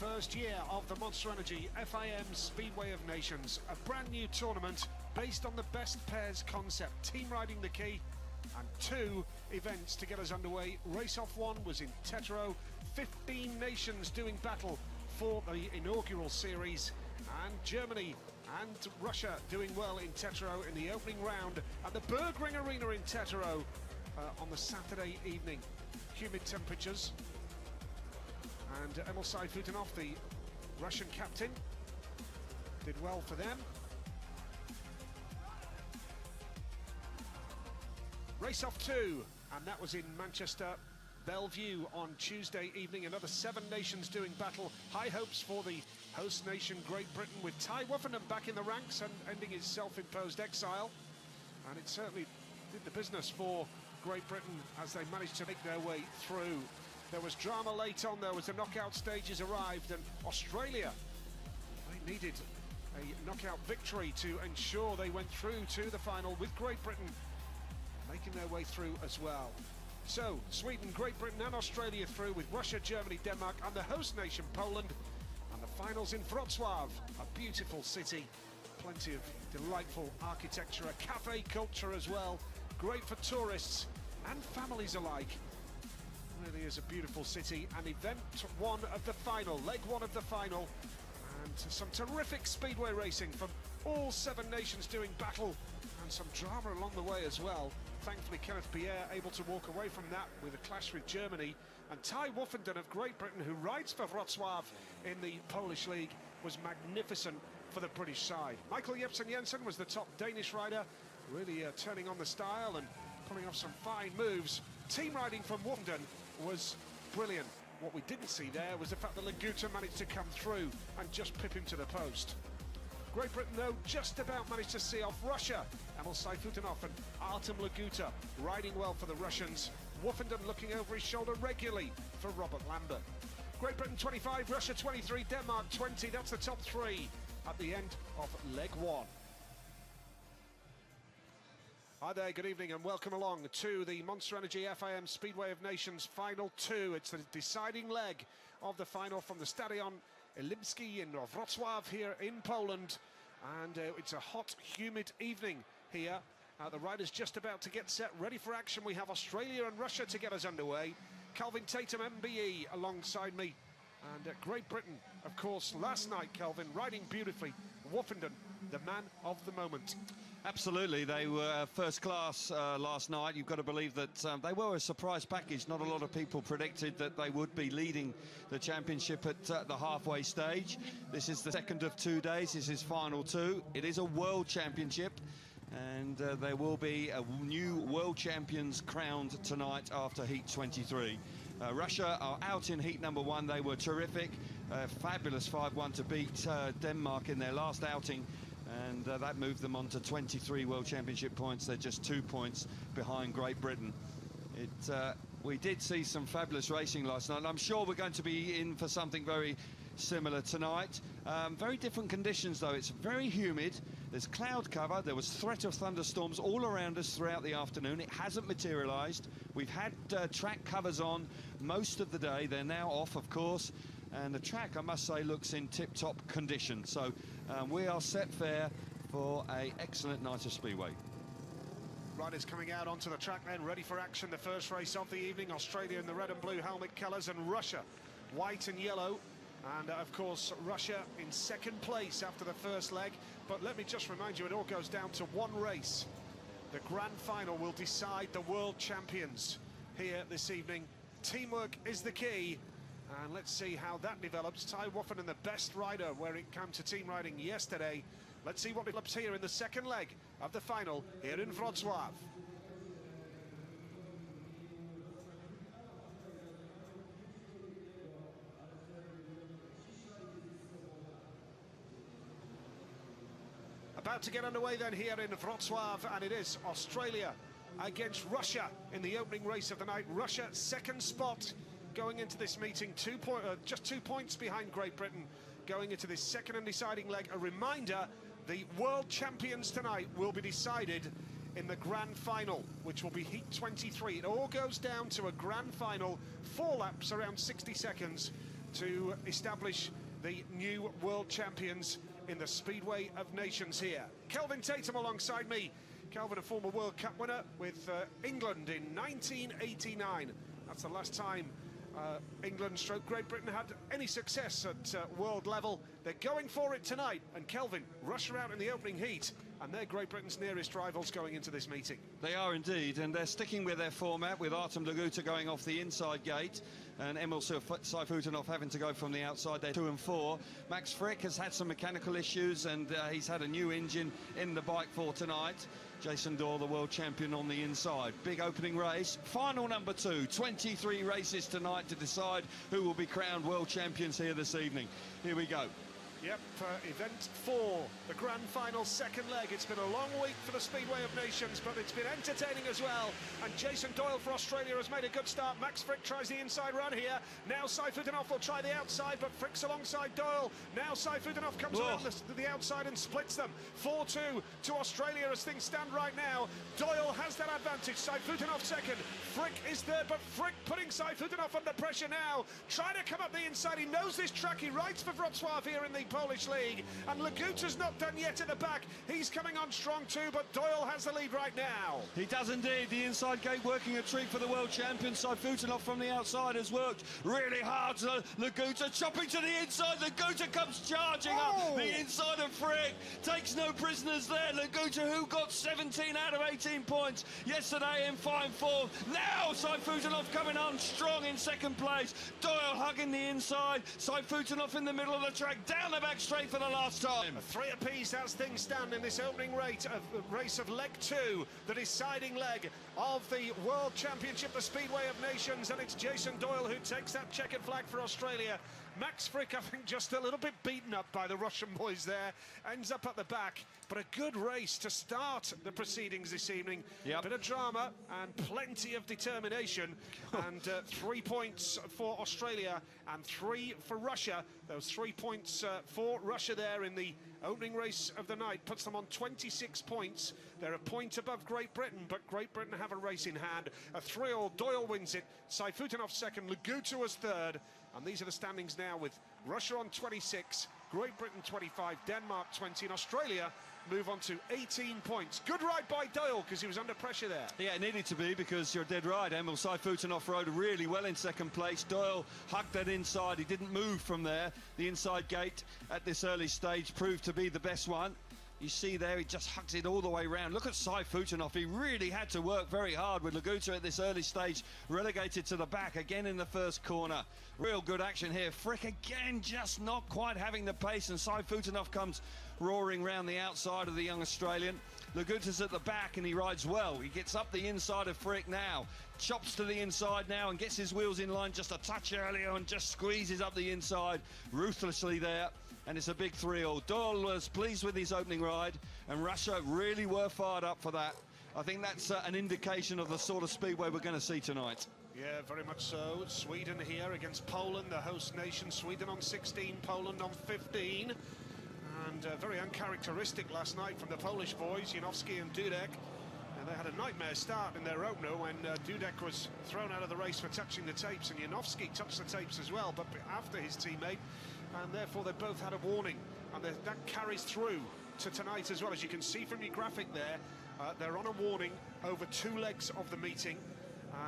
First year of the Monster Energy FIM Speedway of Nations, a brand new tournament based on the best pairs concept, team riding the key, and 2 events to get us underway. Race off 1 was in Tetero, 15 nations doing battle for the inaugural series, and Germany and Russia doing well in Tetero in the opening round at the Bergring Arena in Tetero on the Saturday evening. Humid temperatures, and Emil Sayfutinov, the Russian captain, did well for them. Race off 2, and that was in Manchester Bellevue on Tuesday evening. Another 7 nations doing battle. High hopes for the host nation Great Britain, with Ty Woffenden back in the ranks and ending his self-imposed exile. And it certainly did the business for Great Britain as they managed to make their way through. There was drama late on, though, as the knockout stages arrived, and Australia, they needed a knockout victory to ensure they went through to the final, with Great Britain making their way through as well. So, Sweden, Great Britain and Australia through, with Russia, Germany, Denmark and the host nation Poland. And the finals in Wrocławiu, a beautiful city, plenty of delightful architecture, a cafe culture as well, great for tourists and families alike. Really is a beautiful city. And event 1 of the final, leg 1 of the final, and some terrific speedway racing from all 7 nations doing battle, and some drama along the way as well. Thankfully, Kenneth Pierre able to walk away from that with a clash with Germany. And Ty Woffenden of Great Britain, who rides for Wrocławiu in the Polish League, was magnificent for the British side. Michael Jepsen Jensen was the top Danish rider, really turning on the style and pulling off some fine moves. Team riding from Woffenden was brilliant. What we didn't see there was the fact that Laguta managed to come through and just pip him to the post. Great Britain, though, just about managed to see off Russia. Emil Sayfutinov and Artem Laguta riding well for the Russians. Woffenden looking over his shoulder regularly for Robert Lambert. Great Britain 25, Russia 23, Denmark 20. That's the top 3 at the end of leg 1. Hi there, good evening and welcome along to the Monster Energy FIM Speedway of Nations Final 2. It's the deciding leg of the final from the Stadion Olimpiczny in Wrocław here in Poland, and it's a hot, humid evening here. The riders just about to get set, ready for action. We have Australia and Russia to get us underway. Kelvin Tatum, MBE, alongside me, and Great Britain, of course, last night, Kelvin, riding beautifully. Woffenden, the man of the moment. Absolutely, they were first class last night. You've got to believe that they were a surprise package. Not a lot of people predicted that they would be leading the championship at the halfway stage. This is the second of 2 days. This is final 2. It is a world championship, and there will be a new world champions crowned tonight after heat 23. Russia are out in heat number 1. They were terrific. Fabulous 5-1 to beat Denmark in their last outing. And that moved them on to 23 World Championship points. They're just 2 points behind Great Britain. We did see some fabulous racing last night, and I'm sure we're going to be in for something very similar tonight. Very different conditions, though. It's very humid. There's cloud cover. There was threat of thunderstorms all around us throughout the afternoon. It hasn't materialised. We've had track covers on most of the day. They're now off, of course. And the track, I must say, looks in tip-top condition. So we are set fair for an excellent night of speedway. Riders coming out onto the track then, ready for action. The first race of the evening, Australia in the red and blue helmet colours, and Russia white and yellow. And of course, Russia in second place after the first leg. But let me just remind you, it all goes down to one race. The grand final will decide the world champions here this evening. Teamwork is the key. And let's see how that develops. Ty Woffenden, the best rider where it came to team riding yesterday. Let's see what develops here in the second leg of the final here in Wrocław. About to get underway then here in Wrocław, and it is Australia against Russia in the opening race of the night. Russia second spot going into this meeting, just 2 points behind Great Britain going into this second and deciding leg. A reminder, the world champions tonight will be decided in the grand final, which will be heat 23. It all goes down to a grand final, 4 laps, around 60 seconds, to establish the new world champions in the Speedway of Nations here. Kelvin Tatum alongside me. Kelvin, a former World Cup winner with England in 1989. That's the last time England/Great Britain had any success at world level. They're going for it tonight, and Kelvin, Russia out in the opening heat, and they're Great Britain's nearest rivals going into this meeting. They are indeed, and they're sticking with their format, with Artem Laguta going off the inside gate and Emil Sayfutdinov having to go from the outside. They're 2 and 4. Max Frick has had some mechanical issues, and he's had a new engine in the bike for tonight. Jason Doyle, the world champion, on the inside. Big opening race. Final number 2. 23 races tonight to decide who will be crowned world champions here this evening. Here we go. Yep, event 4, the grand final second leg. It's been a long week for the Speedway of Nations, but it's been entertaining as well. And Jason Doyle for Australia has made a good start. Max Frick tries the inside run here. Now Sayfutdinov will try the outside, but Frick's alongside Doyle. Now Sayfutdinov comes around the outside and splits them. 4-2 to Australia as things stand right now. Doyle has that advantage. Sayfutdinov second. Frick is third, but Frick putting Sayfutdinov under pressure now. Trying to come up the inside. He knows this track. He rides for Wrocławiu here in the Polish League, and Laguta's not done yet at the back. He's coming on strong too, but Doyle has the lead right now. He does indeed. The inside gate working a treat for the world champion. Sayfutdinov from the outside has worked really hard. Laguta chopping to the inside. Laguta comes charging up the inside of Frick. Takes no prisoners there. Laguta, who got 17 out of 18 points yesterday in fine form. Now Sayfutdinov coming on strong in second place. Doyle hugging the inside. Sayfutdinov in the middle of the track. Down the back straight for the last time. 3 apiece as things stand in this opening race of leg 2, the deciding leg of the World Championship, the Speedway of Nations, and it's Jason Doyle who takes that checkered flag for Australia. Max Frick, I think, just a little bit beaten up by the Russian boys there, ends up at the back, but a good race to start the proceedings this evening. Yep. Bit of drama and plenty of determination, and 3 points for Australia and 3 for Russia. Those 3 points for Russia there in the opening race of the night puts them on 26 points. They're a point above Great Britain, but Great Britain have a race in hand. A 3-all, Doyle wins it, Sayfutdinov second, Laguta was third, and these are the standings now with Russia on 26, Great Britain 25, Denmark 20, and Australia move on to 18 points. Good ride by Doyle because he was under pressure there. Yeah, it needed to be, because you're dead right. Emil Sayfutdinov rode really well in second place. Doyle hugged that inside. He didn't move from there. The inside gate at this early stage proved to be the best one. You see there, he just hugs it all the way round. Look at Sayfutdinov. He really had to work very hard with Laguta at this early stage, relegated to the back again in the first corner. Real good action here. Frick again just not quite having the pace, and Sayfutdinov comes roaring round the outside of the young Australian. Laguta's at the back and he rides well. He gets up the inside of Frick now, chops to the inside now and gets his wheels in line just a touch earlier and just squeezes up the inside ruthlessly there. And it's a big 3-all. Doyle was pleased with his opening ride, and Russia really were fired up for that. I think that's an indication of the sort of speedway we're going to see tonight. Yeah, very much so. Sweden here against Poland, the host nation. Sweden on 16, Poland on 15. And very uncharacteristic last night from the Polish boys, Janowski and Dudek. And they had a nightmare start in their opener when Dudek was thrown out of the race for touching the tapes, and Janowski touched the tapes as well, but after his teammate. And therefore they both had a warning, and that carries through to tonight as well. As you can see from your graphic there, they're on a warning over 2 legs of the meeting,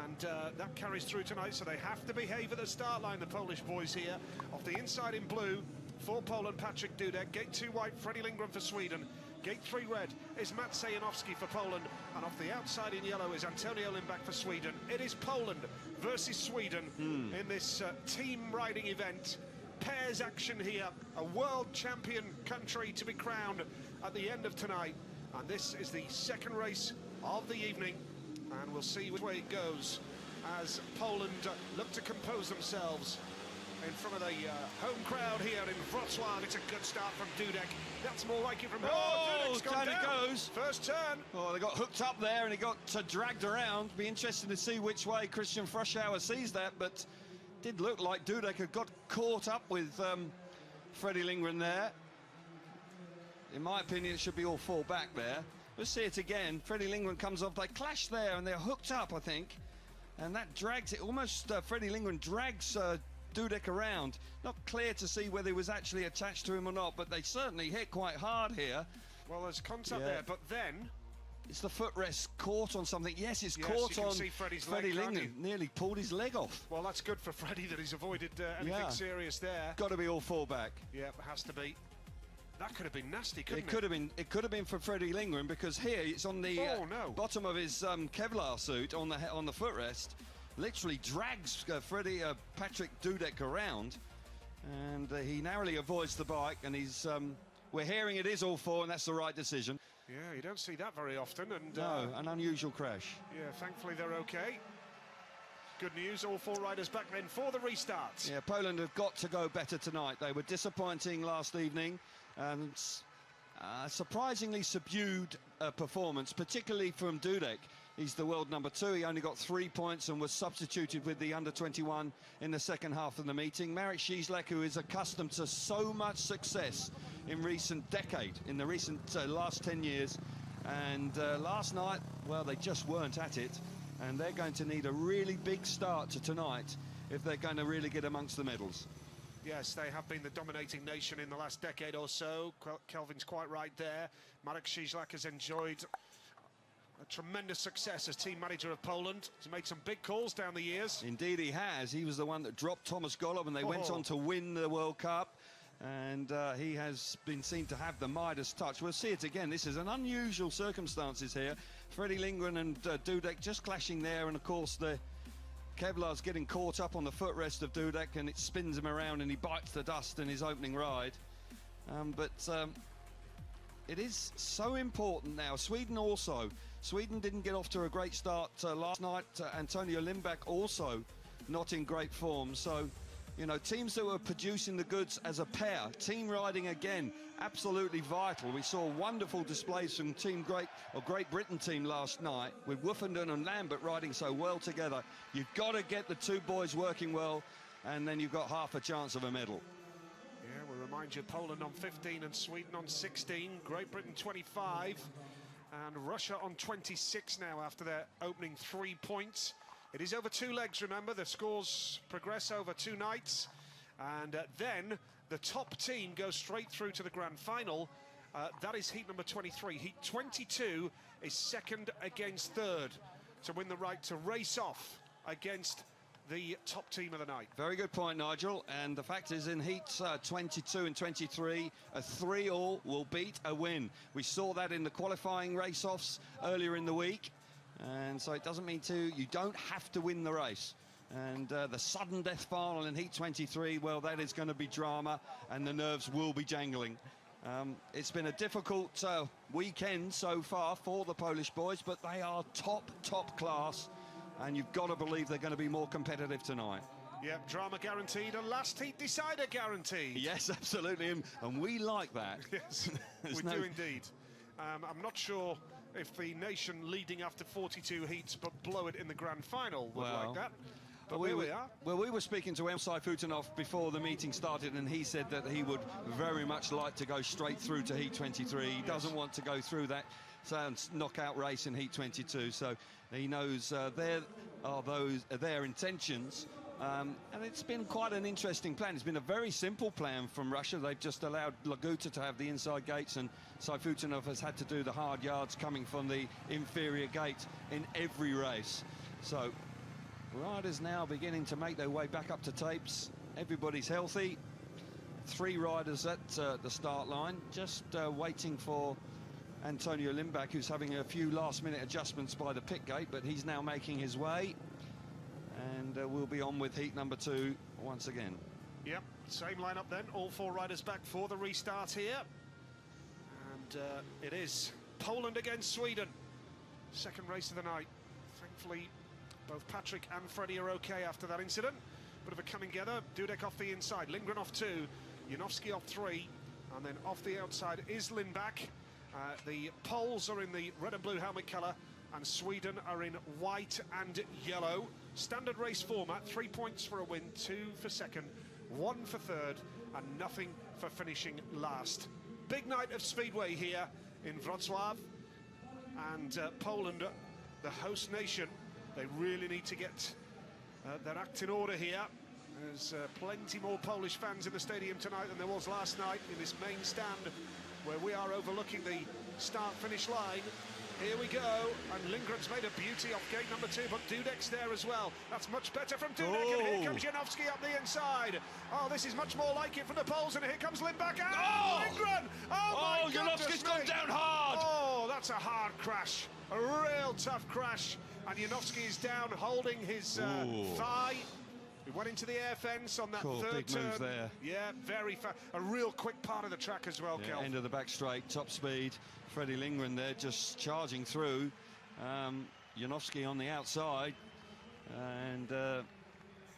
and that carries through tonight, so they have to behave at the start line, the Polish boys here. Off the inside in blue for Poland, Patrick Dudek. Gate 2 white, Freddie Lindgren for Sweden. Gate 3 red is Maciej Janowski for Poland, and off the outside in yellow is Antonio Lindback for Sweden. It is Poland versus Sweden in this team riding event. Pairs action here, a world champion country to be crowned at the end of tonight, and this is the second race of the evening, and we'll see which way it goes as Poland look to compose themselves in front of the home crowd here in Wrocław. It's a good start from Dudek. That's more like it from Dudek's gone down. It goes. First turn. Oh, they got hooked up there and he got dragged around. Be interesting to see which way Christian Froschauer sees that, but did look like Dudek had got caught up with Freddie Lindgren there. In my opinion, it should be all 4 back there. We'll see it again. Freddie Lindgren comes off. They clash there and they're hooked up, I think. And that drags it. Almost Freddie Lindgren drags Dudek around. Not clear to see whether he was actually attached to him or not, but they certainly hit quite hard here. Well, there's contact there, but then... It's the footrest caught on something. Yes, it's yes, caught on Freddie Lingland. Nearly pulled his leg off. Well, that's good for Freddie that he's avoided anything serious there. Got to be all four back. Yeah, it has to be. That could have been nasty, couldn't it? It could have been for Freddie Lingland, because here it's on the bottom of his Kevlar suit on the footrest. Literally drags Patrick Dudek around, and he narrowly avoids the bike. And he's we're hearing it is all four, and that's the right decision. Yeah, you don't see that very often. And no, an unusual crash. Yeah, thankfully they're okay. Good news, all four riders back then for the restart. Yeah, Poland have got to go better tonight. They were disappointing last evening, and surprisingly subdued performance, particularly from Dudek. He's the world number 2. He only got 3 points and was substituted with the under-21 in the second half of the meeting. Marek Cieślak, who is accustomed to so much success in the recent last 10 years. And last night, well, they just weren't at it. And they're going to need a really big start to tonight if they're going to really get amongst the medals. Yes, they have been the dominating nation in the last decade or so. Kelvin's quite right there. Marek Cieślak has enjoyed a tremendous success as team manager of Poland. He's made some big calls down the years. Indeed he has. He was the one that dropped Thomas Golob, and they went on to win the World Cup. And he has been seen to have the Midas touch. We'll see it again. This is an unusual circumstances here. Freddie Lingland and Dudek just clashing there, and of course the Kevlar's getting caught up on the footrest of Dudek, and it spins him around and he bites the dust in his opening ride. It is so important now. Sweden didn't get off to a great start last night. Antonio Lindback also not in great form. So, you know, teams that were producing the goods as a pair, team riding again, absolutely vital. We saw wonderful displays from Great Britain team last night, with Woofenden and Lambert riding so well together. You've got to get the two boys working well, and then you've got half a chance of a medal. Yeah, we'll remind you, Poland on 15 and Sweden on 16, Great Britain 25, and Russia on 26 now after their opening 3 points. It is over 2 legs, remember. The scores progress over 2 nights. And then the top team goes straight through to the grand final. That is heat number 23. Heat 22 is second against third to win the right to race off against the top team of the night. Very good point, Nigel. And the fact is, in heats 22 and 23, a 3-all will beat a win. We saw that in the qualifying race-offs earlier in the week. And so it doesn't mean you don't have to win the race. And the sudden death final in heat 23, well, that is going to be drama, and the nerves will be jangling. It's been a difficult weekend so far for the Polish boys, but they are top class, and you've got to believe they're going to be more competitive tonight. Yep, drama guaranteed, and last heat decider guaranteed. Yes, absolutely, and we like that. Yes, we do indeed. I'm not sure if the nation leading after 42 heats but blow it in the grand final would like that. But we are. Well, we were speaking to Emsai Futanov before the meeting started, and he said that he would very much like to go straight through to heat 23. He doesn't want to go through that knockout race in heat 22, so he knows their intentions. And it's been quite an interesting plan. It's been a very simple plan from Russia. They've just allowed Laguta to have the inside gates, and Saifutinov has had to do the hard yards coming from the inferior gate in every race. So riders now beginning to make their way back up to tapes. Everybody's healthy. 3 riders at the start line, just waiting for Antonio Lindback, who's having a few last-minute adjustments by the pit gate, but he's now making his way. And we'll be on with heat number 2 once again. Yep, same lineup then. All 4 riders back for the restart here. And it is Poland against Sweden. Second race of the night. Thankfully, both Patrick and Freddie are okay after that incident. Bit of a coming together. Dudek off the inside, Lindgren off 2, Janowski off 3, and then off the outside is Lindback. The Poles are in the red and blue helmet colour, and Sweden are in white and yellow. Standard race format, 3 points for a win, 2 for second, 1 for third, and nothing for finishing last. Big night of Speedway here in Wrocław, and Poland, the host nation, they really need to get their act in order here. There's plenty more Polish fans in the stadium tonight than there was last night in this main stand where we are overlooking the start-finish line. Here we go, and Lindgren's made a beauty off gate number 2, but Dudek's there as well. That's much better from Dudek, and here comes Janowski up the inside. Oh, this is much more like it from the Poles, and here comes Lindback out. Oh! Lindgren! Oh, my goodness Janowski's me. gone down hard! Oh, that's a hard crash, a real tough crash, and Janowski is down holding his thigh. We went into the air fence on that third big turn. move there. Yeah, very fast. A real quick part of the track as well, Kel. End of the back straight, top speed. Freddie Lindgren there just charging through. Janowski on the outside. And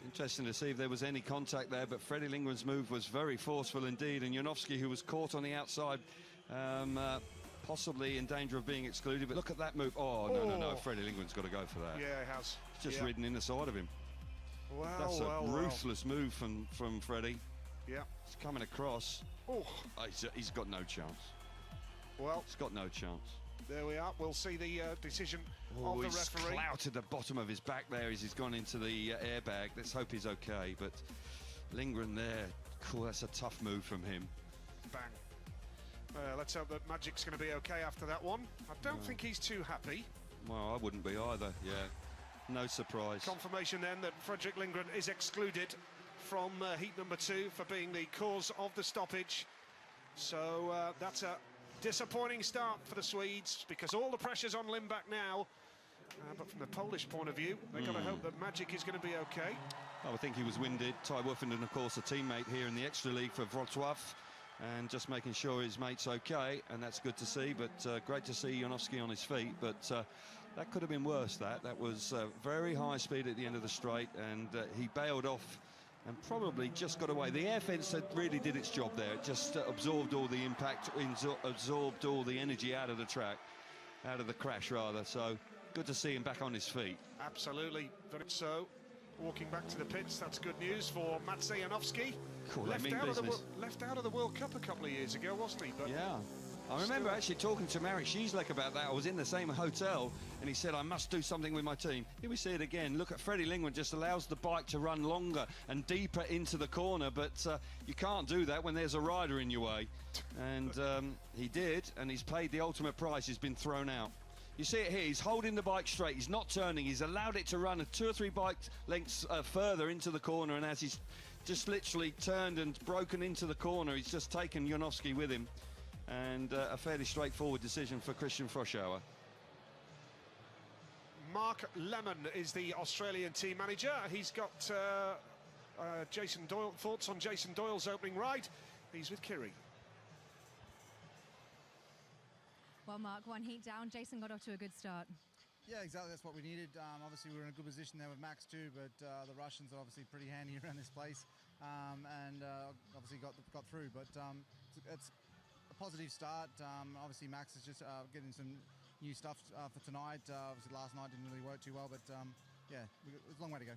interesting to see if there was any contact there, but Freddie Lindgren's move was very forceful indeed. And Janowski, who was caught on the outside, possibly in danger of being excluded. But look at that move. Oh, no. Freddie Lindgren's got to go for that. Yeah, he has. He's just ridden in the side of him. Well, that's a ruthless move from Freddie. Yeah. He's coming across. Oh. He's got no chance. Well, he's got no chance. There we are. We'll see the decision of the referee. He's clouted the bottom of his back there as he's gone into the airbag. Let's hope he's okay. But Lindgren there, cool. That's a tough move from him. Bang. Let's hope that Magic's going to be okay after that one. I don't think he's too happy. Well, I wouldn't be either. Yeah. No surprise. Confirmation then that Fredrik Lindgren is excluded from heat number 2 for being the cause of the stoppage. So that's a disappointing start for the Swedes because all the pressure's on Lindback now. But from the Polish point of view, they've got to hope that Magic is going to be okay. I think he was winded. Ty Wuffenden, of course, a teammate here in the extra league for Wrocławiu, and just making sure his mate's okay, and that's good to see. But great to see Janowski on his feet. But that could have been worse. That was very high speed at the end of the straight, and he bailed off and probably just got away. The air fence really did its job there. It just absorbed all the impact, absorbed all the energy out of the track, out of the crash rather. So good to see him back on his feet. Absolutely, very so. Walking back to the pits, that's good news for Maciej Janowski. Cool, left out of the World Cup a couple of years ago, wasn't he? But yeah. I remember actually talking to Marek Cieslak about that. I was in the same hotel, and he said, I must do something with my team. Here we see it again. Look at Freddie Lindgren, just allows the bike to run longer and deeper into the corner, but you can't do that when there's a rider in your way. And he did, and he's paid the ultimate price. He's been thrown out. You see it here, he's holding the bike straight, he's not turning, he's allowed it to run 2 or 3 bike lengths further into the corner, and as he's just literally turned and broken into the corner, he's just taken Janowski with him. And a fairly straightforward decision for Christian Froschauer. Mark Lemon is the Australian team manager. He's got Jason Doyle. Thoughts on Jason Doyle's opening ride? He's with Kiri. Well, Mark, one heat down. Jason got off to a good start. Yeah, exactly. That's what we needed. Obviously, we were in a good position there with Max too, but the Russians are obviously pretty handy around this place, and obviously got through. But it's positive start. Obviously Max is just getting some new stuff for tonight. Obviously last night didn't really work too well, but yeah, there's a long way to go.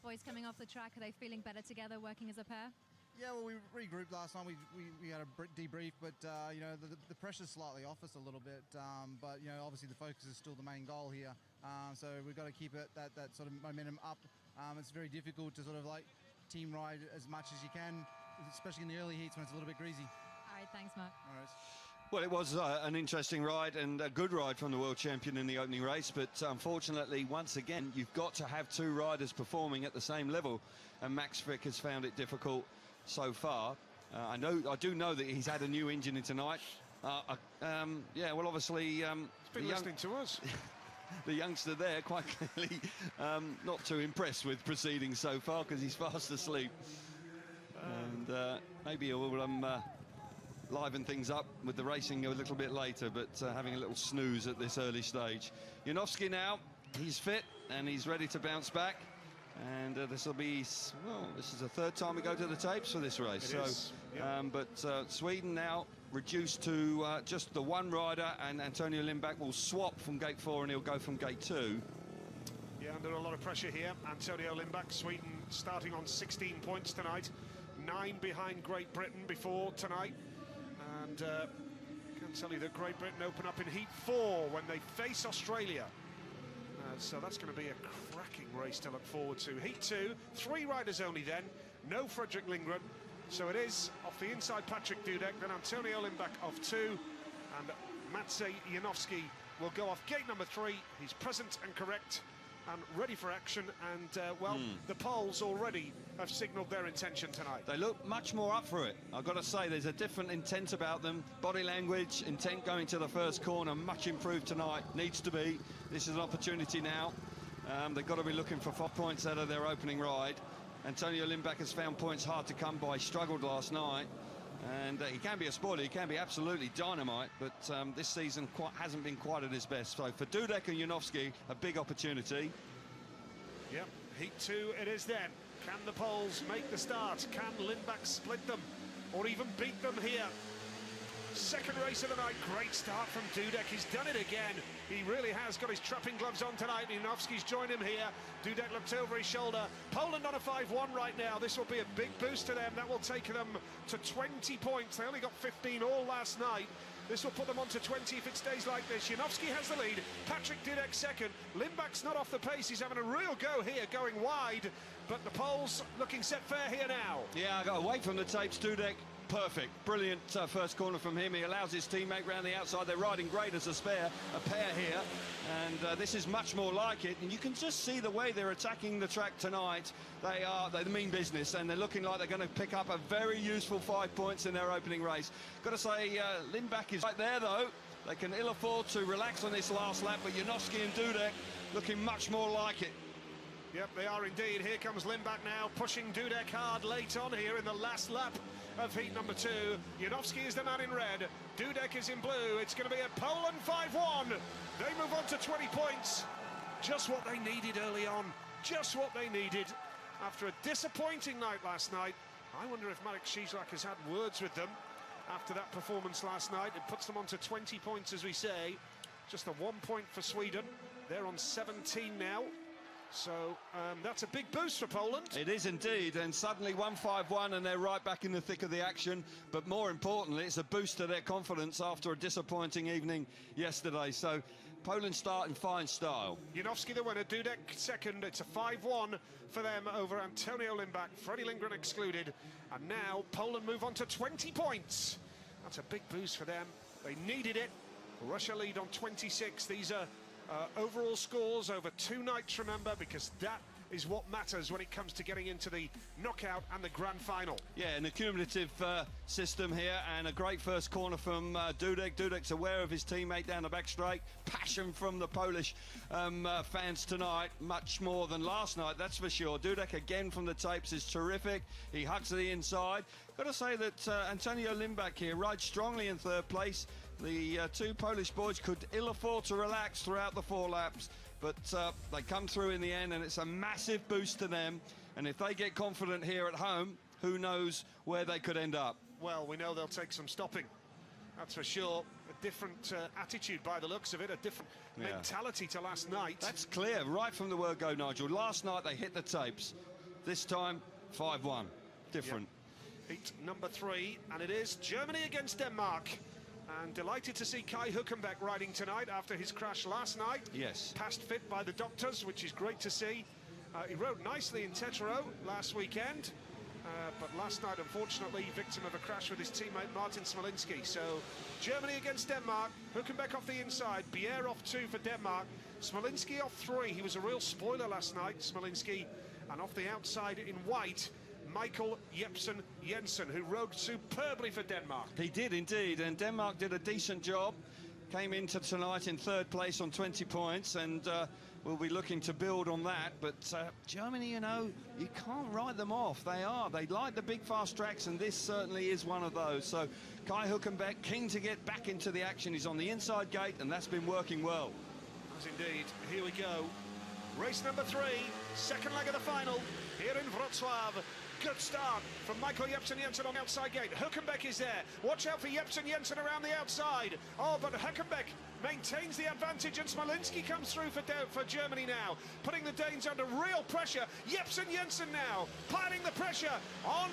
Boys coming off the track, are they feeling better together, working as a pair? Yeah, well, we regrouped last night. We had a debrief, but you know, the pressure's slightly off us a little bit. But you know, obviously the focus is still the main goal here. So we've got to keep that sort of momentum up. It's very difficult to sort of like team ride as much as you can, especially in the early heats when it's a little bit greasy. All right, thanks, Mark. All right. Well, it was an interesting ride and a good ride from the world champion in the opening race, but unfortunately, once again, you've got to have 2 riders performing at the same level, and Max Frick has found it difficult so far. I do know that he's had a new engine in tonight. Yeah, well, obviously, he's been listening to us. The youngster there, quite clearly, not too impressed with proceedings so far because he's fast asleep. And maybe he'll liven things up with the racing a little bit later, but having a little snooze at this early stage. Janowski now, he's fit and he's ready to bounce back. And this will be, well, this is the 3rd time we go to the tapes for this race. But Sweden now reduced to just the 1 rider, and Antonio Lindback will swap from gate 4 and he'll go from gate 2. Yeah, under a lot of pressure here. Antonio Lindback, Sweden, starting on 16 points tonight. 9 behind Great Britain before tonight. And I can tell you that Great Britain open up in heat 4 when they face Australia. So that's going to be a cracking race to look forward to. Heat 2, 3 riders only then. No Fredrik Lindgren. So it is off the inside Patrick Dudek, then Antonio Limbach off 2, and Maciej Janowski will go off gate number 3. He's present and correct and ready for action, and well, the Poles already have signalled their intention tonight. They look much more up for it. I've got to say, there's a different intent about them. Body language, intent going to the first corner, much improved tonight. Needs to be. This is an opportunity now. They've got to be looking for 5 points out of their opening ride. Antonio Limbach has found points hard to come by. He struggled last night. And he can be a spoiler, he can be absolutely dynamite, but this season hasn't been quite at his best. So for Dudek and Janowski, a big opportunity. Yep, Heat 2 it is then. Can the Poles make the start? Can Limbach split them or even beat them here? Second race of the night, great start from Dudek. He's done it again. He really has got his trapping gloves on tonight. Janowski's joined him here. Dudek looked over his shoulder. Poland on a 5-1 right now. This will be a big boost to them. That will take them to 20 points. They only got 15 all last night. This will put them on to 20 if it stays like this. Janowski has the lead. Patrick Dudek second. Limbach's not off the pace. He's having a real go here, going wide. But the Poles looking set fair here now. Yeah, I got away from the tapes. Dudek, perfect. Brilliant first corner from him. He allows his teammate round the outside. They're riding great as a pair here. And this is much more like it. And you can just see the way they're attacking the track tonight. They mean business, and they're looking like they're going to pick up a very useful 5 points in their opening race. Got to say, Limbach is right there, though. They can ill afford to relax on this last lap, but Janowski and Dudek looking much more like it. Yep, they are indeed. Here comes Limbach now, pushing Dudek hard late on here in the last lap of heat number 2. Janowski is the man in red. Dudek is in blue. It's going to be a Poland 5-1. They move on to 20 points. Just what they needed early on. Just what they needed. After a disappointing night last night, I wonder if Marek Cieślak has had words with them after that performance last night. It puts them on to 20 points, as we say. Just a 1 point for Sweden. They're on 17 now. So that's a big boost for Poland. It is indeed, and suddenly 1-5-1 and they're right back in the thick of the action. But more importantly, it's a boost to their confidence after a disappointing evening yesterday. So Poland start in fine style. Janowski the winner, Dudek second. It's a 5-1 for them over Antonio Limbach. Freddie Lindgren excluded. And now Poland move on to 20 points. That's a big boost for them. They needed it. Russia lead on 26. These are overall scores over 2 nights, remember, because that is what matters when it comes to getting into the knockout and the grand final. Yeah, an accumulative system here, and a great first corner from Dudek. Dudek's aware of his teammate down the back straight. Passion from the Polish fans tonight, much more than last night, that's for sure. Dudek again from the tapes is terrific. He hugs the inside. Got to say that Antonio Limbach here rides strongly in third place. The 2 Polish boys could ill afford to relax throughout the 4 laps, but they come through in the end, and it's a massive boost to them. And if they get confident here at home, who knows where they could end up. Well, we know they'll take some stopping, that's for sure. A different attitude by the looks of it, a different mentality to last night. That's clear right from the word go, Nigel. Last night they hit the tapes. This time 5-1. Different. Yep. Heat number 3, and it is Germany against Denmark. And delighted to see Kai Hülkenberg riding tonight after his crash last night. Yes. Passed fit by the doctors, which is great to see. He rode nicely in Tetero last weekend, but last night, unfortunately, victim of a crash with his teammate Martin Smolinski. So, Germany against Denmark. Hülkenberg off the inside. Bier off 2 for Denmark. Smolinski off 3. He was a real spoiler last night, Smolinski. And off the outside in white, Michael Jepsen Jensen, who rode superbly for Denmark. He did indeed, and Denmark did a decent job. Came into tonight in third place on 20 points, and we'll be looking to build on that. But Germany, you know, you can't write them off. They like the big fast tracks, and this certainly is one of those. So Kai Hülkenberg keen to get back into the action. He's on the inside gate, and that's been working well. As indeed. Here we go. Race number 3, second leg of the final, here in Wrocław. Good start from Michael Jepsen Jensen on the outside gate. Hülkenberg is there. Watch out for Jepsen Jensen around the outside. Oh, but Hülkenberg maintains the advantage, and Smolinski comes through for Germany now, putting the Danes under real pressure. Jepsen Jensen now piling the pressure on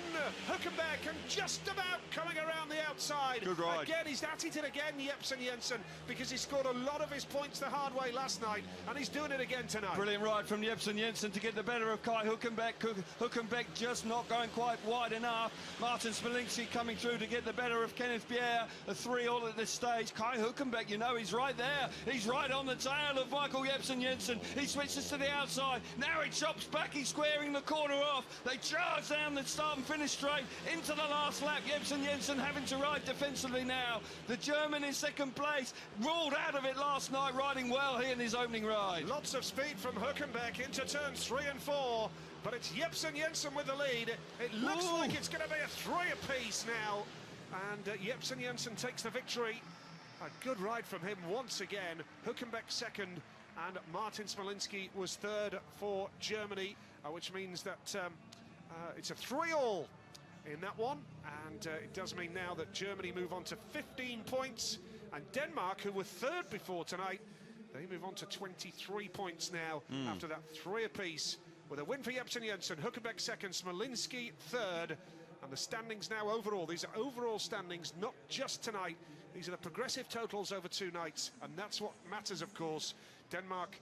Hülkenberg, and just about coming around the outside. Good ride. Again, he's at it again, Jepsen Jensen, because he scored a lot of his points the hard way last night, and he's doing it again tonight. Brilliant ride from Jepsen Jensen to get the better of Kai Hülkenberg. Hülkenberg just not going quite wide enough. Martin Smolinski coming through to get the better of Kenneth Pierre. A 3-all at this stage. Kai Hülkenberg, you know, he's right there. He's right on the tail of Michael Jepsen Jensen. He switches to the outside. Now he chops back. He's squaring the corner off. They charge down the start and finish straight into the last lap. Jepsen Jensen having to ride defensively now. The German in second place, ruled out of it last night, riding well here in his opening ride. Lots of speed from Hülkenberg into turns 3 and 4, but it's Jepsen Jensen with the lead. It looks like it's going to be a 3 apiece now, and Jepsen Jensen takes the victory. A good ride from him once again. Hülkenberg second, and Martin Smolinski was third for Germany, which means that it's a 3-all in that one, and it does mean now that Germany move on to 15 points, and Denmark, who were third before tonight, they move on to 23 points now after that 3 apiece, with a win for Jepsen Jensen, Hülkenberg second, Smolinski third, and the standings now overall. These are overall standings, not just tonight. These are the progressive totals over 2 nights, and that's what matters, of course. Denmark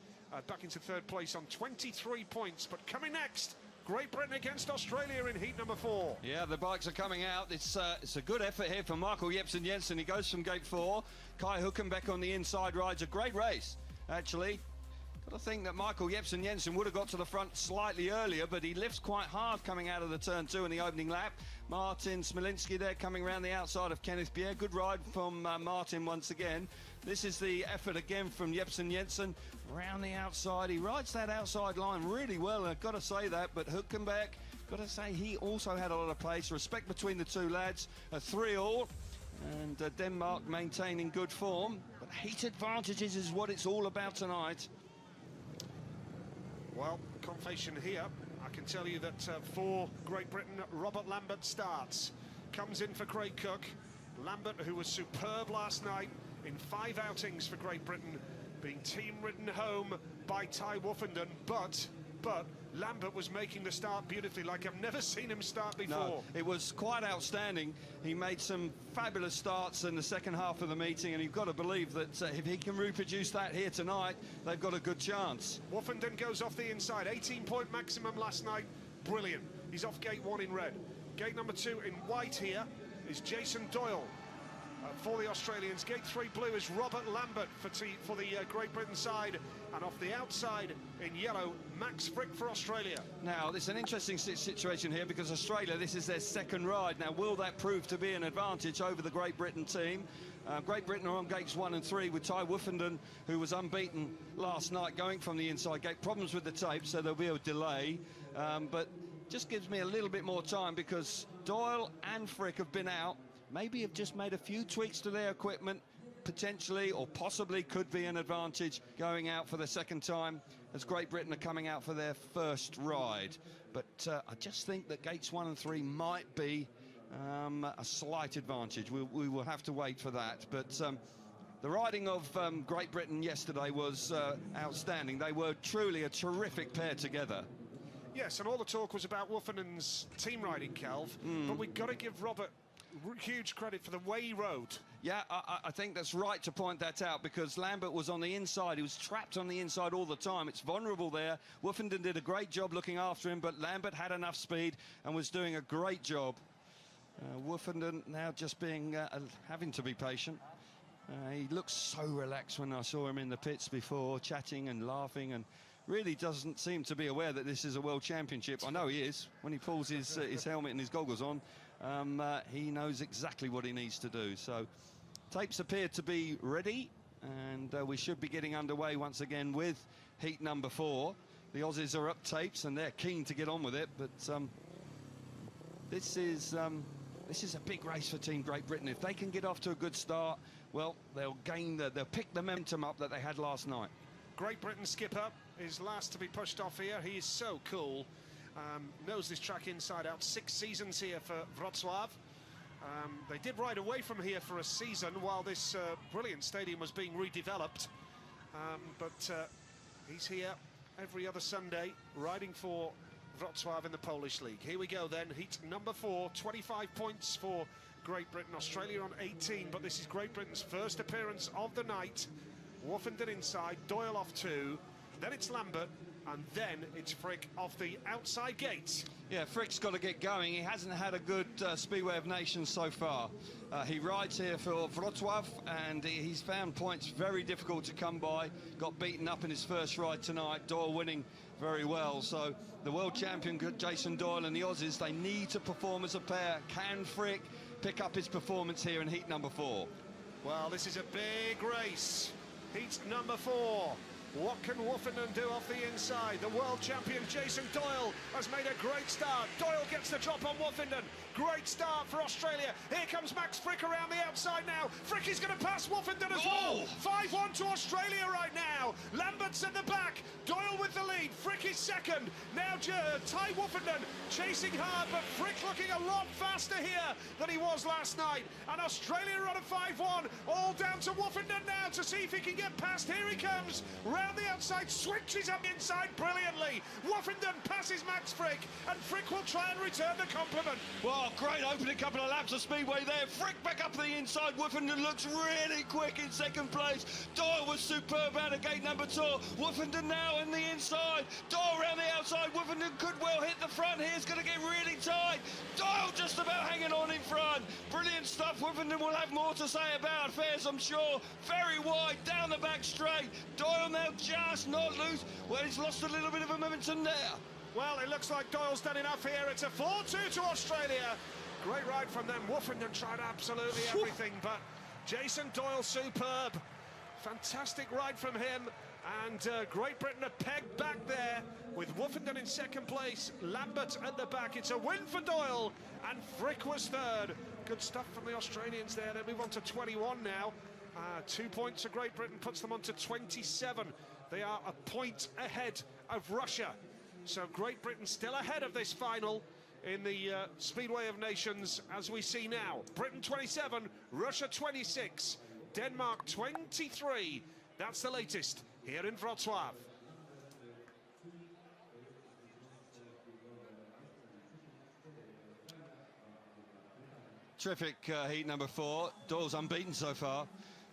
back into third place on 23 points, but coming next, Great Britain against Australia in heat number 4. Yeah, the bikes are coming out. It's a good effort here from Michael Jepsen Jensen. He goes from gate 4. Kai Hülkenberg on the inside rides a great race, actually. Got to think that Michael Jepsen Jensen would have got to the front slightly earlier, but he lifts quite hard coming out of the turn 2 in the opening lap. Martin Smolinski there coming around the outside of Kenneth Pierre. Good ride from Martin once again. This is the effort again from Jepsen Jensen. Around the outside, he rides that outside line really well, I've got to say that, but Hülkenberg, got to say he also had a lot of pace. Respect between the two lads, a 3-all, and Denmark maintaining good form, but heat advantages is what it's all about tonight. Well, confession here, I can tell you that for Great Britain, Robert Lambert starts. Comes in for Craig Cook. Lambert, who was superb last night in 5 outings for Great Britain, being team-ridden home by Ty Woffenden, but Lambert was making the start beautifully, like I've never seen him start before. No, it was quite outstanding. He made some fabulous starts in the second half of the meeting, and you've got to believe that if he can reproduce that here tonight, they've got a good chance. Woffenden goes off the inside, 18-point maximum last night, brilliant. He's off gate 1 in red. Gate number 2 in white here is Jason Doyle for the Australians. Gate 3 blue is Robert Lambert for the Great Britain side, and off the outside in yellow, Max Frick for Australia. Now, it's an interesting situation here because Australia, this is their second ride. Now, will that prove to be an advantage over the Great Britain team? Great Britain are on gates 1 and 3 with Ty Woffenden, who was unbeaten last night going from the inside gate. Problems with the tape, so there'll be a delay, but just gives me a little bit more time because Doyle and Frick have been out. Maybe have just made a few tweaks to their equipment, potentially or possibly could be an advantage going out for the second time as Great Britain are coming out for their first ride. But I just think that gates 1 and 3 might be a slight advantage. We will have to wait for that. But the riding of Great Britain yesterday was outstanding. They were truly a terrific pair together. Yes, and all the talk was about Woffenden's team riding, Calv, but we've got to give Robert huge credit for the way he rode. Yeah, I think that's right to point that out because Lambert was on the inside. He was trapped on the inside all the time. It's vulnerable there. Woffenden did a great job looking after him, but Lambert had enough speed and was doing a great job. Woffenden now just being having to be patient. He looks so relaxed when I saw him in the pits before, chatting and laughing, and really doesn't seem to be aware that this is a world championship. I know he is. When he pulls his helmet and his goggles on, he knows exactly what he needs to do. So tapes appear to be ready, and we should be getting underway once again with heat number 4. The Aussies are up tapes and they're keen to get on with it, but this is a big race for Team Great Britain. If they can get off to a good start, well, they'll pick the momentum up that they had last night. Great Britain skipper is last to be pushed off here. He is so cool. Knows this track inside out. 6 seasons here for Wrocław. They did ride away from here for a season while this brilliant stadium was being redeveloped. But he's here every other Sunday, riding for Wrocław in the Polish League. Here we go then, heat number 4, 25 points for Great Britain, Australia on 18, but this is Great Britain's first appearance of the night. Woffenden inside, Doyle off 2, then it's Lambert, and then it's Frick off the outside gate. Yeah, Frick's got to get going. He hasn't had a good Speedway of Nations so far. He rides here for Wrocław, and he's found points very difficult to come by. Got beaten up in his first ride tonight, Doyle winning very well. So the world champion, Jason Doyle, and the Aussies, they need to perform as a pair. Can Frick pick up his performance here in heat number 4? Well, this is a big race. Heat number 4. What can Woffenden do off the inside? The world champion Jason Doyle has made a great start. Doyle gets the drop on Woffenden. Great start for Australia. Here comes Max Frick around the outside now. Frick is going to pass Woffenden as well. 5-1 to Australia right now. Lambert's at the back. Doyle with the lead. Frick is second. Now Ty Woffenden chasing hard, but Frick looking a lot faster here than he was last night. And Australia are on a 5-1. All down to Woffenden now to see if he can get past. Here he comes. Round the outside, switches up inside brilliantly. Woffenden passes Max Frick, and Frick will try and return the compliment. Well, great opening couple of laps of Speedway there. Frick back up the inside. Woffenden looks really quick in second place. Doyle was superb out of gate number 2. Woffenden now in the inside. Doyle around the outside. Woffenden could well hit the front. Here's going to get really tight. Doyle just about hanging on in front. Brilliant stuff. Woffenden will have more to say about affairs, I'm sure. Very wide down the back straight. Doyle now just not loose. Well, he's lost a little bit of a momentum there. Well, it looks like Doyle's done enough here. It's a 4-2 to Australia. Great ride from them. Woffenden tried absolutely everything, but Jason Doyle superb. Fantastic ride from him. And Great Britain are pegged back there with Woffenden in second place, Lambert at the back. It's a win for Doyle, and Frick was third. Good stuff from the Australians there. They move on to 21 now. 2 points for Great Britain puts them on to 27. They are a point ahead of Russia. So Great Britain still ahead of this final in the Speedway of Nations as we see now. Britain 27, Russia 26, Denmark 23. That's the latest here in Wrocław. Terrific heat number 4. Doyle's unbeaten so far,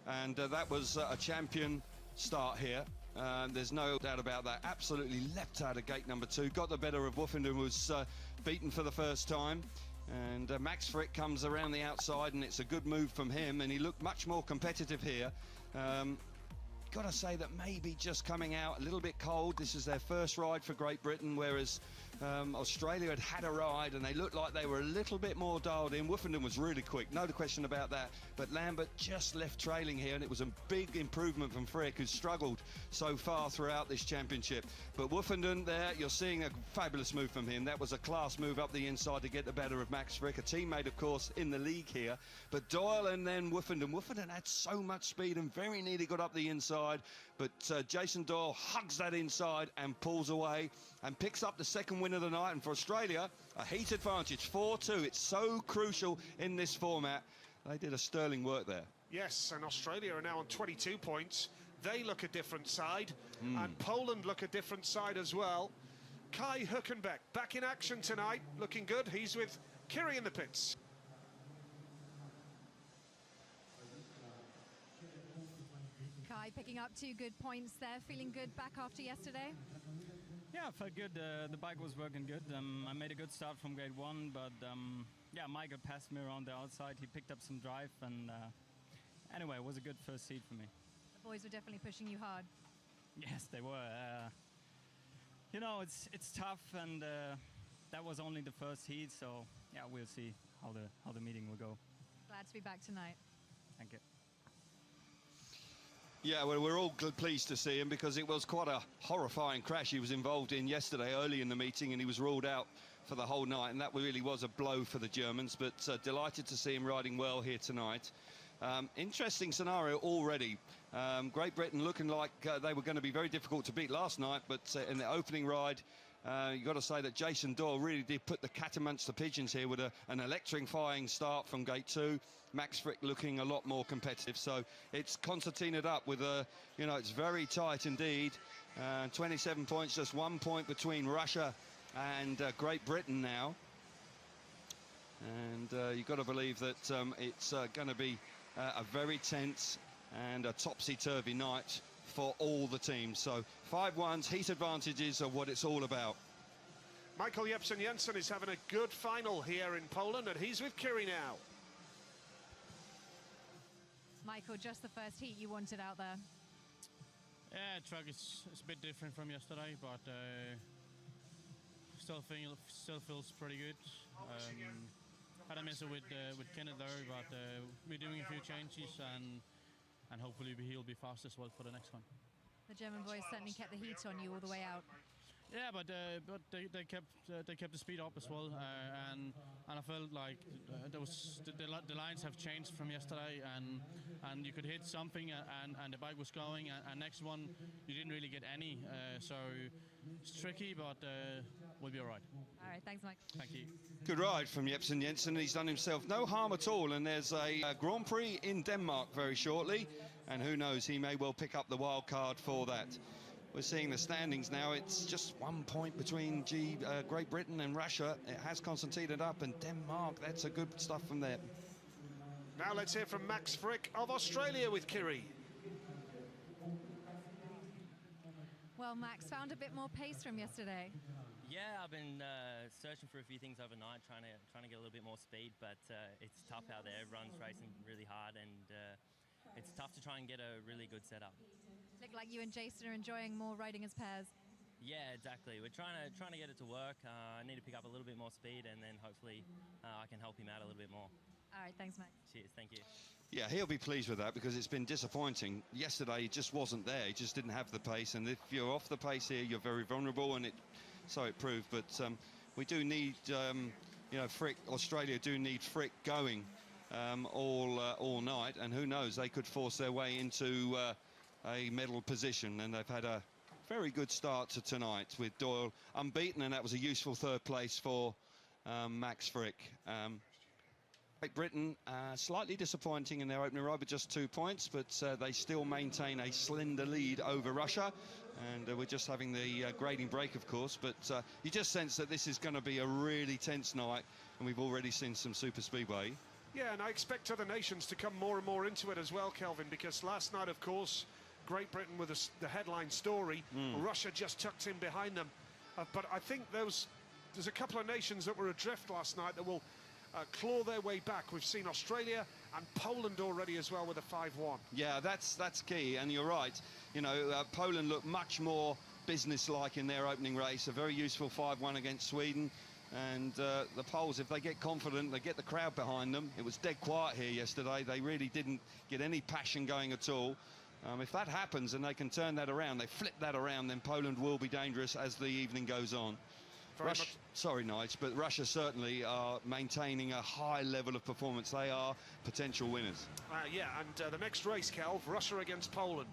and that was a champion start here. There's no doubt about that. Absolutely leapt out of gate number 2. Got the better of Woffenden, was beaten for the first time. And Max Frick comes around the outside, and it's a good move from him. And he looked much more competitive here. Got to say that maybe just coming out a little bit cold. This is their first ride for Great Britain, whereas Australia had a ride and they looked like they were a little bit more dialed in. Woffenden was really quick, no question about that, but Lambert just left trailing here, and it was a big improvement from Frick, who's struggled so far throughout this championship. But Woffenden there, you're seeing a fabulous move from him. That was a class move up the inside to get the better of Max Frick, a teammate of course in the league here. But Doyle and then Woffenden had so much speed and very nearly got up the inside, but Jason Doyle hugs that inside and pulls away and picks up the second win of the night. And for Australia, a heat advantage, 4-2. It's so crucial in this format. They did a sterling work there. Yes, and Australia are now on 22 points. They look a different side, and Poland look a different side as well. Kai Hülkenberg back in action tonight, looking good. He's with Kiri in the pits. Kai picking up 2 good points there, feeling good back after yesterday. Yeah, I felt good. The bike was working good. I made a good start from gate 1, but yeah, Michael passed me around the outside. He picked up some drive, and anyway, it was a good first seat for me. The boys were definitely pushing you hard. Yes, they were. You know, it's tough, and that was only the first heat, so yeah, we'll see how the meeting will go. Glad to be back tonight. Thank you. Yeah, well, we're all pleased to see him, because it was quite a horrifying crash he was involved in yesterday early in the meeting, and he was ruled out for the whole night, and that really was a blow for the Germans, but delighted to see him riding well here tonight. Interesting scenario already. Great Britain looking like they were going to be very difficult to beat last night, but in the opening ride, You've got to say that Jason Doyle really did put the cat amongst the pigeons here with an electrifying start from gate 2. Max Frick looking a lot more competitive, so it's concertinaed up with it's very tight indeed. 27 points, just 1 point between Russia and Great Britain now. And you've got to believe that it's going to be a very tense and a topsy-turvy night for all the teams. So 5-1s, heat advantages are what it's all about. Michael Jepsen-Jensen is having a good final here in Poland, and he's with Kiri now. Michael, just the first heat you wanted out there. Yeah, track is a bit different from yesterday, but still feels pretty good. Had a miss with Kenneth there, but we're doing a few changes, and hopefully he'll be fast as well for the next one. The German boys certainly kept the heat on you all the way out. Yeah, but they kept the speed up as well, and I felt like the lines have changed from yesterday, and you could hit something, and the bike was going, and next one you didn't really get any, so it's tricky, but we'll be all right. All right, thanks, Mike. Thank you. Good ride from Jepsen-Jensen. He's done himself no harm at all, and there's a Grand Prix in Denmark very shortly, and who knows, he may well pick up the wild card for that. We're seeing the standings now. It's just 1 point between Great Britain and Russia. It has concertinaed up, and Denmark, that's a good stuff from there. Now let's hear from Max Frick of Australia with Kiri. Well, Max, found a bit more pace from yesterday. Yeah, I've been searching for a few things overnight, trying to get a little bit more speed, but it's tough out there. Everyone's racing really hard, and it's tough to try and get a really good setup. Look like you and Jason are enjoying more riding as pairs. Yeah, exactly. We're trying to get it to work. I need to pick up a little bit more speed, and then hopefully I can help him out a little bit more. All right, thanks, Max. Cheers, thank you. Yeah, he'll be pleased with that because it's been disappointing. Yesterday, he just wasn't there. He just didn't have the pace, and if you're off the pace here, you're very vulnerable, and so it proved. But we do need, Frick. Australia do need Frick going all night, and who knows, they could force their way into a medal position, and they've had a very good start to tonight with Doyle unbeaten, and that was a useful third place for Max Frick. Great Britain slightly disappointing in their opening ride with just 2 points, but they still maintain a slender lead over Russia, and we're just having the grading break, of course, but you just sense that this is going to be a really tense night, and we've already seen some super speedway. Yeah, and I expect other nations to come more and more into it as well, Kelvin, because last night, of course, Great Britain with the headline story, Russia just tucked in behind them. But I think there's a couple of nations that were adrift last night that will claw their way back. We've seen Australia and Poland already as well with a 5-1. Yeah, that's key, and you're right. Poland looked much more business-like in their opening race, a very useful 5-1 against Sweden. And the Poles, if they get confident, they get the crowd behind them. It was dead quiet here yesterday. They really didn't get any passion going at all. If that happens and they can turn that around, they flip that around, then Poland will be dangerous as the evening goes on. Sorry, Nige, but Russia certainly are maintaining a high level of performance. They are potential winners. Yeah, and the next race, Kel, Russia against Poland.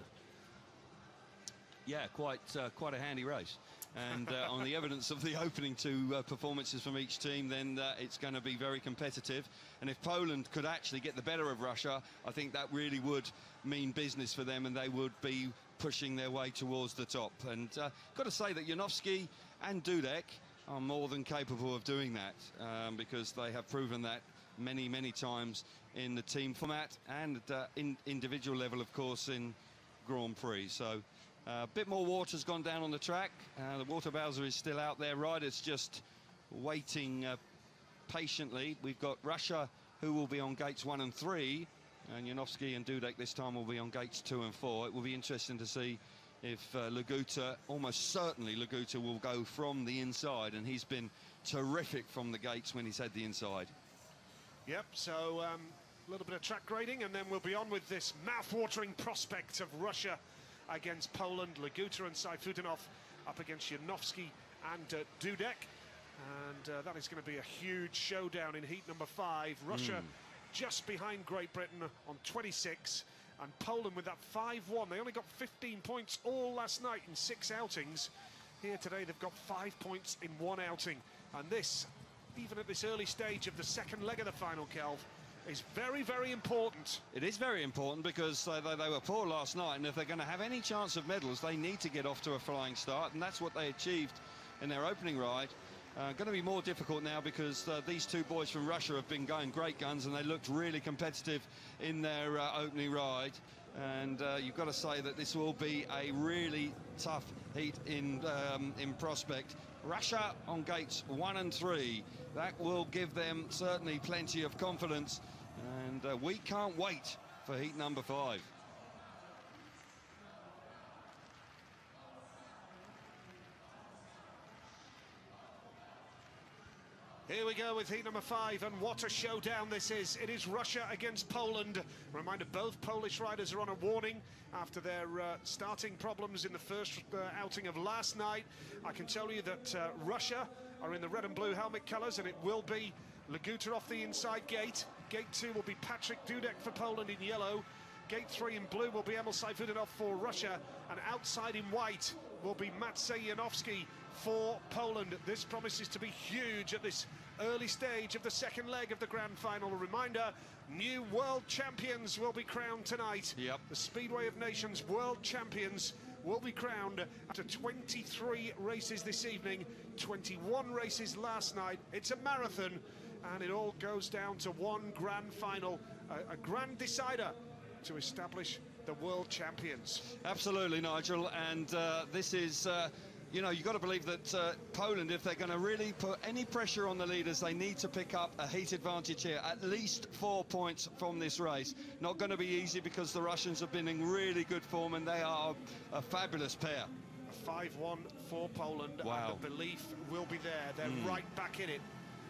Yeah, quite a handy race. And on the evidence of the opening two performances from each team, then it's going to be very competitive. And if Poland could actually get the better of Russia, I think that really would mean business for them, and they would be pushing their way towards the top. And got to say that Janowski and Dudek are more than capable of doing that, because they have proven that many, many times in the team format and in individual level, of course, in Grand Prix. So a bit more water's gone down on the track. The water bowser is still out there. Riders just waiting patiently. We've got Russia, who will be on gates 1 and 3, and Janowski and Dudek this time will be on gates 2 and 4. It will be interesting to see if Laguta, almost certainly Laguta, will go from the inside, and he's been terrific from the gates when he's had the inside. Yep, so a little bit of track grading, and then we'll be on with this mouth-watering prospect of Russia against Poland. Laguta and Sayfutinov up against Janowski and Dudek, and that is going to be a huge showdown in heat number 5. Russia just behind Great Britain on 26, and Poland with that 5-1. They only got 15 points all last night in 6 outings. here today. They've got 5 points in one outing. And this, even at this early stage of the second leg of the final, Kelv, is very, very important. It is very important because they were poor last night, and if they're going to have any chance of medals, they need to get off to a flying start, and that's what they achieved in their opening ride. Going to be more difficult now because these two boys from Russia have been going great guns, and they looked really competitive in their opening ride. And you've got to say that this will be a really tough heat in prospect. Russia on gates 1 and 3. That will give them certainly plenty of confidence, and we can't wait for heat number 5. Here we go with heat number 5, and what a showdown this is. It is Russia against Poland. Reminder, both Polish riders are on a warning after their starting problems in the first outing of last night. I can tell you that Russia are in the red and blue helmet colours, and it will be Leguta off the inside gate. Gate 2 will be Patrick Dudek for Poland in yellow. Gate 3 in blue will be Emil Sayfutdinov for Russia, and outside in white will be Maciej Janowski for Poland. This promises to be huge at this early stage of the second leg of the grand final. A reminder, new world champions will be crowned tonight. Yep. The Speedway of Nations world champions will be crowned after 23 races this evening, 21 races last night. It's a marathon, and it all goes down to one grand final, a grand decider to establish the world champions. Absolutely, Nigel, and this is you know, you've got to believe that Poland, if they're going to really put any pressure on the leaders, they need to pick up a heat advantage here, at least 4 points from this race. Not going to be easy because the Russians have been in really good form, and they are a fabulous pair. A 5-1 for Poland. Wow. And the belief will be there. They're right back in it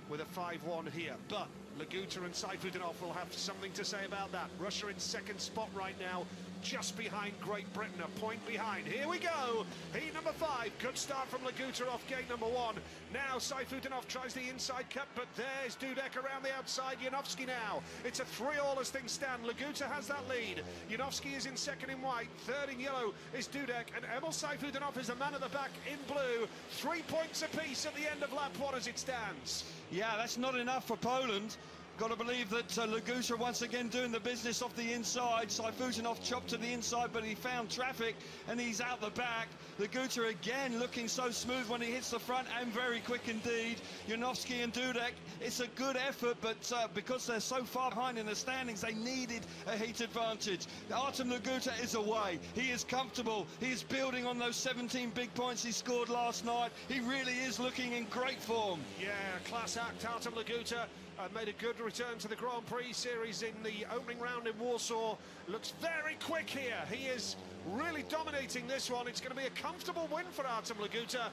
with a 5-1 here. But Leguta and Sayfutdinov will have something to say about that. Russia in second spot right now, just behind Great Britain, a point behind. Here we go, heat number 5. Good start from Leguta off gate number 1. Now Sayfutdinov tries the inside cut, but there's Dudek around the outside. Janowski now. It's a 3-all as things stand. Leguta has that lead. Janowski is in second in white. Third in yellow is Dudek, and Emil Sayfutdinov is the man at the back in blue. 3 points apiece at the end of lap 1 as it stands. Yeah, that's not enough for Poland. Got to believe that Leguta once again doing the business off the inside. Sayfutdinov chopped to the inside, but he found traffic and he's out the back. Leguta again looking so smooth when he hits the front, and very quick indeed. Janowski and Dudek, it's a good effort, but because they're so far behind in the standings, they needed a heat advantage. Artem Leguta is away. He is comfortable. He is building on those 17 big points he scored last night. He really is looking in great form. Yeah, class act. Artem Leguta made a good return to the Grand Prix series in the opening round in Warsaw. Looks very quick here. He is really dominating this one. It's going to be a comfortable win for Artem Leguta.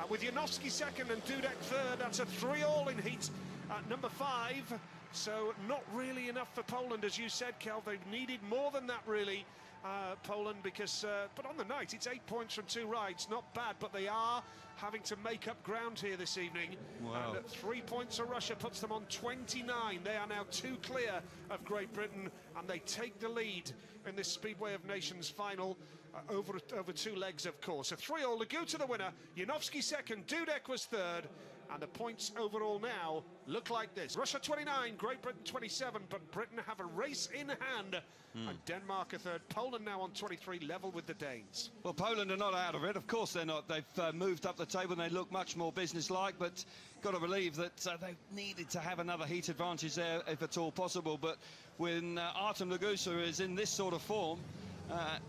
With Janowski second and Dudek third, that's a 3-all in heat number 5. So not really enough for Poland, as you said, Kel. They needed more than that, really, Poland, because but on the night it's 8 points from 2 rides. Not bad, but they are having to make up ground here this evening. Wow. And 3 points for Russia puts them on 29. They are now 2 clear of Great Britain, and they take the lead in this Speedway of Nations final over 2 legs, of course. A 3-all, Leguta the winner, Janowski second, Dudek was third, and the points overall now look like this. Russia 29, Great Britain 27, but Britain have a race in hand. And Denmark a third. Poland now on 23, level with the Danes. Well, Poland are not out of it. Of course they're not. They've moved up the table and they look much more businesslike, but got to believe that they needed to have another heat advantage there if at all possible. But when Artem Leguta is in this sort of form,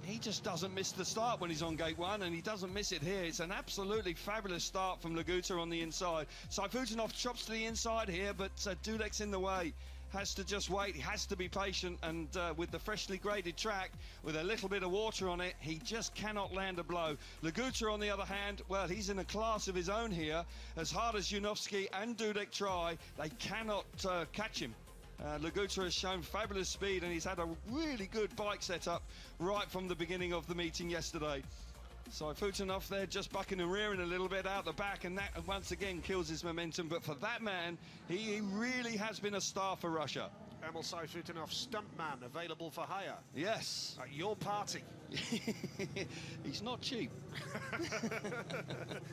he just doesn't miss the start when he's on gate 1, and he doesn't miss it here. It's an absolutely fabulous start from Leguta on the inside. Sayfutdinov chops to the inside here, but Dudek's in the way. Has to just wait, he has to be patient, and with the freshly graded track, with a little bit of water on it, he just cannot land a blow. Leguta, on the other hand, well, he's in a class of his own here. As hard as Janowski and Dudek try, they cannot catch him. Leguta has shown fabulous speed, and he's had a really good bike setup right from the beginning of the meeting yesterday. Sayfutdinov there just bucking and rearing a little bit out the back, and that once again kills his momentum. But for that man, he really has been a star for Russia. Emil Sayfutinov, stuntman, available for hire. Yes. At your party. He's not cheap.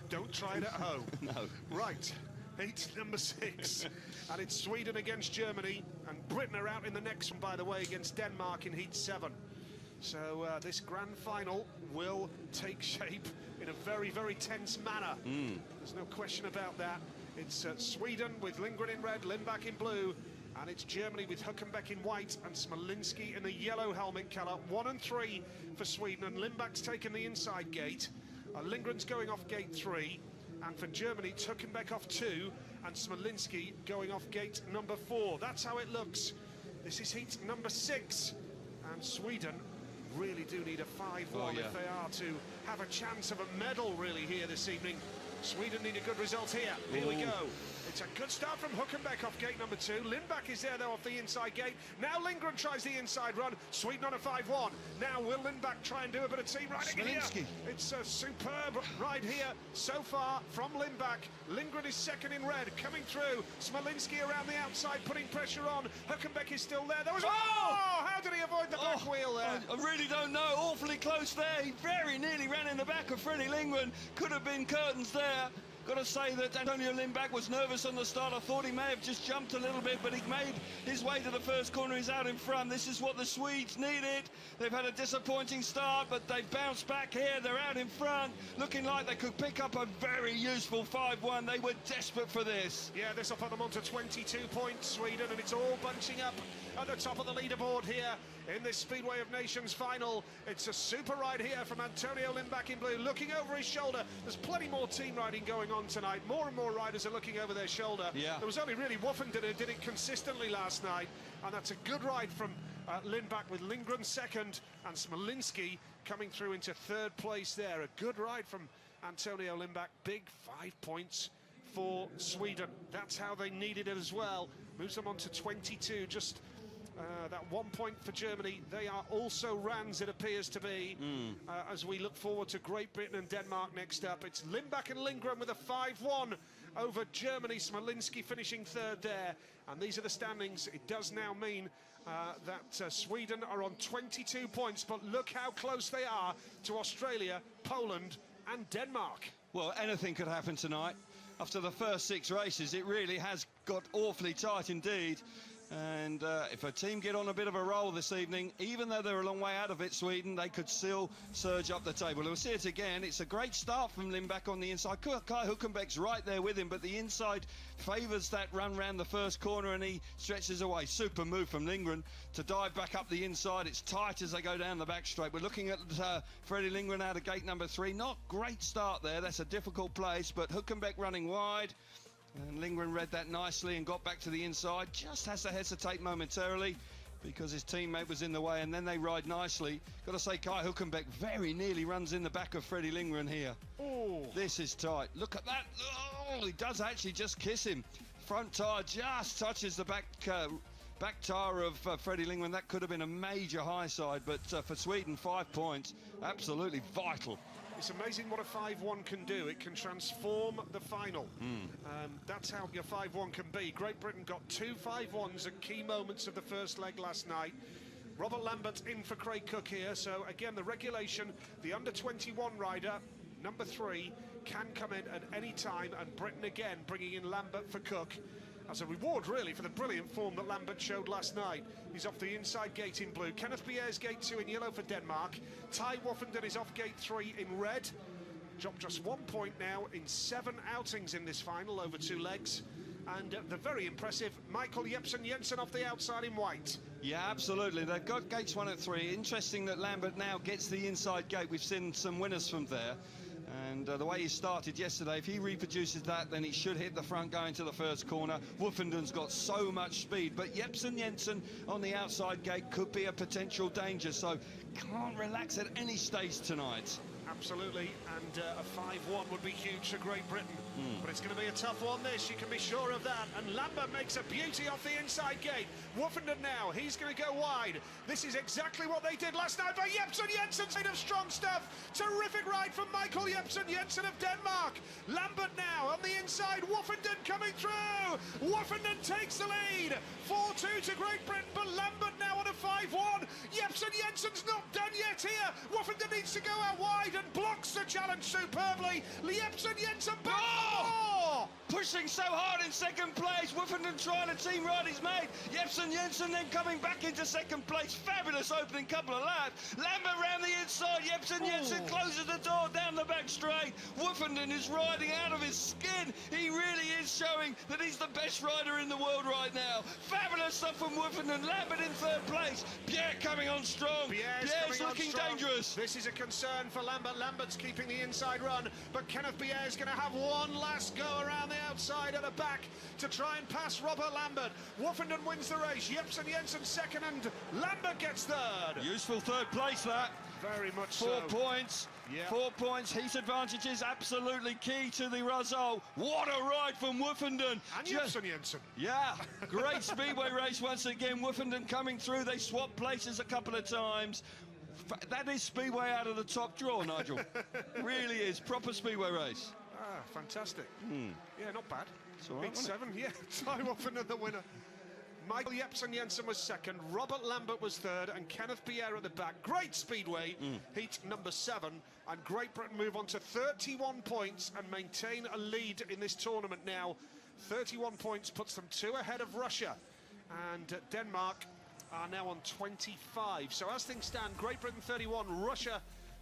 Don't try it at home. No. Right, heat number 6. And it's Sweden against Germany. And Britain are out in the next one, by the way, against Denmark in heat 7. So this grand final will take shape in a very, very tense manner. There's no question about that. It's Sweden with Lindgren in red, Lindback in blue, and it's Germany with Huckenbeck in white and Smolinski in the yellow helmet colour. 1 and 3 for Sweden, and Lindback's taken the inside gate. Lindgren's going off gate 3, and for Germany, it's Huckenbeck off 2, and Smolinski going off gate number 4. That's how it looks. This is heat number 6, and Sweden really do need a 5-1 if they are to have a chance of a medal really here this evening. Sweden need a good result here. Here we go. It's a good start from Huckenbeck off gate number 2. Lindback is there, though, off the inside gate. Now Lindgren tries the inside run. Sweden on a 5-1. Now will Lindback try and do a bit of team riding here? It's a superb ride here so far from Lindback. Lindgren is second in red, coming through. Smolinski around the outside, putting pressure on. Huckenbeck is still there. There was how did he avoid the back wheel there? I really don't know. Awfully close there. He very nearly ran in the back of Freddie Lindgren. Could have been curtains there. Got to say that Antonio Lindback was nervous on the start. I thought he may have just jumped a little bit, but he made his way to the first corner. He's out in front. This is what the Swedes needed. They've had a disappointing start, but they've bounced back here. They're out in front, looking like they could pick up a very useful 5-1. They were desperate for this. Yeah, this will put them on to 22 points, Sweden, and it's all bunching up at the top of the leaderboard here in this Speedway of Nations final. It's a super ride here from Antonio Lindback in blue, looking over his shoulder. There's plenty more team riding going on tonight. More and more riders are looking over their shoulder. Yeah. There was only really Woffenden who did it consistently last night, and that's a good ride from Lindback, with Lindgren second and Smolinski coming through into third place there. A good ride from Antonio Lindback. Big 5 points for Sweden. That's how they needed it as well. Moves them on to 22, just that 1 point for Germany. They are also Rans, it appears to be, as we look forward to Great Britain and Denmark next up. It's Lindback and Lindgren with a 5-1 over Germany. Smolinski finishing third there. And these are the standings. It does now mean that Sweden are on 22 points, but look how close they are to Australia, Poland and Denmark. Well, anything could happen tonight. After the first 6 races, it really has got awfully tight indeed. And if a team get on a bit of a roll this evening, even though they're a long way out of it, Sweden, they could still surge up the table. We'll see it again. It's a great start from Lindback on the inside. Kai Huckenbeck's right there with him, but the inside favours that run round the first corner, and he stretches away. Super move from Lindgren to dive back up the inside. It's tight as they go down the back straight. We're looking at Freddie Lindgren out of gate number 3. Not great start there. That's a difficult place, but Huckenbeck running wide. And Lindgren read that nicely and got back to the inside. Just has to hesitate momentarily because his teammate was in the way, and then they ride nicely. Got to say, Kai Huckenbeck very nearly runs in the back of Freddie Lindgren here. Oh, this is tight. Look at that. Oh, he does actually just kiss him. Front tyre just touches the back tyre of Freddie Lindgren. That could have been a major high side, but for Sweden, 5 points, absolutely vital. It's amazing what a 5-1 can do. It can transform the final. That's how your 5-1 can be. Great Britain got 2 5-1s at key moments of the first leg last night. Robert Lambert in for Craig Cook here. So again, the regulation, the under-21 rider, number 3, can come in at any time, and Britain again bringing in Lambert for Cook as a reward, really, for the brilliant form that Lambert showed last night. He's off the inside gate in blue. Kenneth Bierre's gate 2 in yellow for Denmark. Ty Woffenden is off gate 3 in red. Dropped just 1 point now in 7 outings in this final over 2 legs. And the very impressive Michael Jepsen Jensen off the outside in white. Yeah, absolutely. They've got gates 1 and 3. Interesting that Lambert now gets the inside gate. We've seen some winners from there. And the way he started yesterday, if he reproduces that, then he should hit the front going to the first corner. Woffenden's got so much speed, but Jepsen Jensen on the outside gate could be a potential danger, so can't relax at any stage tonight. Absolutely, and a 5-1 would be huge for Great Britain. But it's going to be a tough one, this, you can be sure of that. And Lambert makes a beauty off the inside gate. Woofenden now, he's going to go wide. This is exactly what they did last night by Jepsen Jensen, made of strong stuff. Terrific ride from Michael Jepsen Jensen of Denmark. Lambert now on the inside, Woofenden coming through. Woofenden takes the lead. 4-2 to Great Britain, but Lambert now on a 5-1. Jepsen Jensen's not done yet here. Woofenden needs to go out wide and blocks the challenge superbly. Jepsen Jensen back. Pushing so hard in second place. Woofenden trying to team ride his mate. Jepsen Jensen then coming back into second place. Fabulous opening couple of laps. Lambert round the inside. Jepsen Jensen closes the door down the back straight. Woofenden is riding out of his skin. He really is showing that he's the best rider in the world right now. Fabulous stuff from Woofenden. Lambert in third place. Pierre coming on strong. Pierre's looking dangerous. This is a concern for Lambert. Lambert's keeping the inside run, but Kenneth Pierre's going to have one last go around the outside at the back to try and pass Robert Lambert. Woofenden wins the race. Jepsen Jensen second, and Lambert gets third. Useful third place, that. Very much so. 4 points. Yeah. 4 points. Heat advantage is absolutely key to the result. What a ride from Woofenden. And Jepsen Jensen. Yeah, great speedway race once again. Woofenden coming through. They swapped places a couple of times. That is speedway out of the top draw, Nigel. Really is. Proper speedway race. Ah, fantastic. Yeah, not bad. It's all right, Big 7, yeah. Ty Woofenden the winner. Michael Jepsen Jensen was second, Robert Lambert was third, and Kenneth Pierre at the back. Great speedway, heat number 7, and Great Britain move on to 31 points and maintain a lead in this tournament now. 31 points puts them 2 ahead of Russia, and Denmark are now on 25. So as things stand, Great Britain 31, Russia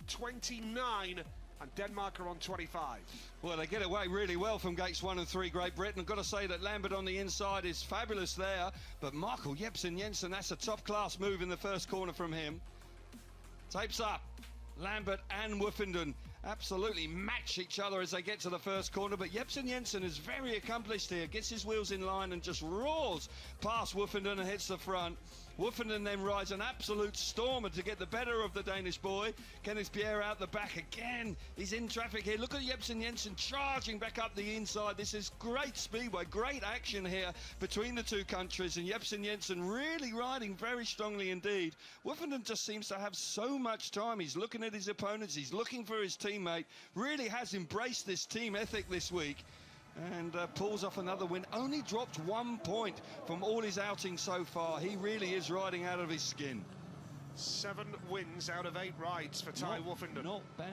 29, and Denmark are on 25. Well, they get away really well from gates 1 and 3, Great Britain. I've got to say that Lambert on the inside is fabulous there, but Michael Jepsen Jensen, that's a top-class move in the first corner from him. Tapes up. Lambert and Woofenden absolutely match each other as they get to the first corner, but Jepsen Jensen is very accomplished here, gets his wheels in line and just roars past Woofenden and hits the front. Woofenden then rides an absolute stormer to get the better of the Danish boy. Kenneth Pierre out the back again. He's in traffic here. Look at Jepsen Jensen charging back up the inside. This is great speedway, great action here between the two countries, and Jepsen Jensen really riding very strongly indeed. Woofenden just seems to have so much time. He's looking at his opponents. He's looking for his teammate. Really has embraced this team ethic this week. And pulls off another win. Only dropped 1 point from all his outings so far. He really is riding out of his skin. 7 wins out of 8 rides for Ty Woofenden. Not bad.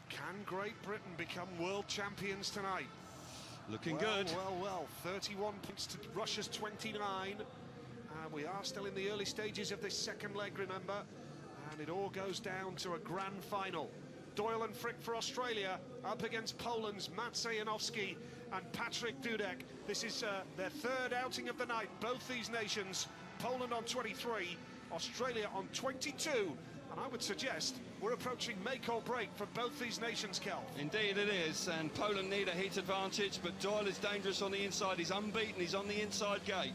Can Great Britain become world champions tonight? Looking good. Well. 31 points to Russia's 29. We are still in the early stages of this second leg, remember. And it all goes down to a grand final. Doyle and Frick for Australia up against Poland's Maciej Janowski and Patryk Dudek. This is their third outing of the night. Both these nations, Poland on 23, Australia on 22. And I would suggest we're approaching make or break for both these nations, Kel. Indeed it is, and Poland need a heat advantage, but Doyle is dangerous on the inside. He's unbeaten, he's on the inside gate.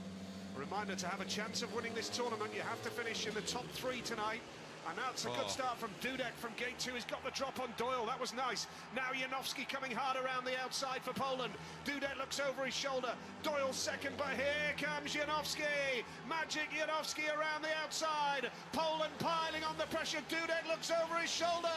A reminder, to have a chance of winning this tournament, you have to finish in the top 3 tonight. And that's a good start from Dudek from gate 2. He's got the drop on Doyle. That was nice. Now Janowski coming hard around the outside for Poland. Dudek looks over his shoulder. Doyle second, but here comes Janowski. Magic Janowski around the outside. Poland piling on the pressure. Dudek looks over his shoulder.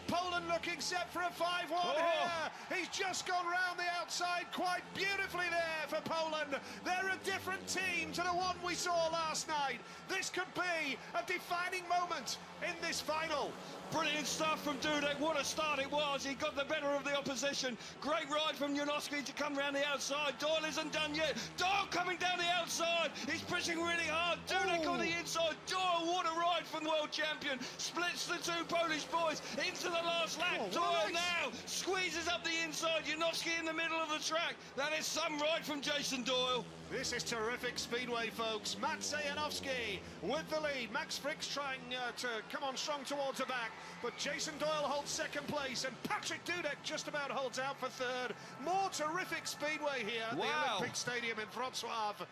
Poland looking set for a 5-1 here. He's just gone round the outside quite beautifully there for Poland. They're a different team to the one we saw last night. This could be a defining moment in this final. Brilliant stuff from Dudek. What a start it was. He got the better of the opposition. Great ride from Janowski to come round the outside. Doyle isn't done yet. Doyle coming down the outside. He's pushing really hard. Dudek on the inside. Doyle, what a ride from the world champion. Splits the two Polish boys into the last lap. Doyle now squeezes up the inside. Janowski in the middle of the track. That is some ride from Jason Doyle. This is terrific speedway, folks. Maciej Janowski with the lead. Max Frick's trying to come on strong towards the back, but Jason Doyle holds second place, and Patryk Dudek just about holds out for third. More terrific speedway here at the Olympic Stadium in Wrocław.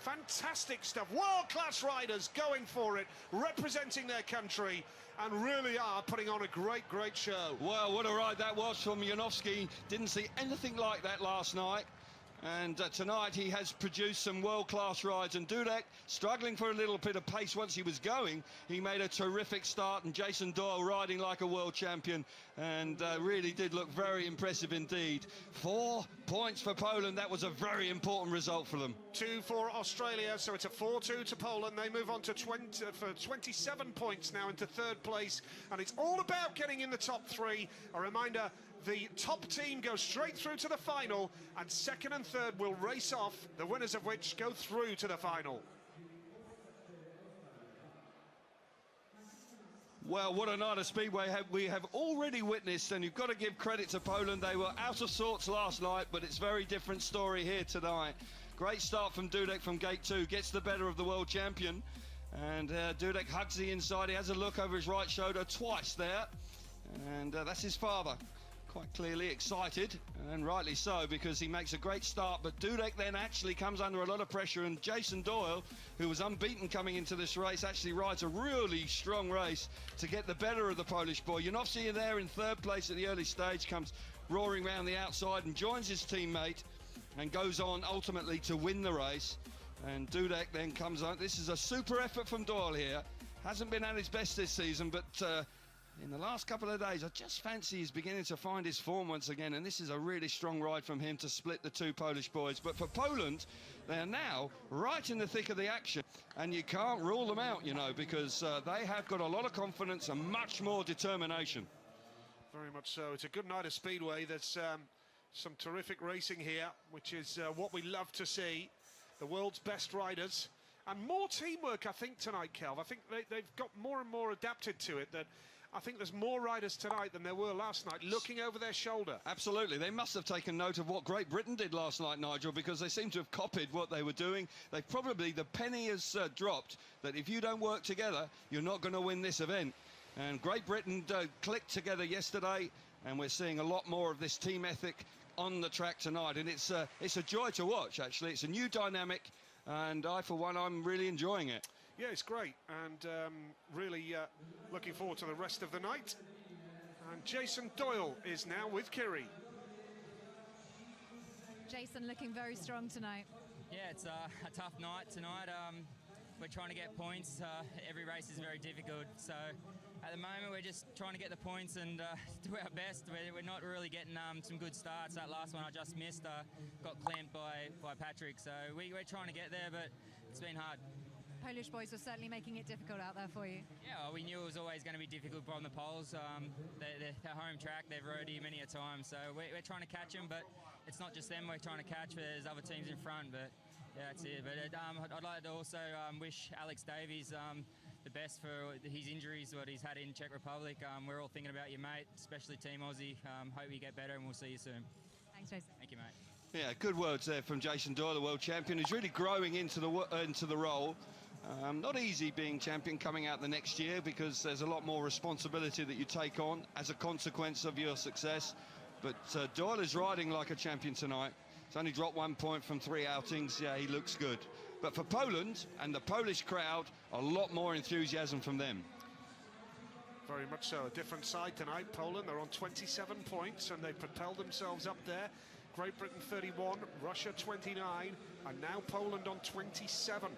Fantastic stuff. World-class riders going for it, representing their country, and really are putting on a great, great show. Well, what a ride that was from Janowski. Didn't see anything like that last night. And tonight he has produced some world-class rides, and Dudek struggling for a little bit of pace once he was going. He made a terrific start, and Jason Doyle riding like a world champion, and really did look very impressive indeed. 4 points for Poland. That was a very important result for them. 2 for Australia, so it's a 4-2 to Poland. They move on to 27 points now into third place, and it's all about getting in the top 3. A reminder, the top team goes straight through to the final, and second and third will race off, the winners of which go through to the final. Well, what a night of Speedway we have already witnessed, and you've got to give credit to Poland. They were out of sorts last night, but it's a very different story here tonight. Great start from Dudek from gate 2, gets the better of the world champion, and Dudek hugs the inside. He has a look over his right shoulder twice there, and that's his father. Quite clearly excited, and rightly so, because he makes a great start, but Dudek then actually comes under a lot of pressure, and Jason Doyle, who was unbeaten coming into this race, actually rides a really strong race to get the better of the Polish boy. Janowski there in third place at the early stage, comes roaring round the outside and joins his teammate and goes on ultimately to win the race. And Dudek then comes on. This is a super effort from Doyle here. Hasn't been at his best this season, but in the last couple of days, I just fancy he's beginning to find his form once again, and this is a really strong ride from him to split the 2 Polish boys. But for Poland, they're now right in the thick of the action, and you can't rule them out, you know, because they have got a lot of confidence and much more determination. Very much so. It's a good night of Speedway. There's some terrific racing here, which is what we love to see. The world's best riders. And more teamwork, I think, tonight, Kelv. I think they've got more and more adapted to it. That I think there's more riders tonight than there were last night, looking over their shoulder. Absolutely. They must have taken note of what Great Britain did last night, Nigel, because they seem to have copied what they were doing. They've probably, the penny has dropped, that if you don't work together, you're not going to win this event. And Great Britain clicked together yesterday, and we're seeing a lot more of this team ethic on the track tonight. And it's a joy to watch, actually. It's a new dynamic, and I, for one, I'm really enjoying it. Yeah, it's great, and really looking forward to the rest of the night. And Jason Doyle is now with Kiri. Jason looking very strong tonight. Yeah, it's a tough night tonight. We're trying to get points. Every race is very difficult, so at the moment we're just trying to get the points and do our best. We're not really getting some good starts. That last one I just missed got clamped by Patrick, so we're trying to get there, but it's been hard. Polish boys were certainly making it difficult out there for you. Yeah, well, we knew it was always going to be difficult from the poles. Their home track, they've rode here many a time, so we're trying to catch them, but it's not just them we're trying to catch, there's other teams in front, but yeah, that's it. But I'd like to also wish Alex Davies the best for his injuries, what he's had in Czech Republic. We're all thinking about you, mate, especially Team Aussie. Hope you get better, and we'll see you soon. Thanks, Jason. Thank you, mate. Yeah, good words there from Jason Doyle, the world champion, who's really growing into the role. Not easy being champion coming out the next year, because there's a lot more responsibility that you take on as a consequence of your success. But Doyle is riding like a champion tonight. He's only dropped 1 point from 3 outings. Yeah, he looks good. But for Poland and the Polish crowd, a lot more enthusiasm from them. Very much so. A different side tonight. Poland, they're on 27 points, and they've propelled themselves up there. Great Britain 31, Russia 29, and now Poland on 27.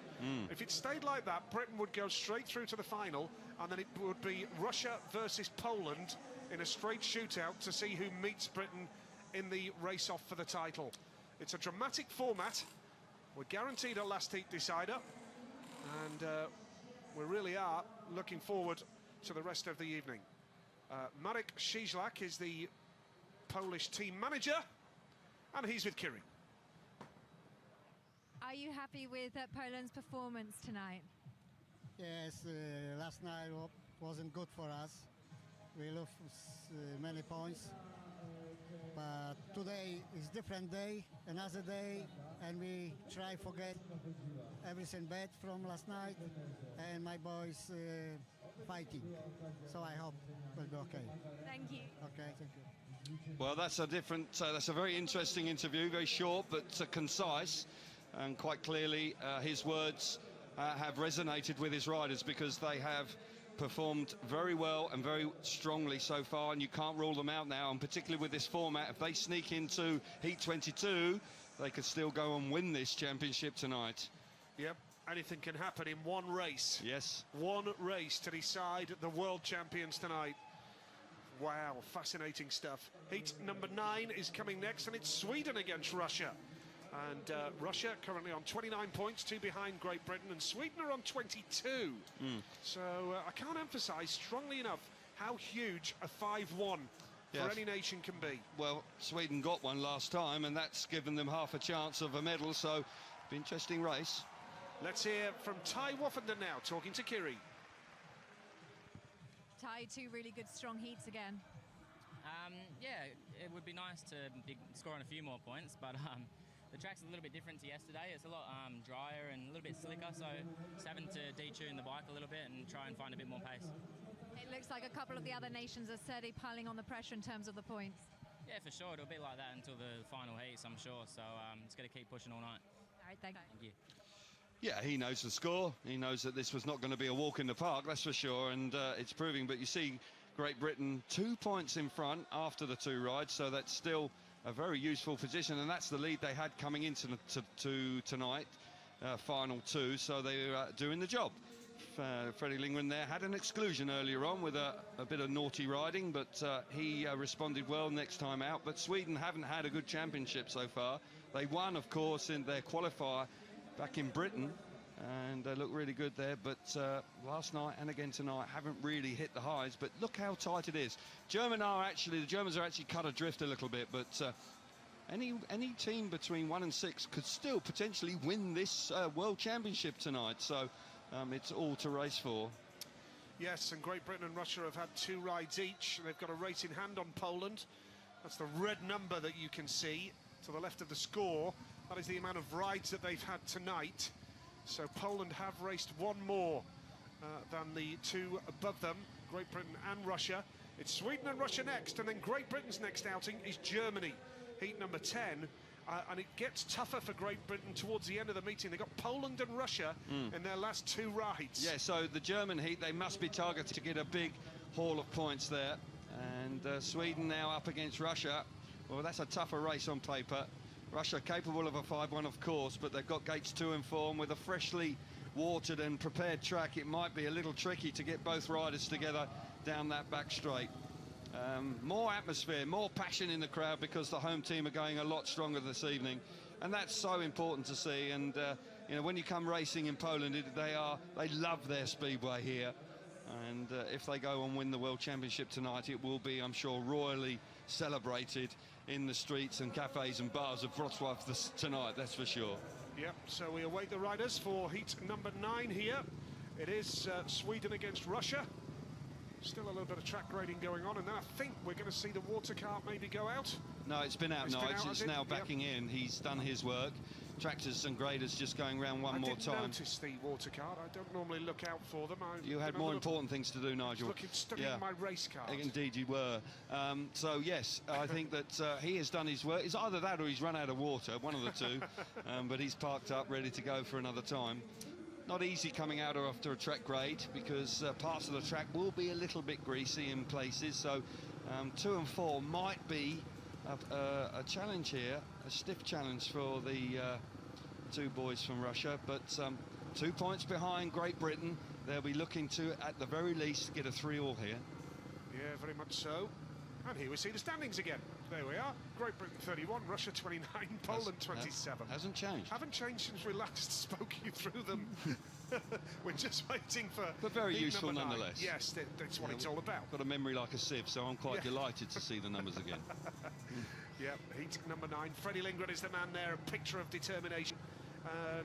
If it stayed like that, Britain would go straight through to the final, and then it would be Russia versus Poland in a straight shootout to see who meets Britain in the race-off for the title. It's a dramatic format. We're guaranteed a last heat decider, and we really are looking forward to the rest of the evening. Marek Szylak is the Polish team manager, and he's with Kiri. Are you happy with Poland's performance tonight? Yes, last night wasn't good for us. We lost many points. But today is different day, another day, and we try forget everything bad from last night, and my boys fighting. So I hope we'll be okay. Thank you. Okay, thank you. Well, that's a very interesting interview, very short but concise. and quite clearly his words have resonated with his riders, because they have performed very well and very strongly so far, and you can't rule them out now. And particularly with this format, if they sneak into Heat 22, they could still go and win this championship tonight. Yep, anything can happen in one race. Yes. One race to decide the world champions tonight. Wow, fascinating stuff. Heat number 9 is coming next, and it's Sweden against Russia. And Russia currently on 29 points, 2 behind Great Britain, and Sweden are on 22. So I can't emphasise strongly enough how huge a 5-1 for any nation can be. Well, Sweden got one last time, and that's given them half a chance of a medal, so be interesting race. Let's hear from Ty Woffenden now, talking to Kiri. Ty, 2 really good, strong heats again. Yeah, it would be nice to be scoring a few more points, but the track's a little bit different to yesterday. It's a lot drier and a little bit slicker, so just having to detune the bike a little bit and try and find a bit more pace. It looks like a couple of the other nations are steady piling on the pressure in terms of the points. Yeah, for sure. It'll be like that until the final heats, I'm sure. So it's going to keep pushing all night. All right, thank you. Yeah, he knows the score. He knows that this was not going to be a walk in the park, that's for sure, and it's proving. But you see Great Britain 2 points in front after the 2 rides, so that's still a very useful position, and that's the lead they had coming into tonight, final 2, so they're doing the job. Freddie Lindgren there had an exclusion earlier on with a bit of naughty riding, but he responded well next time out. But Sweden haven't had a good championship so far. They won, of course, in their qualifier back in Britain, and they look really good there, but last night and again tonight haven't really hit the highs. But look how tight it is. The Germans are actually cut adrift a little bit, but any team between 1 and 6 could still potentially win this World Championship tonight, so it's all to race for. Yes, and Great Britain and Russia have had 2 rides each. They've got a race in hand on Poland. That's the red number that you can see to the left of the score. That is the amount of rides that they've had tonight. So Poland have raced 1 more than the 2 above them, Great Britain and Russia. It's Sweden and Russia next, and then Great Britain's next outing is Germany, heat number 10. And it gets tougher for Great Britain towards the end of the meeting. They've got Poland and Russia in their last 2 rides. Yeah, so the German heat, they must be targeted to get a big haul of points there. And Sweden now up against Russia. Well, that's a tougher race on paper. Russia capable of a 5-1, of course, but they've got gates 2 and 4, and with a freshly watered and prepared track, it might be a little tricky to get both riders together down that back straight. More atmosphere, more passion in the crowd, because the home team are going a lot stronger this evening, and that's so important to see. And you know, when you come racing in Poland, they love their speedway here, and if they go and win the World Championship tonight, it will be, I'm sure, royally celebrated in the streets and cafes and bars of Wrocław tonight, that's for sure. Yep, so we await the riders for heat number 9 here. It is Sweden against Russia. Still a little bit of track grading going on, and then I think we're going to see the water cart maybe go out. No, it's been out, it's now backing in. He's done his work. Tractors and graders just going around one more time. I didn't notice the water cart. I don't normally look out for them. You had more important things to do, Nigel. Studying my race cart. Indeed you were. So yes, I think that he has done his work. It's either that or he's run out of water, one of the two. But he's parked up, ready to go for another time. Not easy coming out after a track grade, because parts of the track will be a little bit greasy in places. So 2 and 4 might be a challenge here, a stiff challenge for the 2 boys from Russia, but 2 points behind Great Britain. They'll be looking to, at the very least, get a 3-all here. Yeah, very much so. And here we see the standings again. There we are. Great Britain 31, Russia 29, Poland 27. Hasn't changed. Haven't changed since we last spoke you through them. We're just waiting for... But very useful nonetheless. Yes, that's what it's all about. Got a memory like a sieve, so I'm quite delighted to see the numbers again. Yeah, heat number 9. Freddie Lindgren is the man there, a picture of determination.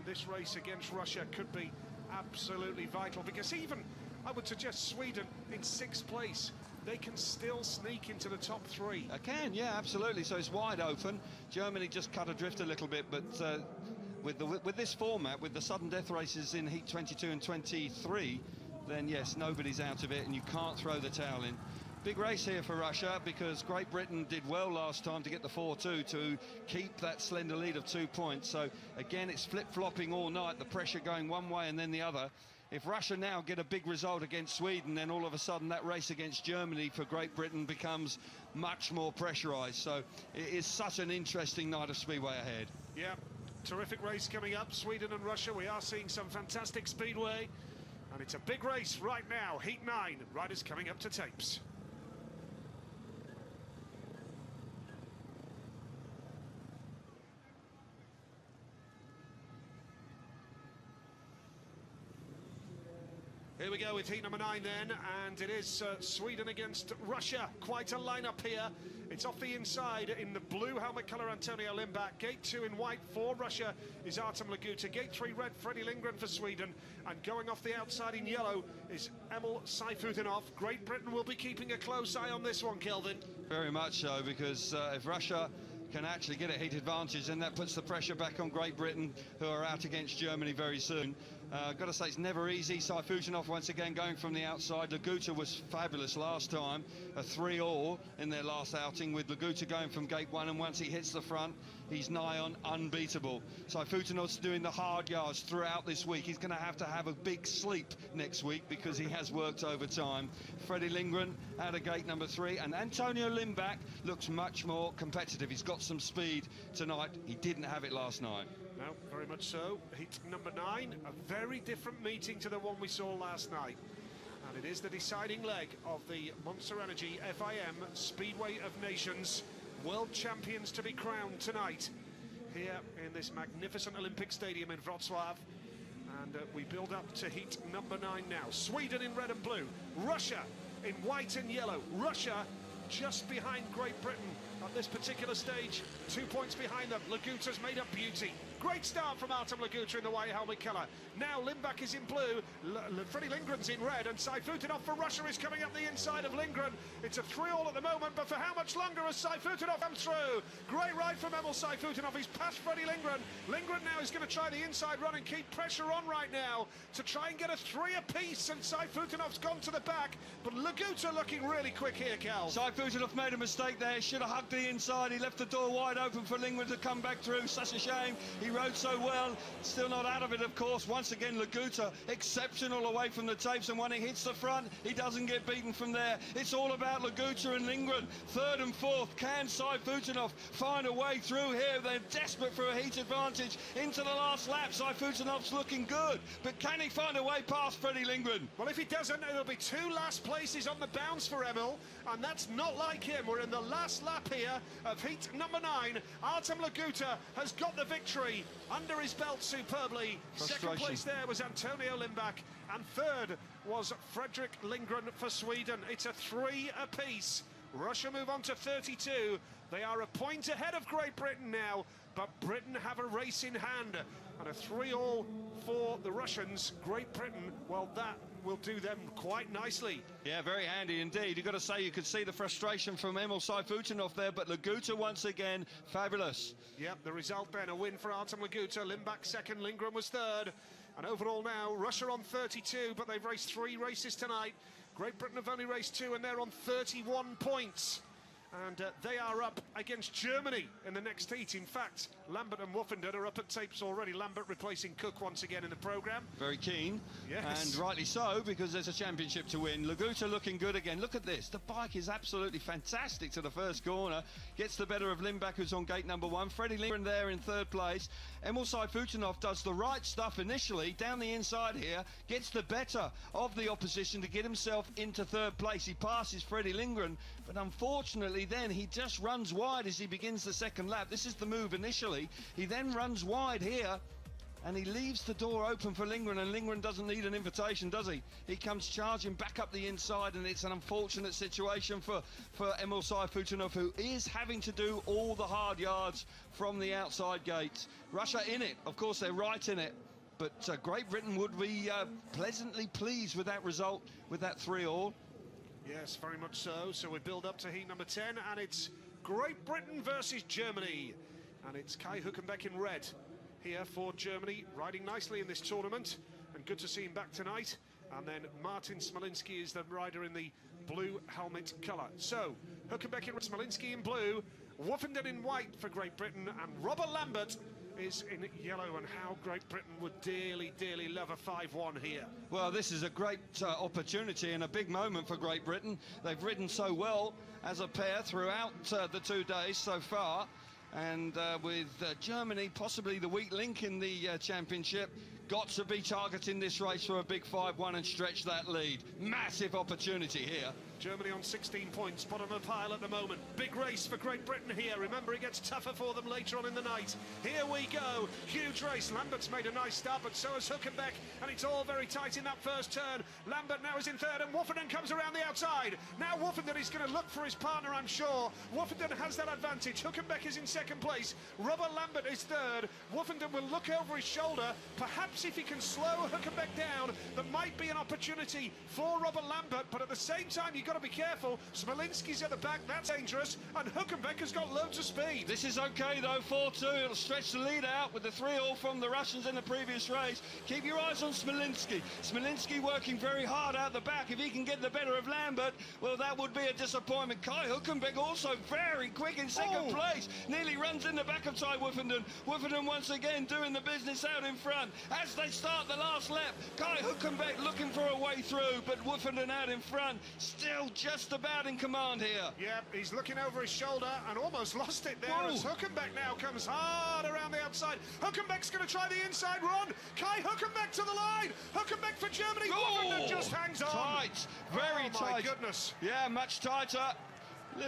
This race against Russia could be absolutely vital, because even, I would suggest, Sweden in 6th place, they can still sneak into the top 3. I can, yeah, absolutely. So it's wide open. Germany just cut adrift a little bit, but with this format, with the sudden death races in heat 22 and 23, then yes, nobody's out of it, and you can't throw the towel in. Big race here for Russia, because Great Britain did well last time to get the 4-2 to keep that slender lead of 2 points. So again, it's flip-flopping all night, the pressure going one way and then the other. If Russia now get a big result against Sweden, then all of a sudden that race against Germany for Great Britain becomes much more pressurised. So it is such an interesting night of Speedway ahead. Yeah, terrific race coming up, Sweden and Russia. We are seeing some fantastic Speedway, and it's a big race right now. Heat 9, riders coming up to tapes. Here we go with heat number 9 then, and it is Sweden against Russia. Quite a lineup here. It's off the inside in the blue helmet colour, Antonio Lindback. Gate 2 in white for Russia is Artem Laguta. Gate 3 red, Freddie Lindgren for Sweden. And going off the outside in yellow is Emil Sayfutdinov. Great Britain will be keeping a close eye on this one, Kelvin. Very much so, because if Russia can actually get a heat advantage, then that puts the pressure back on Great Britain, who are out against Germany very soon. Got to say, it's never easy. Sayfutdinov once again going from the outside. Laguta was fabulous last time, a 3-all in their last outing, with Laguta going from gate 1, and once he hits the front, he's nigh on unbeatable. Sayfutdinov's doing the hard yards throughout this week. He's going to have a big sleep next week because he has worked overtime. Freddie Lindgren out of gate number 3, and Antonio Lindback looks much more competitive. He's got some speed tonight. He didn't have it last night. No, very much so. Heat number 9, a very different meeting to the one we saw last night. And it is the deciding leg of the Monster Energy FIM Speedway of Nations. World champions to be crowned tonight here in this magnificent Olympic Stadium in Wrocław. And we build up to heat number 9 now. Sweden in red and blue, Russia in white and yellow. Russia just behind Great Britain at this particular stage, 2 points behind them. Laguta's made a beauty. Great start from Artem Laguta in the white helmet colour. Now Lindback is in blue, Freddie Lindgren's in red, and Sayfutdinov for Russia is coming up the inside of Lindgren. It's a 3-all at the moment, but for how much longer has Sayfutdinov come through? Great ride from Emil Sayfutdinov. He's past Freddie Lindgren. Lindgren now is going to try the inside run and keep pressure on right now to try and get a 3 apiece, and Sayfutdinov's gone to the back, but Laguta looking really quick here, Cal. Sayfutdinov made a mistake there. Should have hugged the inside. He left the door wide open for Lindgren to come back through. Such a shame. He rode so well. Still not out of it, of course. Once again, Laguta exceptional away from the tapes, and when he hits the front, he doesn't get beaten from there. It's all about Laguta and Lindgren. 3rd and 4th. Can Sayfutdinov find a way through here? They're desperate for a heat advantage into the last lap. Sayfutdinov's looking good, but can he find a way past Freddie Lindgren? Well, if he doesn't, there'll be 2 last places on the bounce for Emil, and that's not like him. We're in the last lap here of heat number 9. Artem Laguta has got the victory under his belt superbly. Second place there was Antonio Lindback, and 3rd was Fredrik Lindgren for Sweden. It's a 3 apiece. Russia move on to 32. They are a point ahead of Great Britain now, but Britain have a race in hand, and a 3-all for the Russians. Great Britain, well, that will do them quite nicely. Yeah, very handy indeed. You've got to say, you could see the frustration from Emil Sayfutdinov there, but Laguta once again, fabulous. Yep, the result then, a win for Artem Laguta. Lindback 2nd, Lindgren was 3rd. And overall now, Russia on 32, but they've raced 3 races tonight. Great Britain have only raced 2, and they're on 31 points. And they are up against Germany in the next heat. In fact, Lambert and Woffenden are up at tapes already. Lambert replacing Cook once again in the programme. Very keen, yes. And rightly so, because there's a championship to win. Laguta looking good again. Look at this. The bike is absolutely fantastic to the first corner. Gets the better of Lindback, who's on gate number 1. Freddie Lindgren there in 3rd place. Emil Sayfutdinov does the right stuff initially, down the inside here. Gets the better of the opposition to get himself into 3rd place. He passes Freddie Lindgren, but unfortunately then he just runs wide as he begins the 2nd lap. This is the move initially. He then runs wide here, and he leaves the door open for Lindgren, and Lindgren doesn't need an invitation, does he? He comes charging back up the inside, and it's an unfortunate situation for Emil Sayfutdinov, who is having to do all the hard yards from the outside gates. Russia in it, of course they're right in it, but Great Britain would be pleasantly pleased with that result, with that 3-all. Yes, very much so. So we build up to heat number 10, and it's Great Britain versus Germany. And it's Kai Hülkenberg in red here for Germany, riding nicely in this tournament, and good to see him back tonight. And then Martin Smolinski is the rider in the blue helmet colour. So, Hülkenberg in Smolinski in blue, Woffenden in white for Great Britain, and Robert Lambert is in yellow, and how Great Britain would dearly, dearly love a 5-1 here. Well, this is a great opportunity and a big moment for Great Britain. They've ridden so well as a pair throughout the 2 days so far, and with Germany possibly the weak link in the championship, got to be targeting this race for a big 5-1 and stretch that lead. Massive opportunity here. Germany on 16 points, bottom of the pile at the moment. Big race for Great Britain here. Remember, it gets tougher for them later on in the night. Here we go. Huge race. Lambert's made a nice start, but so has Hülkenberg, and it's all very tight in that first turn. Lambert now is in third, and Woffenden comes around the outside. Now Woffenden is going to look for his partner, I'm sure. Woffenden has that advantage. Hülkenberg is in second place. Robert Lambert is third. Woffenden will look over his shoulder. Perhaps if he can slow Hülkenberg down, there might be an opportunity for Robert Lambert, but at the same time, you've got to be careful. Smolinski's at the back, that's dangerous, and Hülkenberg has got loads of speed. This is okay though, 4-2, it'll stretch the lead out with the 3-all from the Russians in the previous race. Keep your eyes on Smolinski. Smolinski working very hard out the back. If he can get the better of Lambert, well, that would be a disappointment. Kai Hülkenberg also very quick in second place. Nearly runs in the back of Tai Woffenden. Woffenden once again doing the business out in front. As they start the last lap, Kai Hülkenberg looking for a way through, but Woffenden out in front, still just about in command here. Yeah, he's looking over his shoulder and almost lost it there. As Hülkenberg now comes hard around the outside. Hülkenberg's going to try the inside run. Kai Hülkenberg to the line. Hülkenberg for Germany. Woffenden just hangs on. Tight, very tight. Oh my goodness. Yeah, much tighter. A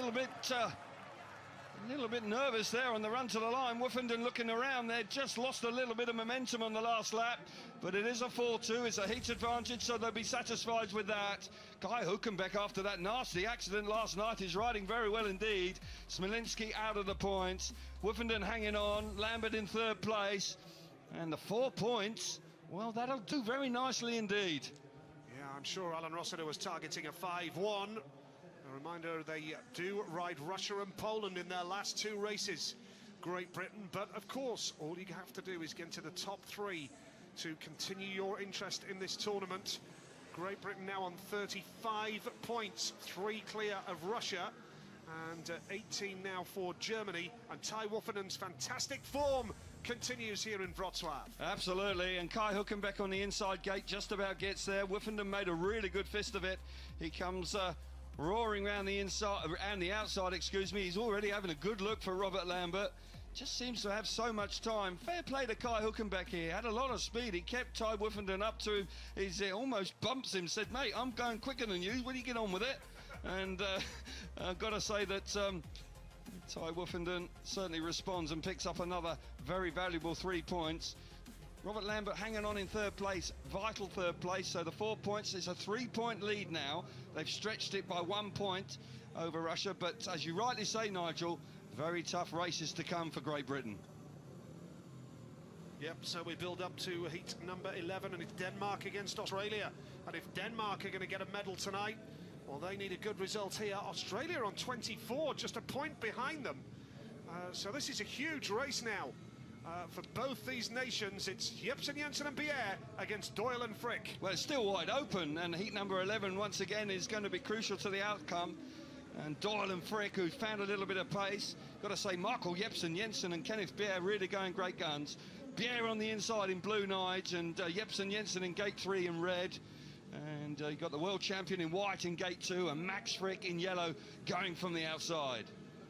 little bit nervous there on the run to the line. Woffenden looking around there, just lost a little bit of momentum on the last lap, but it is a 4-2, it's a heat advantage, so they'll be satisfied with that. Kai Hülkenberg, after that nasty accident last night, is riding very well indeed. Smolinski out of the points, Woffenden hanging on, Lambert in third place, and the 4 points, well, that'll do very nicely indeed. Yeah, I'm sure Alan Rossiter was targeting a 5-1. A reminder, they do ride Russia and Poland in their last 2 races. Great Britain, but of course, all you have to do is get to the top 3 to continue your interest in this tournament. Great Britain now on 35 points, 3 clear of Russia, and 18 now for Germany. And Tai Woffenden's fantastic form continues here in Wrocław. Absolutely, and Kai Hülkenberg on the inside gate just about gets there. Woffenden made a really good fist of it. He comes roaring around the inside and the outside, excuse me. He's already having a good look for Robert Lambert. Just seems to have so much time. Fair play to Kai Hülkenberg here. Had a lot of speed. He kept Tai Woffenden up to him. He almost bumps him, said, mate, I'm going quicker than you. Will you get on with it? And I've got to say that Tai Woffenden certainly responds and picks up another very valuable 3 points. Robert Lambert hanging on in third place, vital third place, so the 4 points is a 3-point lead now. They've stretched it by 1 point over Russia, but as you rightly say, Nigel, very tough races to come for Great Britain. Yep, so we build up to heat number 11, and it's Denmark against Australia. And if Denmark are going to get a medal tonight, well, they need a good result here. Australia on 24, just a point behind them. So this is a huge race now. For both these nations, it's Jepsen, Jensen and Pierre against Doyle and Frick. Well, it's still wide open, and heat number 11 once again is going to be crucial to the outcome. And Doyle and Frick, who found a little bit of pace. Got to say, Michael Jepsen, Jensen and Kenneth Pierre really going great guns. Pierre on the inside in blue Nige, and Jepsen Jensen in gate 3 in red. And you got the world champion in white in gate 2, and Max Frick in yellow going from the outside.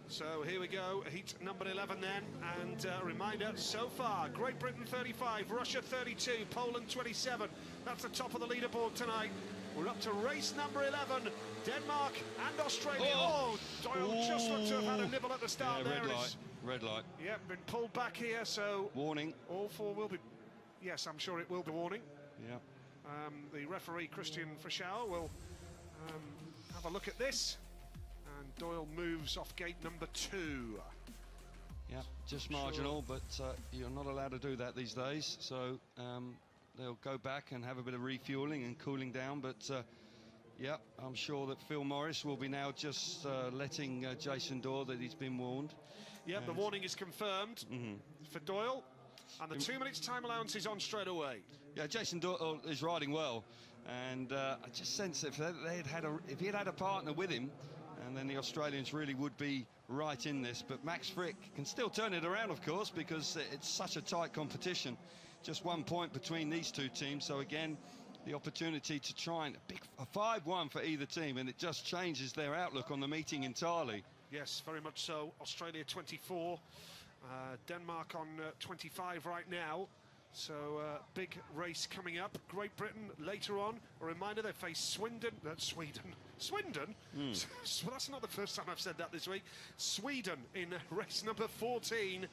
So here we go, heat number 11 then, and a reminder, so far, Great Britain 35, Russia 32, Poland 27. That's the top of the leaderboard tonight. We're up to race number 11, Denmark and Australia. Oh, Doyle just looked to have had a nibble at the start. Yeah, there. Red light. Yeah, been pulled back here, so... Warning. All 4 will be... Yes, I'm sure it will be warning. Yeah. The referee, Christian Frischauer, will have a look at this. And Doyle moves off gate number 2. Yeah, just marginal, but you're not allowed to do that these days. So they'll go back and have a bit of refueling and cooling down. But yeah, I'm sure that Phil Morris will be now just letting Jason Doyle that he's been warned. Yeah, the warning is confirmed for Doyle. And the 2 minutes time allowance is on straight away. Yeah, Jason Doyle is riding well. And I just sense if if he had a partner with him, and then the Australians really would be right in this. But Max Frick can still turn it around, of course, because it's such a tight competition. Just 1 point between these two teams. So again, the opportunity to try and a 5-1 for either team, and it just changes their outlook on the meeting entirely. Yes, very much so. Australia 24, Denmark on 25 right now. So big race coming up. Great Britain later on. A reminder, they face Swindon. Swindon? Well, that's not the first time I've said that this week. Sweden in race number 14.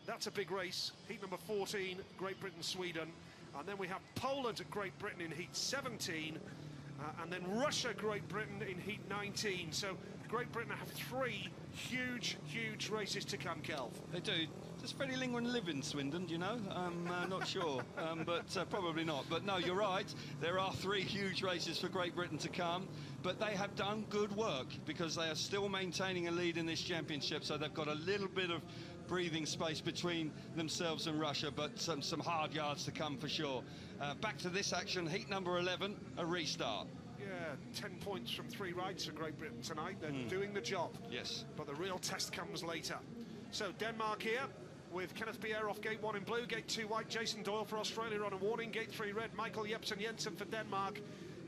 That's a big race. Heat number 14, Great Britain, Sweden. And then we have Poland at Great Britain in Heat 17. And then Russia, Great Britain in Heat 19. So Great Britain have 3 huge, huge races to come, Kelv. They do. Does Freddie Lingman live in Swindon, do you know? I'm not sure, but probably not. But no, you're right. There are 3 huge races for Great Britain to come, but they have done good work because they are still maintaining a lead in this championship, so they've got a little bit of breathing space between themselves and Russia, but some hard yards to come for sure. Back to this action, heat number 11, a restart. Yeah, 10 points from 3 rides for Great Britain tonight. They're doing the job. Yes. But the real test comes later. So Denmark here, with Kenneth Pierre off gate 1 in blue, gate 2 white, Jason Doyle for Australia on a warning, gate 3 red, Michael Jepsen for Denmark,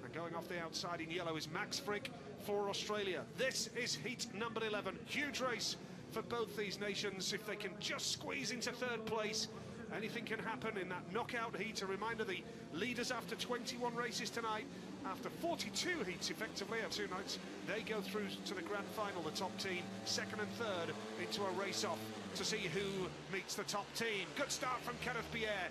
and going off the outside in yellow is Max Frick for Australia. This is heat number 11. Huge race for both these nations. If they can just squeeze into 3rd place, anything can happen in that knockout heat. A reminder, the leaders after 21 races tonight, after 42 heats effectively at 2 nights, they go through to the grand final. The top team, 2nd and 3rd, into a race-off to see who meets the top team. Good start from Kenneth Pierre.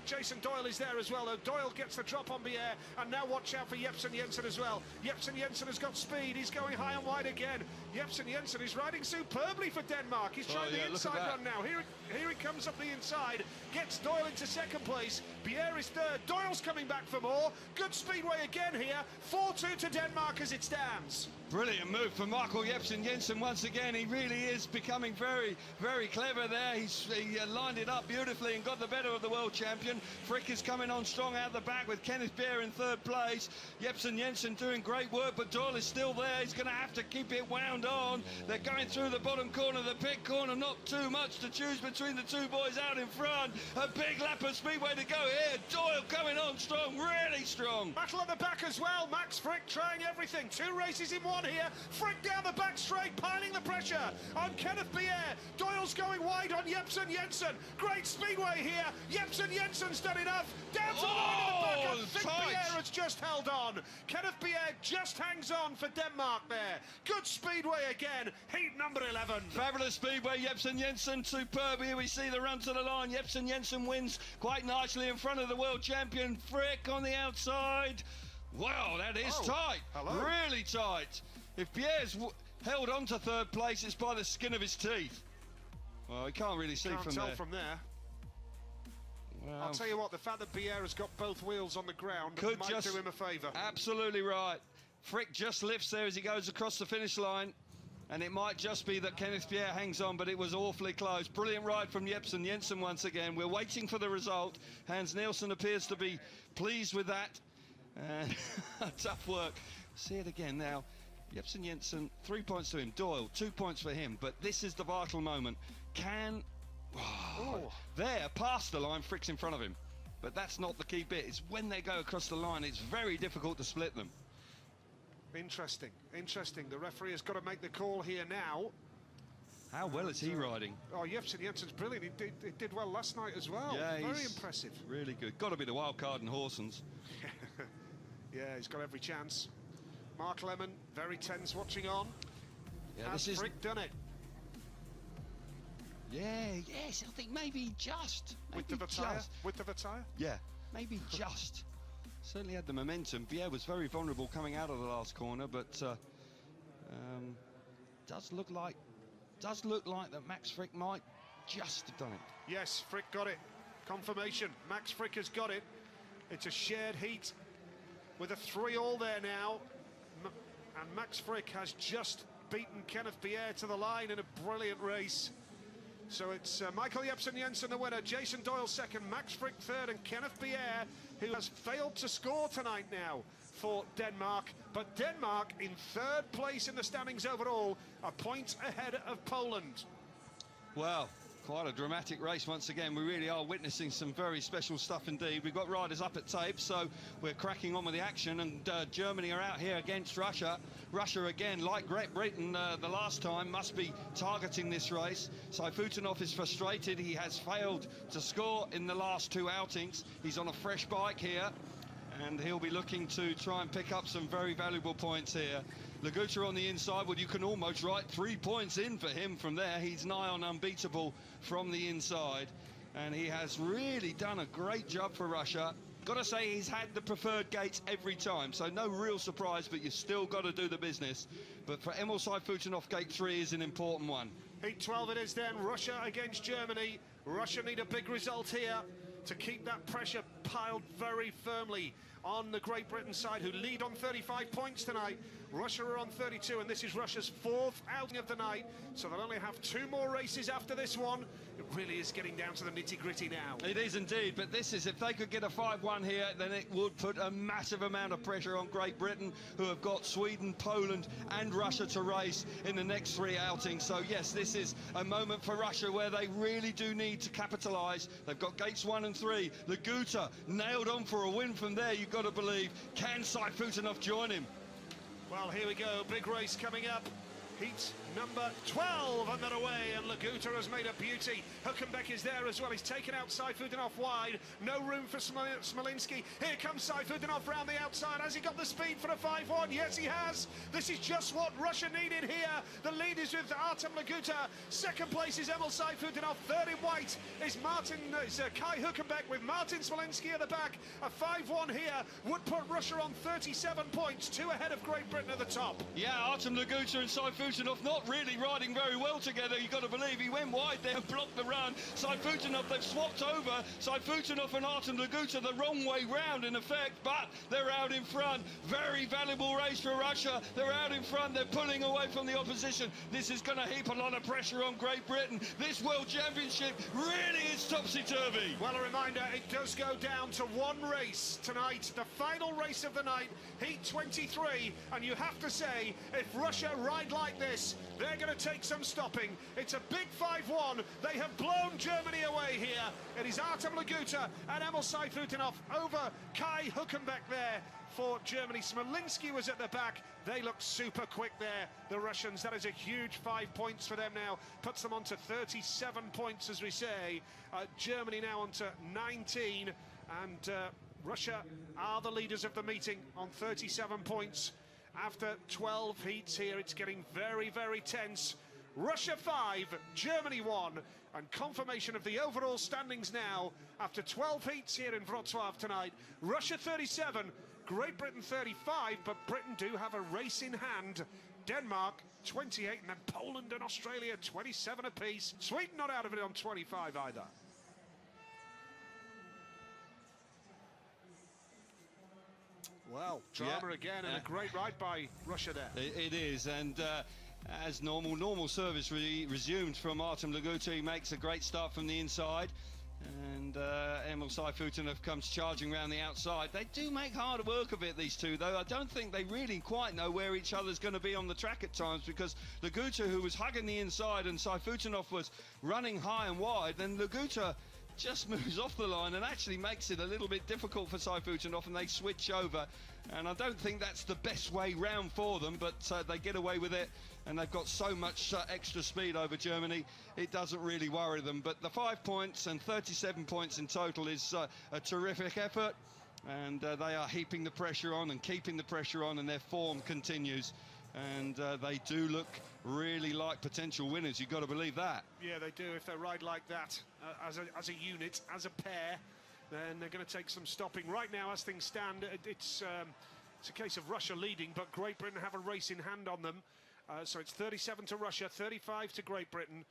Jason Doyle is there as well, though. Doyle gets the drop on Pierre, and now watch out for Jepsen Jensen as well. Jepsen Jensen has got speed. He's going high and wide again. Jepsen Jensen is riding superbly for Denmark. He's trying the inside run now. Here he comes up the inside, gets Doyle into 2nd place. Pierre is 3rd. Doyle's coming back for more. Good speedway again here. 4-2 to Denmark as it stands. Brilliant move for Michael Jepsen Jensen once again. He really is becoming very, very clever there. He lined it up beautifully and got the better of the world champion. Frick is coming on strong out the back with Kenneth Pierre in 3rd place. Jepsen Jensen doing great work, but Doyle is still there. He's going to have to keep it wound on. They're going through the bottom corner, the pit corner. Not too much to choose between the 2 boys out in front. A big lap of speedway to go here. Doyle coming on strong, really strong. Battle at the back as well. Max Frick trying everything. 2 races in 1 here. Frick down the back straight, piling the pressure on Kenneth Pierre. Doyle's going wide on Jepsen Jensen. Great speedway here. Jepsen Jensen's done enough. Down to the line at the back. I think Pierre has just held on. Kenneth Pierre just hangs on for Denmark there. Good speedway again. Heat number 11. Fabulous speedway. Jepsen Jensen superb. Here we see the run to the line. Jepsen Jensen wins quite nicely in front of the world champion Frick on the outside. Wow, that is tight. Hello. Really tight. If Pierre's held on to 3rd place, it's by the skin of his teeth. Well, he can't really see from there. From there. Well, I'll tell you what, the fact that Pierre has got both wheels on the ground might do him a favour. Absolutely right. Frick just lifts there as he goes across the finish line. And it might just be that Kenneth Pierre hangs on, but it was awfully close. Brilliant ride from Jepsen Jensen once again. We're waiting for the result. Hans Nielsen appears to be pleased with that. Tough work. See it again now. Jepsen Jensen, 3 points to him. Doyle, 2 points for him. But this is the vital moment. There, past the line, Frick's in front of him. But that's not the key bit. It's when they go across the line, it's very difficult to split them. Interesting. The referee has got to make the call here now. How well is he riding? Oh, Jepsen Jensen's brilliant. He did well last night as well. Yeah, very impressive. Really good. Got to be the wild card in Horsens. Yeah, he's got every chance. Mark Lemon, very tense, watching on. Yeah, Has Frick done it? Yeah, yes, I think maybe just. Width of a tyre? Yeah, maybe just. Certainly had the momentum. Pierre was very vulnerable coming out of the last corner, but does look like that Max Frick might just have done it. Yes, Frick got it. Confirmation. Max Frick has got it. It's a shared heat with a 3-all there now. And Max Frick has just beaten Kenneth Pierre to the line in a brilliant race. So it's Michael Jepsen-Jensen the winner, Jason Doyle second, Max Frick third, and Kenneth Pierre, who has failed to score tonight now for Denmark. But Denmark in third place in the standings overall, a point ahead of Poland. Well, quite a dramatic race once again. We really are witnessing some very special stuff indeed. We've got riders up at tape, so we're cracking on with the action, and Germany are out here against Russia. Russia again, like Great Britain the last time, must be targeting this race. Saifutinov is frustrated. He has failed to score in the last two outings. He's on a fresh bike here, and he'll be looking to try and pick up some very valuable points here. Laguta on the inside, well, you can almost write 3 points in for him from there. He's nigh on unbeatable from the inside, and he has really done a great job for Russia. Got to say, he's had the preferred gates every time, so no real surprise, but you've still got to do the business. But for Emil Saifutinov, gate 3 is an important one. Heat 12 it is then, Russia against Germany. Russia need a big result here to keep that pressure piled very firmly on the Great Britain side, who lead on 35 points tonight. Russia are on 32, and this is Russia's fourth outing of the night, so they'll only have 2 more races after this one. It really is getting down to the nitty-gritty now. It is indeed, but this is, if they could get a 5-1 here, then it would put a massive amount of pressure on Great Britain, who have got Sweden, Poland and Russia to race in the next 3 outings. So yes, this is a moment for Russia where they really do need to capitalise. They've got gates 1 and 3. Laguta nailed on for a win from there, you've got to believe. Can Saifutinov join him? Well, here we go, big race coming up. Heat number 12 underway, and Laguta has made a beauty. Huckenbeck is there as well. He's taken out Saifutinov wide. No room for Smolinski. Here comes Saifutinov round the outside. Has he got the speed for a 5-1? Yes, he has. This is just what Russia needed here. The lead is with Artem Laguta. Second place is Emil Saifutinov. Third in white is Kai Huckenbeck with Martin Smolinski at the back. A 5-1 here would put Russia on 37 points, 2 ahead of Great Britain at the top. Yeah, Artem Laguta and Saifutinov not really riding very well together. You've got to believe he went wide there and blocked the run. Saifutinov, they've swapped over. Saifutinov and Artem Laguta the wrong way round in effect, but they're out in front. Very valuable race for Russia. They're out in front. They're pulling away from the opposition. This is going to heap a lot of pressure on Great Britain. This World Championship really is topsy-turvy. Well, a reminder, it does go down to 1 race tonight, the final race of the night, Heat 23, and you have to say, if Russia ride like this, they're going to take some stopping. It's a big 5-1. They have blown Germany away here. It is Artem Laguta and Emil Saifutinov over Kai Huckenbeck there for Germany. Smolinski was at the back. They look super quick there, the Russians. That is a huge 5 points for them now. Puts them on to 37 points, as we say. Germany now on to 19. And Russia are the leaders of the meeting on 37 points. After 12 heats here, it's getting very, very tense. Russia 5, Germany 1, and confirmation of the overall standings now after 12 heats here in Wrocław tonight. Russia 37, Great Britain 35, but Britain do have a race in hand. Denmark 28, and then Poland and Australia 27 apiece. Sweden not out of it on 25 either. Well, drama again, and a great ride by Russia there. It is, and as normal service resumed from Artem Laguta. He makes a great start from the inside, and Emil Saifutinov comes charging around the outside. They do make hard work of it, these two, though. I don't think they really quite know where each other's going to be on the track at times, because Laguta, who was hugging the inside, and Saifutinov was running high and wide, then Laguta just moves off the line and actually makes it a little bit difficult for Saifutinov, and they switch over. And I don't think that's the best way round for them, but they get away with it, and they've got so much extra speed over Germany, it doesn't really worry them. But the 5 points and 37 points in total is a terrific effort, and they are heaping the pressure on and keeping the pressure on, and their form continues. And they do look really like potential winners. You've got to believe that. Yeah, they do. If they ride like that as a unit, as a pair, then they're going to take some stopping. Right now, as things stand, it's a case of Russia leading, but Great Britain have a race in hand on them. So it's 37 to Russia, 35 to Great Britain.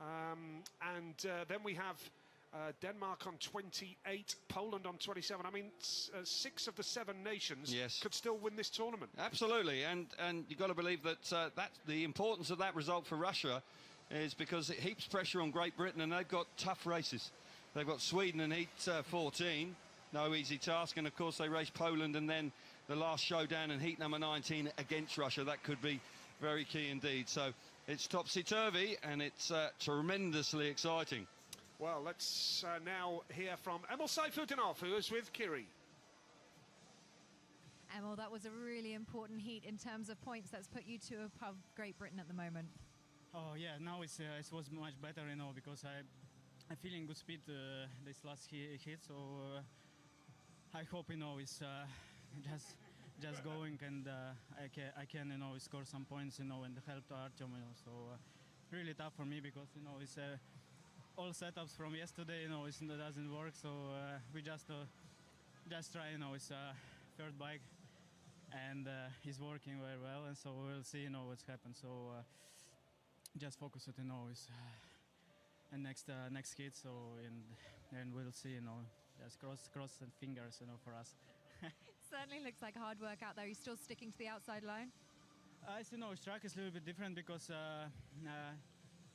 And then we have Denmark on 28, Poland on 27. I mean, 6 of the 7 nations could still win this tournament. Absolutely, and you've got to believe that that's the importance of that result for Russia is because it heaps pressure on Great Britain, and they've got tough races. They've got Sweden in heat 14, no easy task, and of course they race Poland, and then the last showdown in heat number 19 against Russia. That could be very key indeed. So it's topsy-turvy, and it's tremendously exciting. Well, let's now hear from Emil Sayfutdinov, who is with Kiri. Emil, that was a really important heat in terms of points. That's put you to above Great Britain at the moment. Oh yeah, now it was much better, you know, because I'm feeling good speed this last hit. So I hope, you know, it's just going, and I can, you know, score some points, you know, and help to Artyom, you know. So really tough for me because, you know, it's all setups from yesterday, you know, it doesn't work. So we just try, you know, it's third bike, and it's working very well, and so we'll see, you know, what's happened. So just focus it, you know, is and next hit. So and we'll see, you know, just cross and fingers, you know, for us. Certainly looks like hard work out there. You're still sticking to the outside line? You know, track is a little bit different because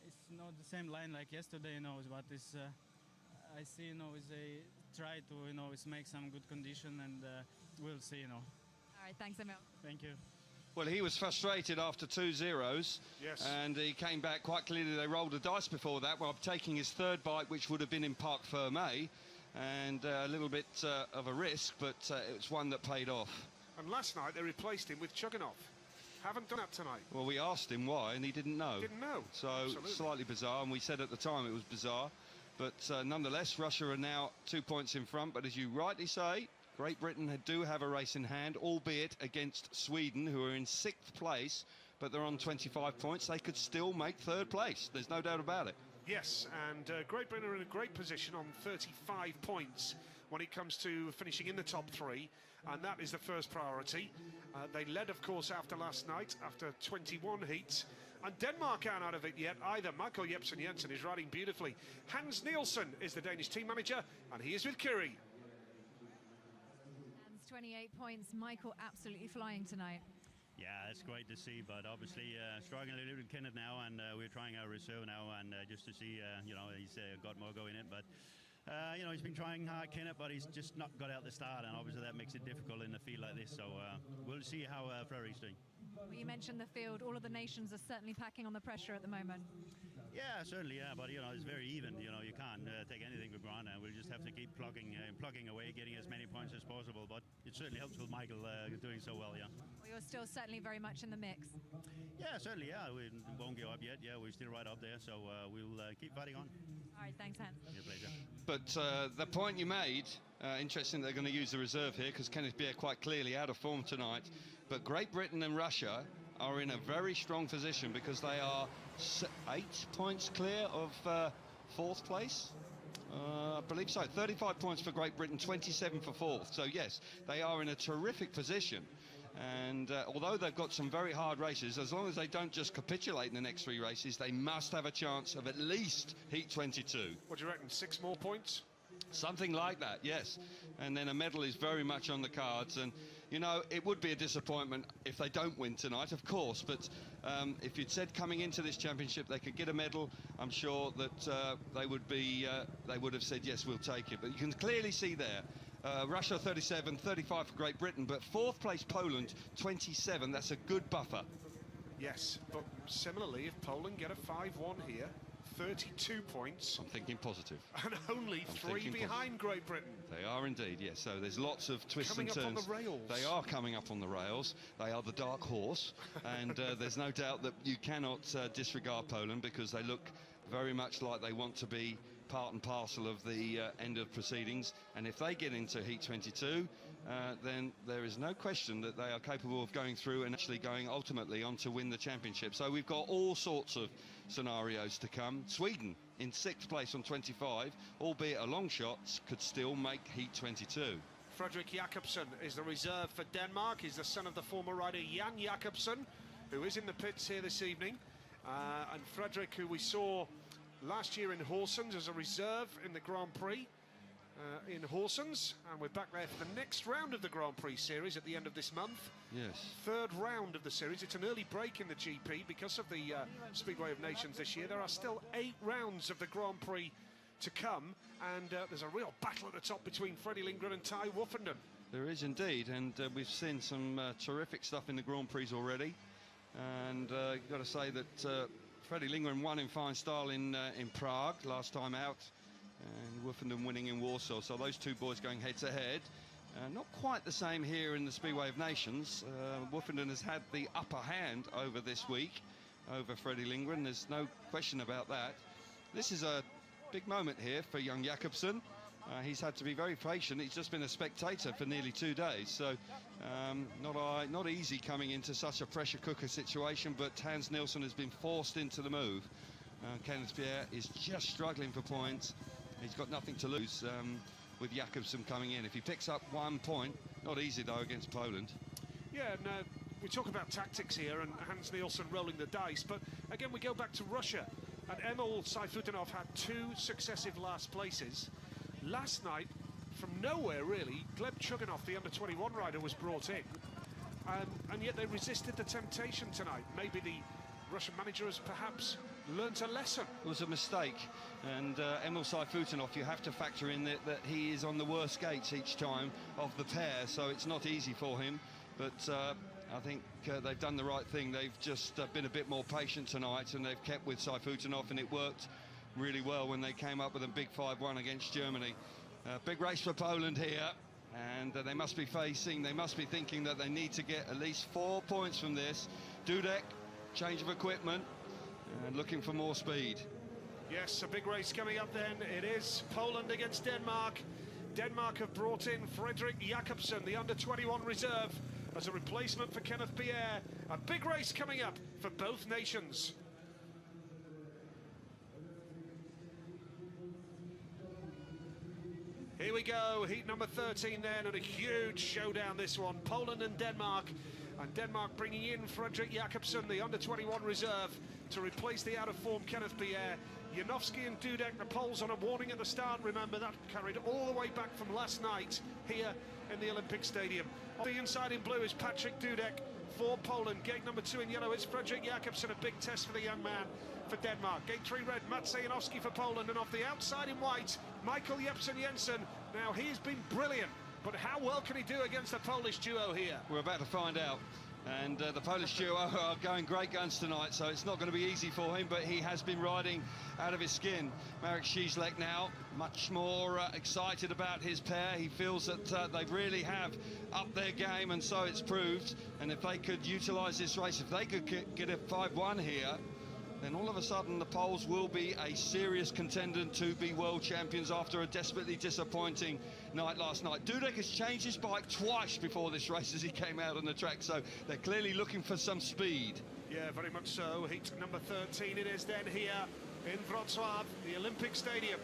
it's not the same line like yesterday, you know, but it's I see, you know, is a try to, you know, is make some good condition, and we'll see, you know. All right, thanks, Emil. Thank you. Well, he was frustrated after 2 zeros. Yes. And he came back quite clearly. They rolled the dice before that while taking his third bike, which would have been in Parc Fermé, and a little bit of a risk, but it's one that paid off. And last night they replaced him with Chuganov. Haven't done that tonight. Well, we asked him why, and he didn't know. Didn't know. So Absolutely. Slightly bizarre, and we said at the time it was bizarre. But nonetheless, Russia are now 2 points in front. But as you rightly say, Great Britain do have a race in hand, albeit against Sweden, who are in 6th place, but they're on 25 points. They could still make 3rd place. There's no doubt about it. Yes, and Great Britain are in a great position on 35 points when it comes to finishing in the top 3, and that is the first priority. They led, of course, after last night, after 21 heats, and Denmark aren't out of it yet either. Michael Jepsen Jensen is riding beautifully. Hans Nielsen is the Danish team manager, and he is with Kiri. 28 points. Michael absolutely flying tonight. Yeah, it's great to see, but obviously struggling a little with Kenneth now, and we're trying our reserve now, and just to see, you know, he's got more going in, but you know, he's been trying hard, Kenneth, but he's just not got out the start, and obviously that makes it difficult in a field like this, so we'll see how Frederick's doing. Well, you mentioned the field. All of the nations are certainly packing on the pressure at the moment. Yeah, certainly, yeah, but you know, it's very even. You know, you can't take anything for granted. We'll just have to keep plugging away, getting as many points as possible. But it certainly helps with Michael doing so well, yeah. Well, you're still certainly very much in the mix. Yeah, certainly, yeah. We won't give up yet. Yeah, we're still right up there, so we'll keep fighting on. All right, thanks, Hans. Your pleasure. But the point you made, interesting they're going to use the reserve here because Kenneth Beer quite clearly out of form tonight. But Great Britain and Russia are in a very strong position because they are 8 points clear of 4th place. I believe so. 35 points for Great Britain, 27 for 4th. So yes, they are in a terrific position. And although they've got some very hard races, as long as they don't just capitulate in the next 3 races, they must have a chance of at least Heat 22. What do you reckon, 6 more points? Something like that, yes. And then a medal is very much on the cards. And, you know, it would be a disappointment if they don't win tonight, of course. But if you'd said coming into this championship they could get a medal, I'm sure that they would have said, yes, we'll take it. But you can clearly see there, Russia 37, 35 for Great Britain, but 4th place Poland 27. That's a good buffer. Yes, but similarly, if Poland get a 5-1 here, 32 points. I'm thinking positive. And only 3 behind Great Britain. They are indeed, yes. So there's lots of twists and turns. Coming up on the rails. They are coming up on the rails. They are the dark horse. And there's no doubt that you cannot disregard Poland because they look very much like they want to be part and parcel of the end of proceedings. And if they get into Heat 22, then there is no question that they are capable of going through and actually going ultimately on to win the championship. So we've got all sorts of scenarios to come. Sweden in 6th place on 25, albeit a long shot, could still make Heat 22. Fredrik Jakobsen is the reserve for Denmark. He's the son of the former rider Jan Jakobsen, who is in the pits here this evening. And Fredrik, who we saw last year in Horsens as a reserve in the Grand Prix, in Horsens, and we're back there for the next round of the Grand Prix series at the end of this month. Yes. Third round of the series. It's an early break in the GP because of the Speedway of Nations this year. There are still 8 rounds of the Grand Prix to come, and there's a real battle at the top between Freddie Lindgren and Ty Woffenden. There is indeed, and we've seen some terrific stuff in the Grand Prix already. And you've got to say that Freddie Lindgren won in fine style in Prague last time out, and Woffenden winning in Warsaw. So those two boys going head to head. Not quite the same here in the Speedway of Nations. Woffenden has had the upper hand over this week, over Freddie Lindgren. There's no question about that. This is a big moment here for young Jakobsen. He's had to be very patient. He's just been a spectator for nearly 2 days. So not easy coming into such a pressure cooker situation, but Hans Nielsen has been forced into the move. Kenneth Pierre is just struggling for points. He's got nothing to lose with Jakobsen coming in. If he picks up 1 point, not easy though against Poland. Yeah, and we talk about tactics here and Hans Nielsen rolling the dice, but again we go back to Russia, and Emil Sayfutinov had 2 successive last places. Last night, from nowhere really, Gleb Chuganov, the under-21 rider, was brought in, and yet they resisted the temptation tonight. Maybe the Russian manager has perhaps learnt a lesson. It was a mistake, And Emil Sayfutinov, you have to factor in that he is on the worst gates each time of the pair, so it's not easy for him. But I think they've done the right thing. They've just been a bit more patient tonight, and they've kept with Sayfutinov, and it worked really well when they came up with a big 5-1 against Germany. Big race for Poland here, and they must be thinking that they need to get at least 4 points from this. Dudek, change of equipment, and looking for more speed. Yes, a big race coming up then. It is Poland against Denmark. Denmark have brought in Fredrik Jakobsen, the under-21 reserve, as a replacement for Kenneth Pierre. A big race coming up for both nations. Here we go, heat number 13 then, and a huge showdown this one. Poland and Denmark bringing in Fredrik Jakobsen, the under-21 reserve, to replace the out-of-form Kenneth Pierre. Janowski and Dudek, the Poles on a warning at the start. Remember, that carried all the way back from last night here in the Olympic Stadium. On the inside in blue is Patrick Dudek for Poland. Gate number 2 in yellow is Fredrik Jakobsen, a big test for the young man for Denmark. Gate 3 red, Mats Janowski for Poland, and off the outside in white, Michael Jepsen Jensen. Now, he's been brilliant, but how well can he do against the Polish duo here? We're about to find out. And the Polish duo are going great guns tonight, so it's not going to be easy for him, but he has been riding out of his skin. Marek Cieślak now much more excited about his pair. He feels that they really have upped their game, and so it's proved. And if they could utilise this race, if they could get a 5-1 here, then all of a sudden the Poles will be a serious contender to be world champions after a desperately disappointing night last night. Dudek has changed his bike twice before this race as he came out on the track, so they're clearly looking for some speed. Yeah, very much so. Heat number 13 it is then here in Wrocław, the Olympic Stadium.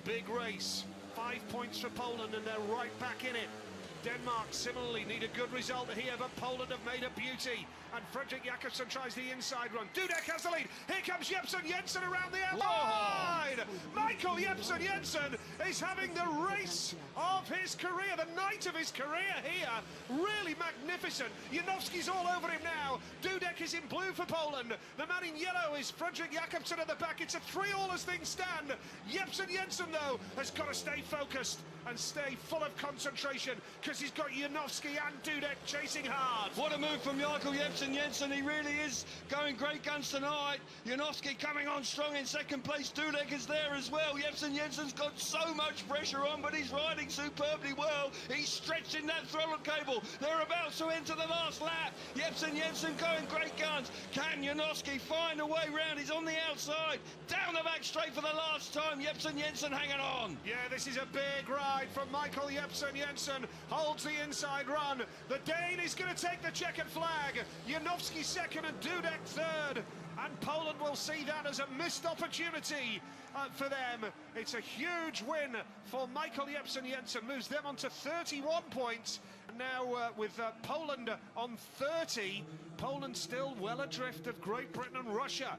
Big race, 5 points for Poland, and they're right back in it. Denmark similarly need a good result here, but Poland have made a beauty. And Fredrik Jakobsen tries the inside run. Dudek has the lead. Here comes Jepsen Jensen around the outside. Michael Jepsen Jensen is having the race of his career, the night of his career here. Really magnificent. Janowski's all over him now. Dudek is in blue for Poland. The man in yellow is Fredrik Jakobsen at the back. It's a 3-all as things stand. Jepsen Jensen, though, has got to stay focused and stay full of concentration, because he's got Janowski and Dudek chasing hard. What a move from Michael Jepsen Jensen. He really is going great guns tonight. Janowski coming on strong in second place. Dudek is there as well. Jepsen Jensen's got so much pressure on, but he's riding superbly well. He's stretching that throttle cable. They're about to enter the last lap. Jepsen Jensen going great guns. Can Janowski find a way round? He's on the outside. Down the back straight for the last time. Jepsen Jensen hanging on. Yeah, this is a big ride from Michael Jepsen Jensen. Holds the inside run. The Dane is going to take the checkered flag. Janowski second and Dudek third. And Poland will see that as a missed opportunity for them. It's a huge win for Michael Jepsen Jensen. Moves them on to 31 points. Now with Poland on 30. Poland still well adrift of Great Britain and Russia.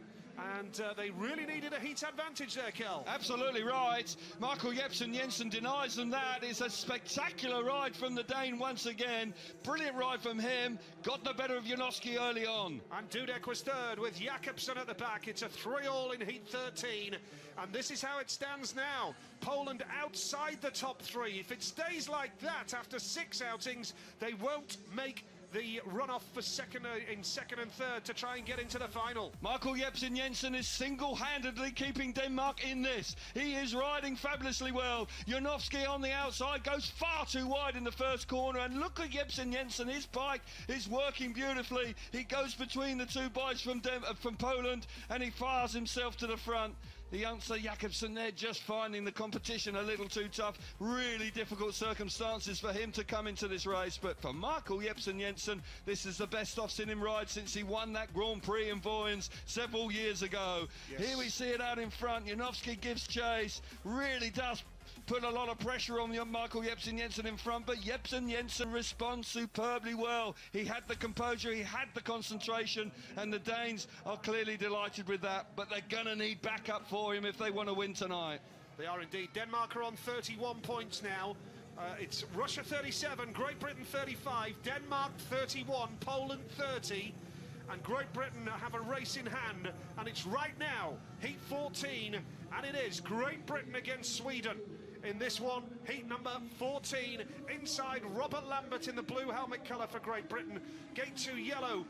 And they really needed a heat advantage there, Kel. Absolutely right. Michael Jensen denies them that. It's a spectacular ride from the Dane once again. Brilliant ride from him. Got the better of Janowski early on. And Dudek was third with Jakobsen at the back. It's a 3-all in heat 13. And this is how it stands now. Poland outside the top 3. If it stays like that after 6 outings, they won't make the runoff for second and third to try and get into the final. Michael Jensen is single-handedly keeping Denmark in this. He is riding fabulously well. Janowski on the outside goes far too wide in the first corner, and look at Jensen. His bike is working beautifully. He goes between the two bikes from Poland, and he fires himself to the front. The youngster Jakobsen there just finding the competition a little too tough. Really difficult circumstances for him to come into this race. But for Michael Jensen, this is the best I've seen him ride since he won that Grand Prix in Voyens several years ago. Yes. Here we see it out in front. Janowski gives chase. Really does put a lot of pressure on Michael Jensen in front, but Jensen responds superbly well. He had the composure, he had the concentration, and the Danes are clearly delighted with that, but they're going to need backup for him if they want to win tonight. They are indeed. Denmark are on 31 points now. It's Russia 37, Great Britain 35, Denmark 31, Poland 30, and Great Britain have a race in hand, and it's right now, heat 14, and it is Great Britain against Sweden. In this one, heat number 14, inside Robert Lambert in the blue helmet colour for Great Britain. Gate 2 yellow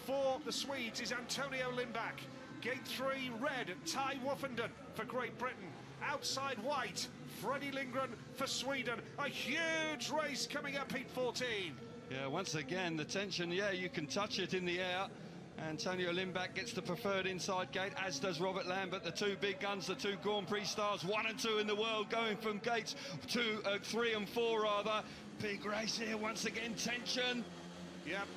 for the Swedes is Antonio Lindback. Gate 3 red, Ty Woffenden for Great Britain. Outside white, Freddie Lindgren for Sweden. A huge race coming up heat 14. Yeah, once again, the tension, yeah, you can touch it in the air. Antonio Lindback gets the preferred inside gate, as does Robert Lambert. The two big guns, the two Grand Prix stars, 1 and 2 in the world, going from gates 3 and 4 rather. Big race here, once again, tension. Yep.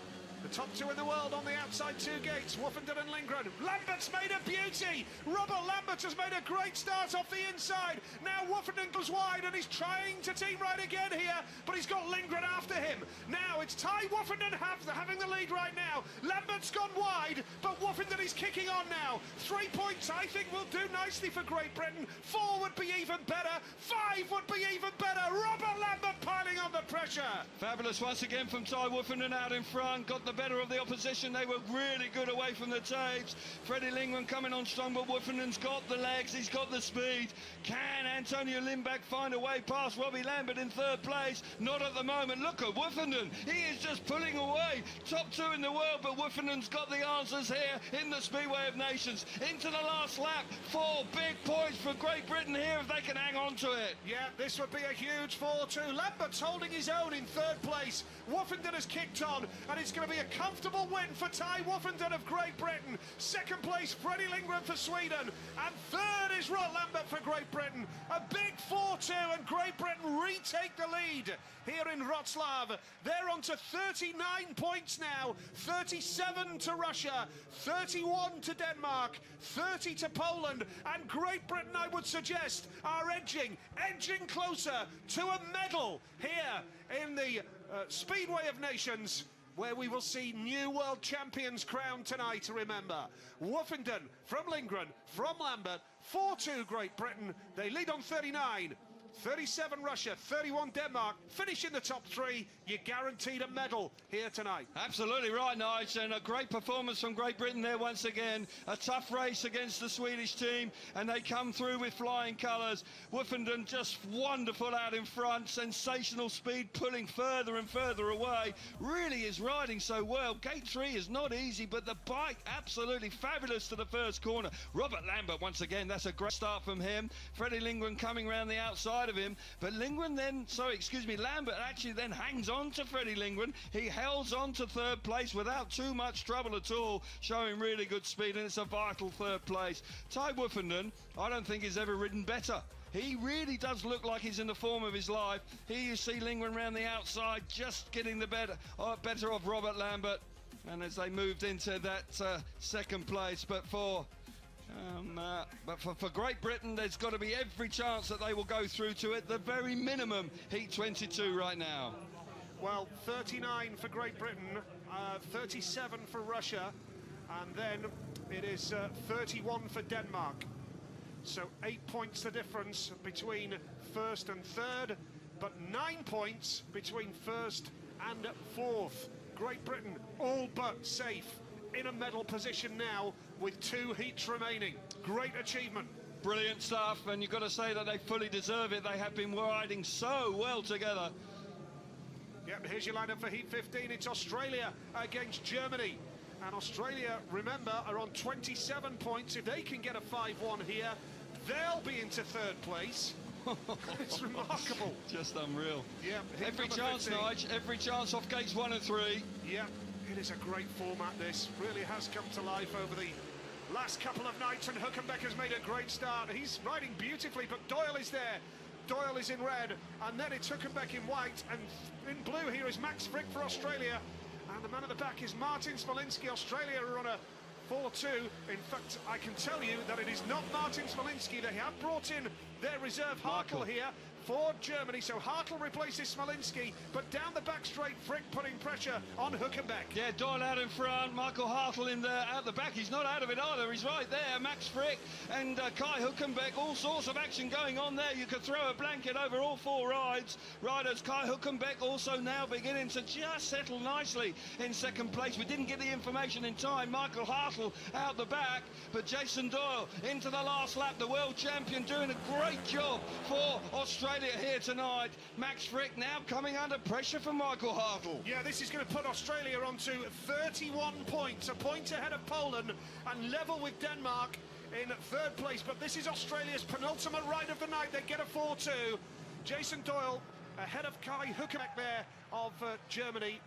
The top 2 in the world on the outside 2 gates, Woffenden and Lindgren. Lambert's made a beauty! Robert Lambert has made a great start off the inside. Now Woffenden goes wide and he's trying to team right again here, but he's got Lindgren after him. Now it's Ty Woffenden having the lead right now. Lambert's gone wide, but Woffenden is kicking on now. 3 points, I think, will do nicely for Great Britain. 4 would be even better. 5 would be even better. Robert Lambert piling on the pressure. Fabulous once again from Ty Woffenden out in front. Got the better of the opposition. They were really good away from the tapes. Freddie Lindgren coming on strong, but Woffenden's got the legs, he's got the speed. Can Antonio Lindback find a way past Robbie Lambert in third place? Not at the moment. Look at Woffenden. He is just pulling away. Top 2 in the world, but Woffenden's got the answers here in the Speedway of Nations. Into the last lap. 4 big points for Great Britain here if they can hang on to it. Yeah, this would be a huge 4-2. Lambert's holding his own in third place. Woffenden has kicked on, and it's going to be a comfortable win for Ty Woffenden of Great Britain. Second place, Freddie Lindgren for Sweden. And third is Robert Lambert for Great Britain. A big 4-2, and Great Britain retake the lead here in Wrocław. They're on to 39 points now. 37 to Russia, 31 to Denmark, 30 to Poland. And Great Britain, I would suggest, are edging closer to a medal here in the Speedway of Nations, where we will see new world champions crowned tonight, remember. Woffenden from Lindgren, from Lambert, 4-2 Great Britain. They lead on 39. 37 Russia, 31 Denmark. Finish in the top 3. You're guaranteed a medal here tonight. Absolutely right, Nige, and a great performance from Great Britain there once again. A tough race against the Swedish team, and they come through with flying colours. Woffenden just wonderful out in front. Sensational speed, pulling further and further away. Really is riding so well. Gate 3 is not easy, but the bike absolutely fabulous to the first corner. Robert Lambert, once again, that's a great start from him. Freddie Lindgren coming around the outside of him, but Lambert actually then hangs on to Freddie Lindgren. He holds on to third place without too much trouble at all, showing really good speed, and it's a vital third place. Ty Woffenden, I don't think he's ever ridden better. He really does look like he's in the form of his life. Here you see Lindgren around the outside, just getting the better of Robert Lambert, and as they moved into that second place, but for Great Britain, there's got to be every chance that they will go through to it, the very minimum, heat 22 right now. Well, 39 for Great Britain, 37 for Russia, and then it is 31 for Denmark. So 8 points the difference between first and third, but 9 points between first and fourth. Great Britain all but safe in a medal position now with 2 heats remaining. Great achievement. Brilliant stuff, and you've got to say that they fully deserve it. They have been riding so well together. Yep, here's your lineup for Heat 15. It's Australia against Germany. And Australia, remember, are on 27 points. If they can get a 5-1 here, they'll be into third place. It's remarkable. Just unreal. Yeah, every chance, Nige. Every chance off gates 1 and 3. Yeah, it is a great format, this. Really has come to life over the last couple of nights, and Hülkenberg has made a great start. He's riding beautifully, but Doyle is there. Doyle is in red, and then it's Hülkenberg in white, and in blue here is Max Frick for Australia. And the man at the back is Martin Smolinski. Australia are on a 4-2. In fact, I can tell you that it is not Martin Smolinski. They have brought in their reserve Hartl here for Germany. So Hartl replaces Smolinski, but down the back straight, Frick putting pressure on Hülkenberg. Yeah, Doyle out in front, Michael Hartl in there at the back. He's not out of it either. He's right there. Max Frick and Kai Hülkenberg. All sorts of action going on there. You could throw a blanket over all 4 riders. Kai Hülkenberg also now beginning to just settle nicely in second place. We didn't get the information in time. Michael Hartl out the back, but Jason Doyle into the last lap. The world champion doing a great job for Australia here tonight. Max Frick now coming under pressure from Michael Hartl. Yeah, this is going to put Australia onto 31 points, a point ahead of Poland and level with Denmark in third place. But this is Australia's penultimate ride of the night. They get a 4-2. Jason Doyle ahead of Kai Hülkenberg there of Germany.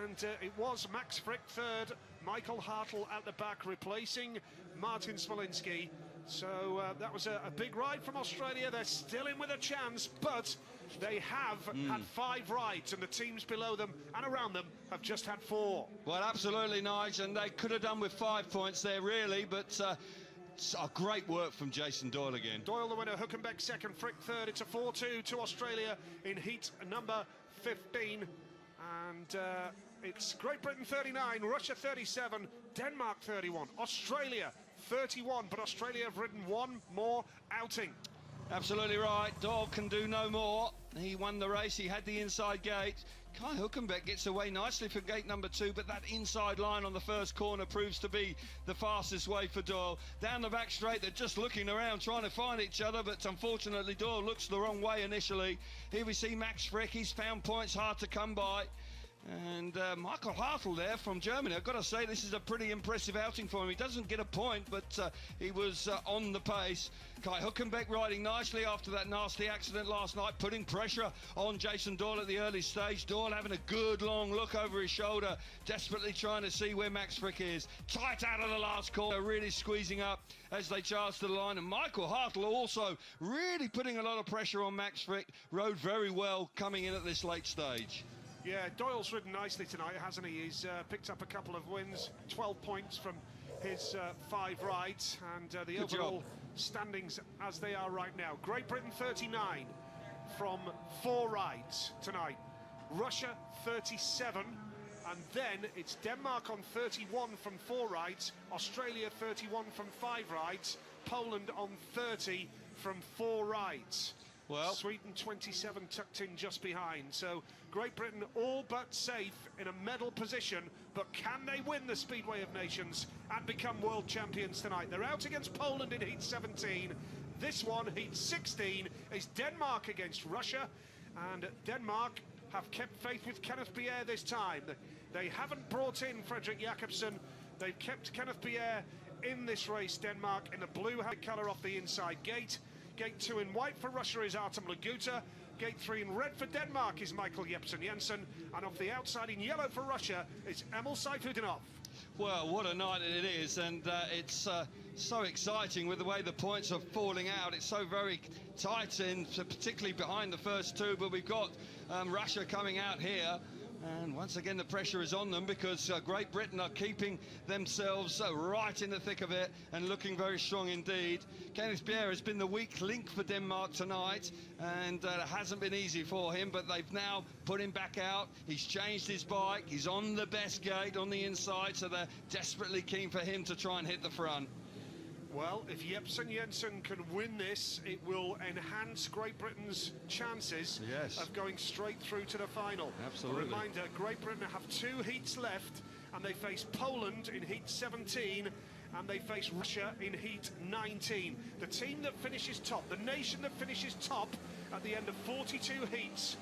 And it was Max Frick third, Michael Hartl at the back replacing Martin Smolinski. So that was a big ride from Australia. They're still in with a chance, but they have had 5 rides, and the teams below them and around them have just had 4. Well, absolutely, Nige, and they could have done with 5 points there, really, but great work from Jason Doyle again. Doyle the winner, Hülkenberg second, Frick third. It's a 4-2 to Australia in heat number 15. And it's Great Britain 39, Russia 37, Denmark 31, Australia 31, but Australia have ridden 1 more outing. Absolutely right. Doyle can do no more. He won the race. He had the inside gate. Kai Hülkenberg gets away nicely for gate number 2, but that inside line on the first corner proves to be the fastest way for Doyle. Down the back straight, they're just looking around trying to find each other, but unfortunately Doyle looks the wrong way initially. Here we see Max Frick. He's found points hard to come by. And Michael Hartl there from Germany. I've got to say, this is a pretty impressive outing for him. He doesn't get a point, but he was on the pace. Kai Hülkenberg riding nicely after that nasty accident last night, putting pressure on Jason Doyle at the early stage. Doyle having a good long look over his shoulder, desperately trying to see where Max Frick is. Tight out of the last corner, really squeezing up as they charge to the line. And Michael Hartl also really putting a lot of pressure on Max Frick. Rode very well coming in at this late stage. Yeah, Doyle's ridden nicely tonight, hasn't he? He's picked up a couple of wins, 12 points from his 5 rides, and the Good overall job. standings as they are right now. Great Britain 39 from 4 rides tonight. Russia 37, and then it's Denmark on 31 from 4 rides, Australia 31 from 5 rides, Poland on 30 from 4 rides. Well, Sweden 27 tucked in just behind. So Great Britain all but safe in a medal position, but can they win the Speedway of Nations and become world champions tonight? They're out against Poland in heat 17. This one, heat 16, is Denmark against Russia, and Denmark have kept faith with Kenneth Pierre this time. They haven't brought in Fredrik Jakobsen. They've kept Kenneth Pierre in this race, Denmark, in the blue colour off the inside gate. Gate 2 in white for Russia is Artem Laguta. Gate 3 in red for Denmark is Michael Jepsen Jensen. And off the outside in yellow for Russia is Emil Sayfutdinov. Well, what a night it is, and it's so exciting with the way the points are falling out. It's so very tight, particularly behind the first 2, but we've got Russia coming out here And once again, the pressure is on them because Great Britain are keeping themselves right in the thick of it and looking very strong indeed. Kenneth Pierre has been the weak link for Denmark tonight, and it hasn't been easy for him, but they've now put him back out. He's changed his bike. He's on the best gate on the inside, so they're desperately keen for him to try and hit the front. Well, if Jepsen Jensen can win this, it will enhance Great Britain's chances of going straight through to the final. Absolutely. A reminder, Great Britain have 2 heats left, and they face Poland in heat 17, and they face Russia in heat 19. The team that finishes top, the nation that finishes top at the end of 42 heats,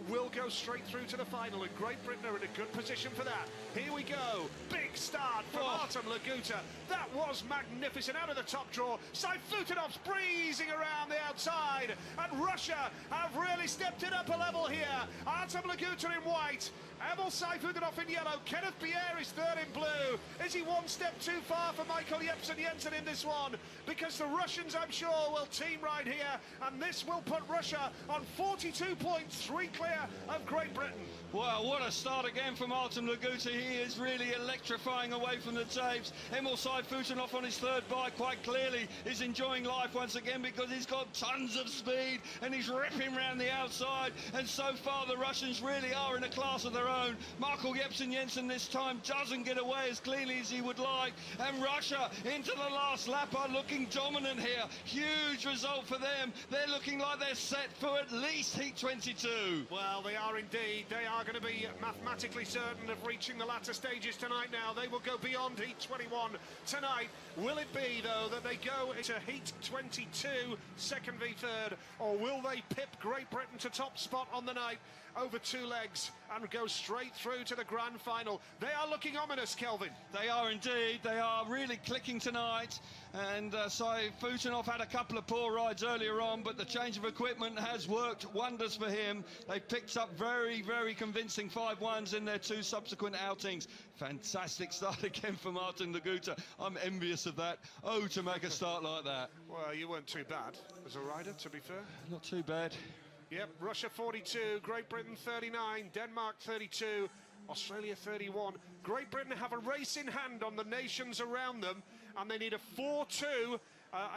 will go straight through to the final, and Great Britain are in a good position for that. Here we go. Big start from Artem Laguta. That was magnificent. Out of the top draw, Sayfutunov's breezing around the outside, and Russia have really stepped it up a level here. Artem Laguta in white, Emil Sayfutunov in yellow, Kenneth Pierre is third in blue. Is he one step too far for Michael Jepsen Jensen in this one? Because the Russians, I'm sure, will team right here, and this will put Russia on 42 points, 3 clear of Great Britain. Well, what a start again from Artem Laguta. He is really electrifying away from the tapes. Emil Sayfutunov on his third bike quite clearly is enjoying life once again because he's got tons of speed and he's ripping around the outside, and so far the Russians really are in a class of their own. Michael Jepsen Jensen this time doesn't get away as cleanly as he would like, and Russia into the last lap are looking dominant here. Huge result for them. They're looking like they're set for at least heat 22. Well, they are indeed. They are going to be mathematically certain of reaching the latter stages tonight now. They will go beyond heat 21 tonight. Will it be, though, that they go into heat 22, second v third, or will they pip Great Britain to top spot on the night over 2 legs and go straight through to the grand final? They are looking ominous, Kelvin. They are indeed. They are really clicking tonight, and Sayfutunov had a couple of poor rides earlier on, but the change of equipment has worked wonders for him. They picked up very, very convincing 5-1s in their 2 subsequent outings. Fantastic start again from Artem Laguta. I'm envious of that. Oh, to make a start like that. Well, you weren't too bad as a rider, to be fair. Not too bad. Yep, Russia 42, Great Britain 39, Denmark 32, Australia 31. Great Britain have a race in hand on the nations around them, and they need a 4-2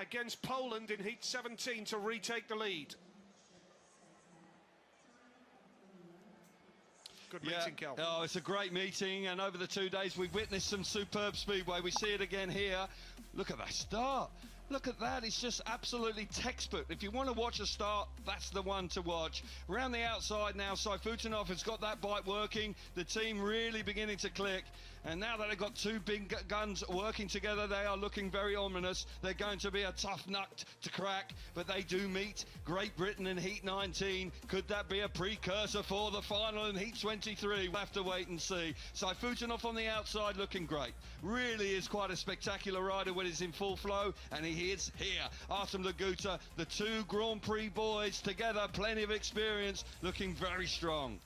against Poland in heat 17 to retake the lead. Good meeting, Kel. Oh, it's a great meeting, and over the 2 days we've witnessed some superb speedway. We see it again here. Look at that start. Look at that, it's just absolutely textbook. If you want to watch a start, that's the one to watch. Around the outside now, Sayfutunov has got that bike working, the team really beginning to click. And now that they've got 2 big guns working together, they are looking very ominous. They're going to be a tough nut to crack, but they do meet Great Britain in heat 19. Could that be a precursor for the final in heat 23? We'll have to wait and see. Sayfutunov on the outside looking great. Really is quite a spectacular rider when he's in full flow, and he is here. Artem Laguta, the 2 Grand Prix boys together, plenty of experience, looking very strong.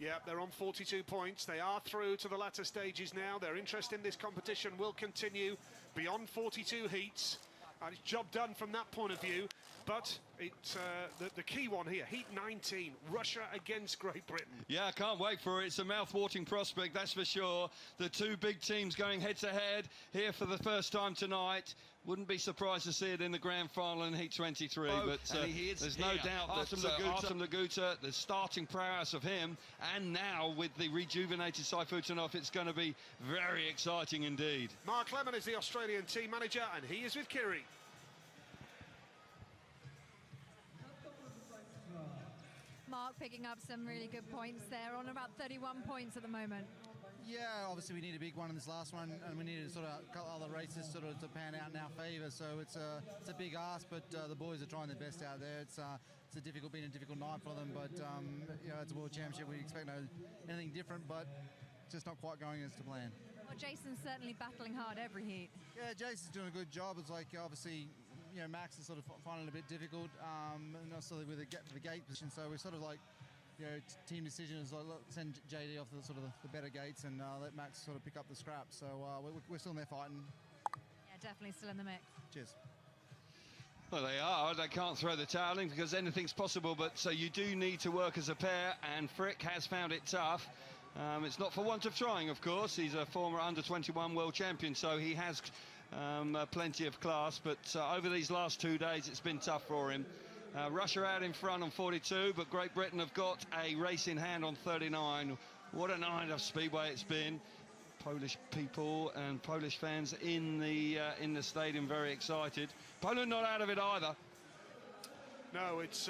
Yeah, they're on 42 points. They are through to the latter stages now. Their interest in this competition will continue beyond 42 heats. And it's job done from that point of view. But it's the key one here, heat 19, Russia against Great Britain. Yeah, I can't wait for it. It's a mouth-watering prospect, that's for sure. The 2 big teams going head-to-head here for the first time tonight. Wouldn't be surprised to see it in the grand final in heat 23, but there's no doubt that Artem Laguta, the starting prowess of him, and now with the rejuvenated Sayfutunov, it's going to be very exciting indeed. Mark Lemon is the Australian team manager, and he is with Kiri. Mark picking up some really good points there, on about 31 points at the moment. Yeah, obviously we need a big one in this last one, and we need sort of a couple other races sort of to pan out in our favour. So it's a big ask, but the boys are trying their best out there. It's been a difficult night for them, but you know, it's a world championship. We expect anything different, but just not quite going as to plan. Well, Jason's certainly battling hard every heat. Yeah, Jason's doing a good job. It's like obviously, you know, Max is sort of finding it a bit difficult, and also with the gate position. So we're sort of like, you know, team decision is like send JD off the sort of the better gates and let Max sort of pick up the scraps. So we're still in there fighting. Yeah, definitely still in the mix. Cheers. Well, they are. They can't throw the towel in because anything's possible, but so you do need to work as a pair, and Frick has found it tough. It's not for want of trying, of course. He's a former under-21 world champion, so he has plenty of class. But over these last 2 days, it's been tough for him. Russia out in front on 42, but Great Britain have got a race in hand on 39. What a night of Speedway it's been. Polish people and Polish fans in the stadium very excited. Poland not out of it either. No, it's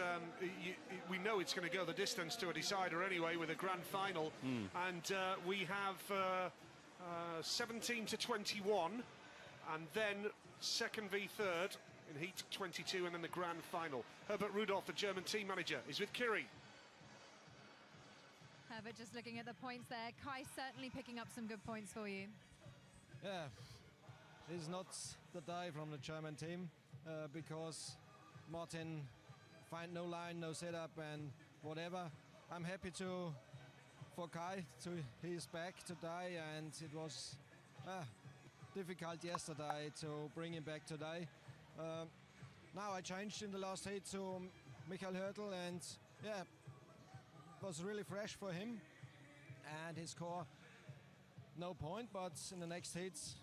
we know it's going to go the distance to a decider anyway with a grand final, and we have 17 to 21, and then second v third in heat 22, and then the grand final. Herbert Rudolph, the German team manager, is with Kiri. Herbert, just looking at the points there, Kai certainly picking up some good points for you. Yeah, it's not the day from the German team because Martin find no line, no setup and whatever. I'm happy for Kai he's back today, and it was difficult yesterday to bring him back today. Now I changed in the last heat to Michael Hürtel, and yeah, it was really fresh for him, and his score no point, but in the next heats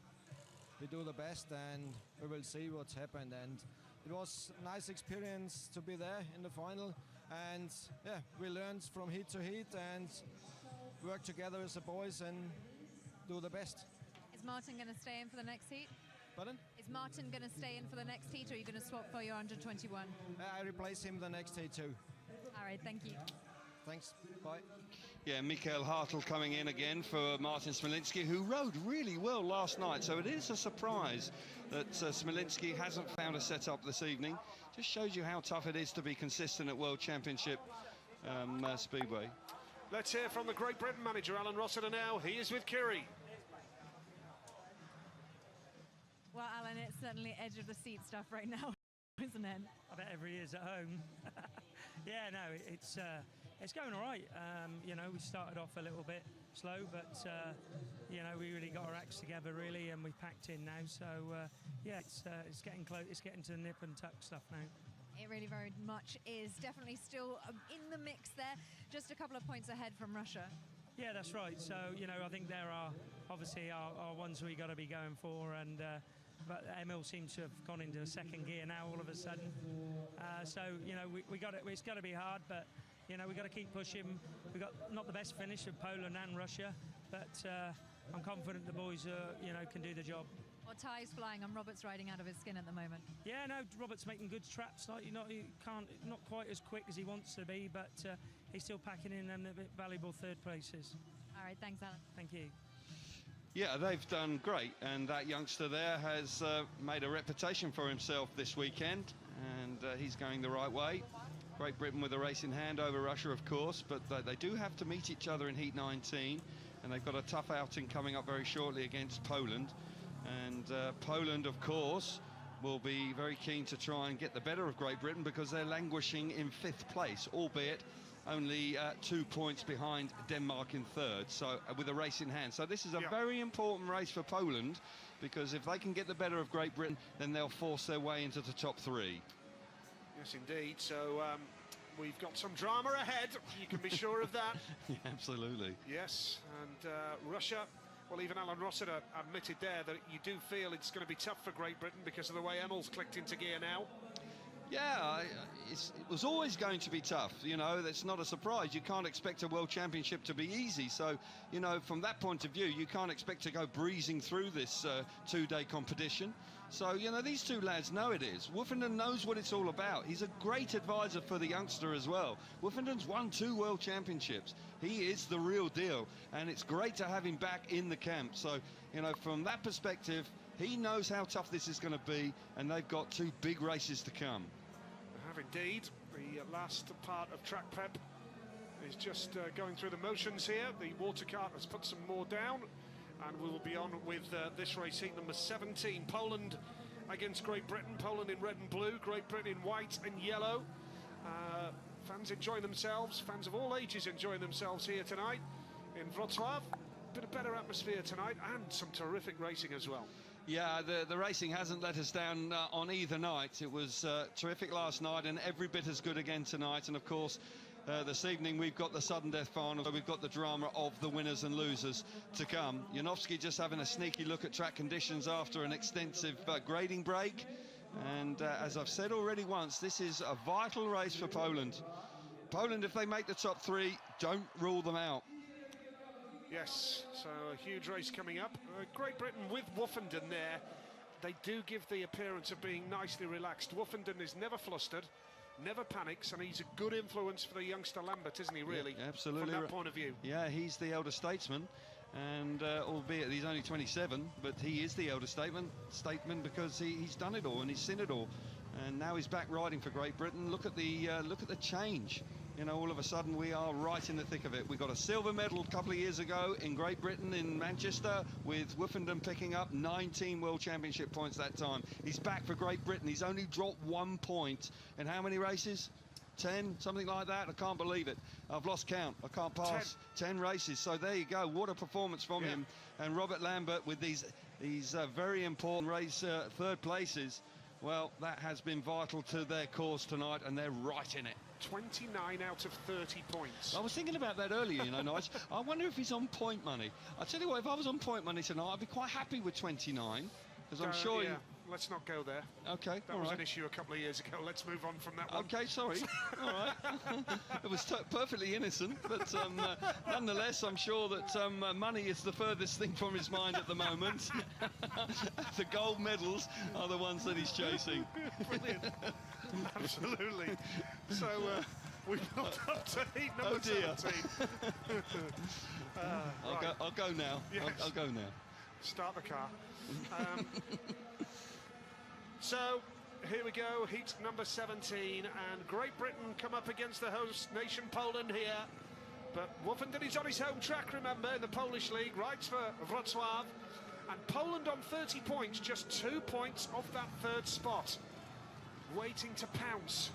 we do the best and we will see what's happened. And it was a nice experience to be there in the final, and yeah, we learned from heat to heat and work together as the boys and do the best. Is Martin going to stay in for the next heat? Pardon? Is Martin going to stay in for the next heat, or are you going to swap for your under-21? I replace him the next heat too. All right, thank you. Thanks, bye. Yeah, Michael Hartl coming in again for Martin Smolinski, who rode really well last night. So it is a surprise that Smolinski hasn't found a setup this evening. Just shows you how tough it is to be consistent at World Championship Speedway. Let's hear from the Great Britain manager, Alan Rossiter, now. He is with Kiri. Well, Alan, it's certainly edge of the seat stuff right now, isn't it? I bet every year's at home. Yeah, no, it's going all right. You know, we started off a little bit slow, but you know, we really got our acts together really, and we packed in now. So yeah, it's getting close. It's getting to the nip and tuck stuff now. It really very much is. Definitely still in the mix there. Just a couple of points ahead from Russia. Yeah, that's right. So you know, I think there are obviously our ones we got to be going for, and but Emil seems to have gone into a second gear now all of a sudden. So you know, we got it. It's got to be hard, but you know, we got to keep pushing. We got not the best finish of Poland and Russia, but I'm confident the boys you know, can do the job. Well, Ty's flying and Robert's riding out of his skin at the moment. Yeah, no, Robert's making good traps. Like, not quite as quick as he wants to be, but he's still packing in them valuable third places. All right, thanks, Alan. Thank you. Yeah, they've done great, and that youngster there has made a reputation for himself this weekend, and he's going the right way. Great Britain with a race in hand over Russia, of course, but they do have to meet each other in Heat 19, and they've got a tough outing coming up very shortly against Poland. And Poland, of course, will be very keen to try and get the better of Great Britain because they're languishing in 5th place, albeit only 2 points behind Denmark in 3rd, so with a race in hand. So this is a very important race for Poland, because if they can get the better of Great Britain, then they'll force their way into the top 3. Yes, indeed. So we've got some drama ahead, you can be sure of that. Yeah, absolutely. Yes, and Russia, well, even Alan Rossiter admitted there that you do feel it's going to be tough for Great Britain because of the way Emil's clicked into gear now. Yeah, it was always going to be tough, you know, that's not a surprise. You can't expect a World Championship to be easy, so, you know, from that point of view, you can't expect to go breezing through this 2-day competition. So, you know, these two lads know it is. Woofenden knows what it's all about. He's a great advisor for the youngster as well. Woofenden's won 2 World Championships. He is the real deal, and it's great to have him back in the camp. So, you know, from that perspective, he knows how tough this is going to be, and they've got 2 big races to come. They have indeed. The last part of track prep is just going through the motions here. The water cart has put some more down, and we will be on with this race, heat number 17. Poland against Great Britain. Poland in red and blue, Great Britain in white and yellow. Fans enjoying themselves, fans of all ages enjoying themselves here tonight in Wrocław. Bit of better atmosphere tonight, and some terrific racing as well. Yeah, the racing hasn't let us down on either night. It was terrific last night and every bit as good again tonight. And of course, this evening. We've got the sudden death final, so we've got the drama of the winners and losers to come. Janowski just having a sneaky look at track conditions after an extensive grading break. And as I've said already once, this is a vital race for Poland. Poland, if they make the top 3, don't rule them out. Yes, so a huge race coming up. Great Britain with Woofenden there. They do give the appearance of being nicely relaxed. Woofenden is never flustered, never panics, and he's a good influence for the youngster Lambert, isn't he, really? Yeah, absolutely. From that point of view. Yeah, he's the elder statesman, and albeit he's only 27, but he is the elder statesman because he's done it all and he's seen it all. And now he's back riding for Great Britain. Look at the change. You know, all of a sudden we are right in the thick of it. We got a silver medal a couple of years ago in Great Britain in Manchester, with Woofenden picking up 19 World Championship points that time. He's back for Great Britain. He's only dropped 1 point in how many races? 10, something like that. I can't believe it. I've lost count. I can't pass 10 races. So there you go. What a performance from him. And Robert Lambert with these very important race third places. Well, that has been vital to their cause tonight, and they're right in it. 29 out of 30 points. I was thinking about that earlier, you know, Nigel. I wonder if he's on point money. I tell you what, if I was on point money tonight, I'd be quite happy with 29, because I'm sure yeah, let's not go there. Okay, that was an issue a couple of years ago. Let's move on from that one. Okay, sorry. All right. It was perfectly innocent, but nonetheless, I'm sure that money is the furthest thing from his mind at the moment. The gold medals are the ones that he's chasing. Brilliant. Absolutely. So we've built up to heat number 17. I'll go now. Yes. I'll go now. Start the car. So here we go, heat number 17, and Great Britain come up against the host nation Poland here. But Woofenden is on his home track, remember, in the Polish League, rides for Wrocławiu. And Poland on 30 points, just 2 points off that third spot, waiting to pounce.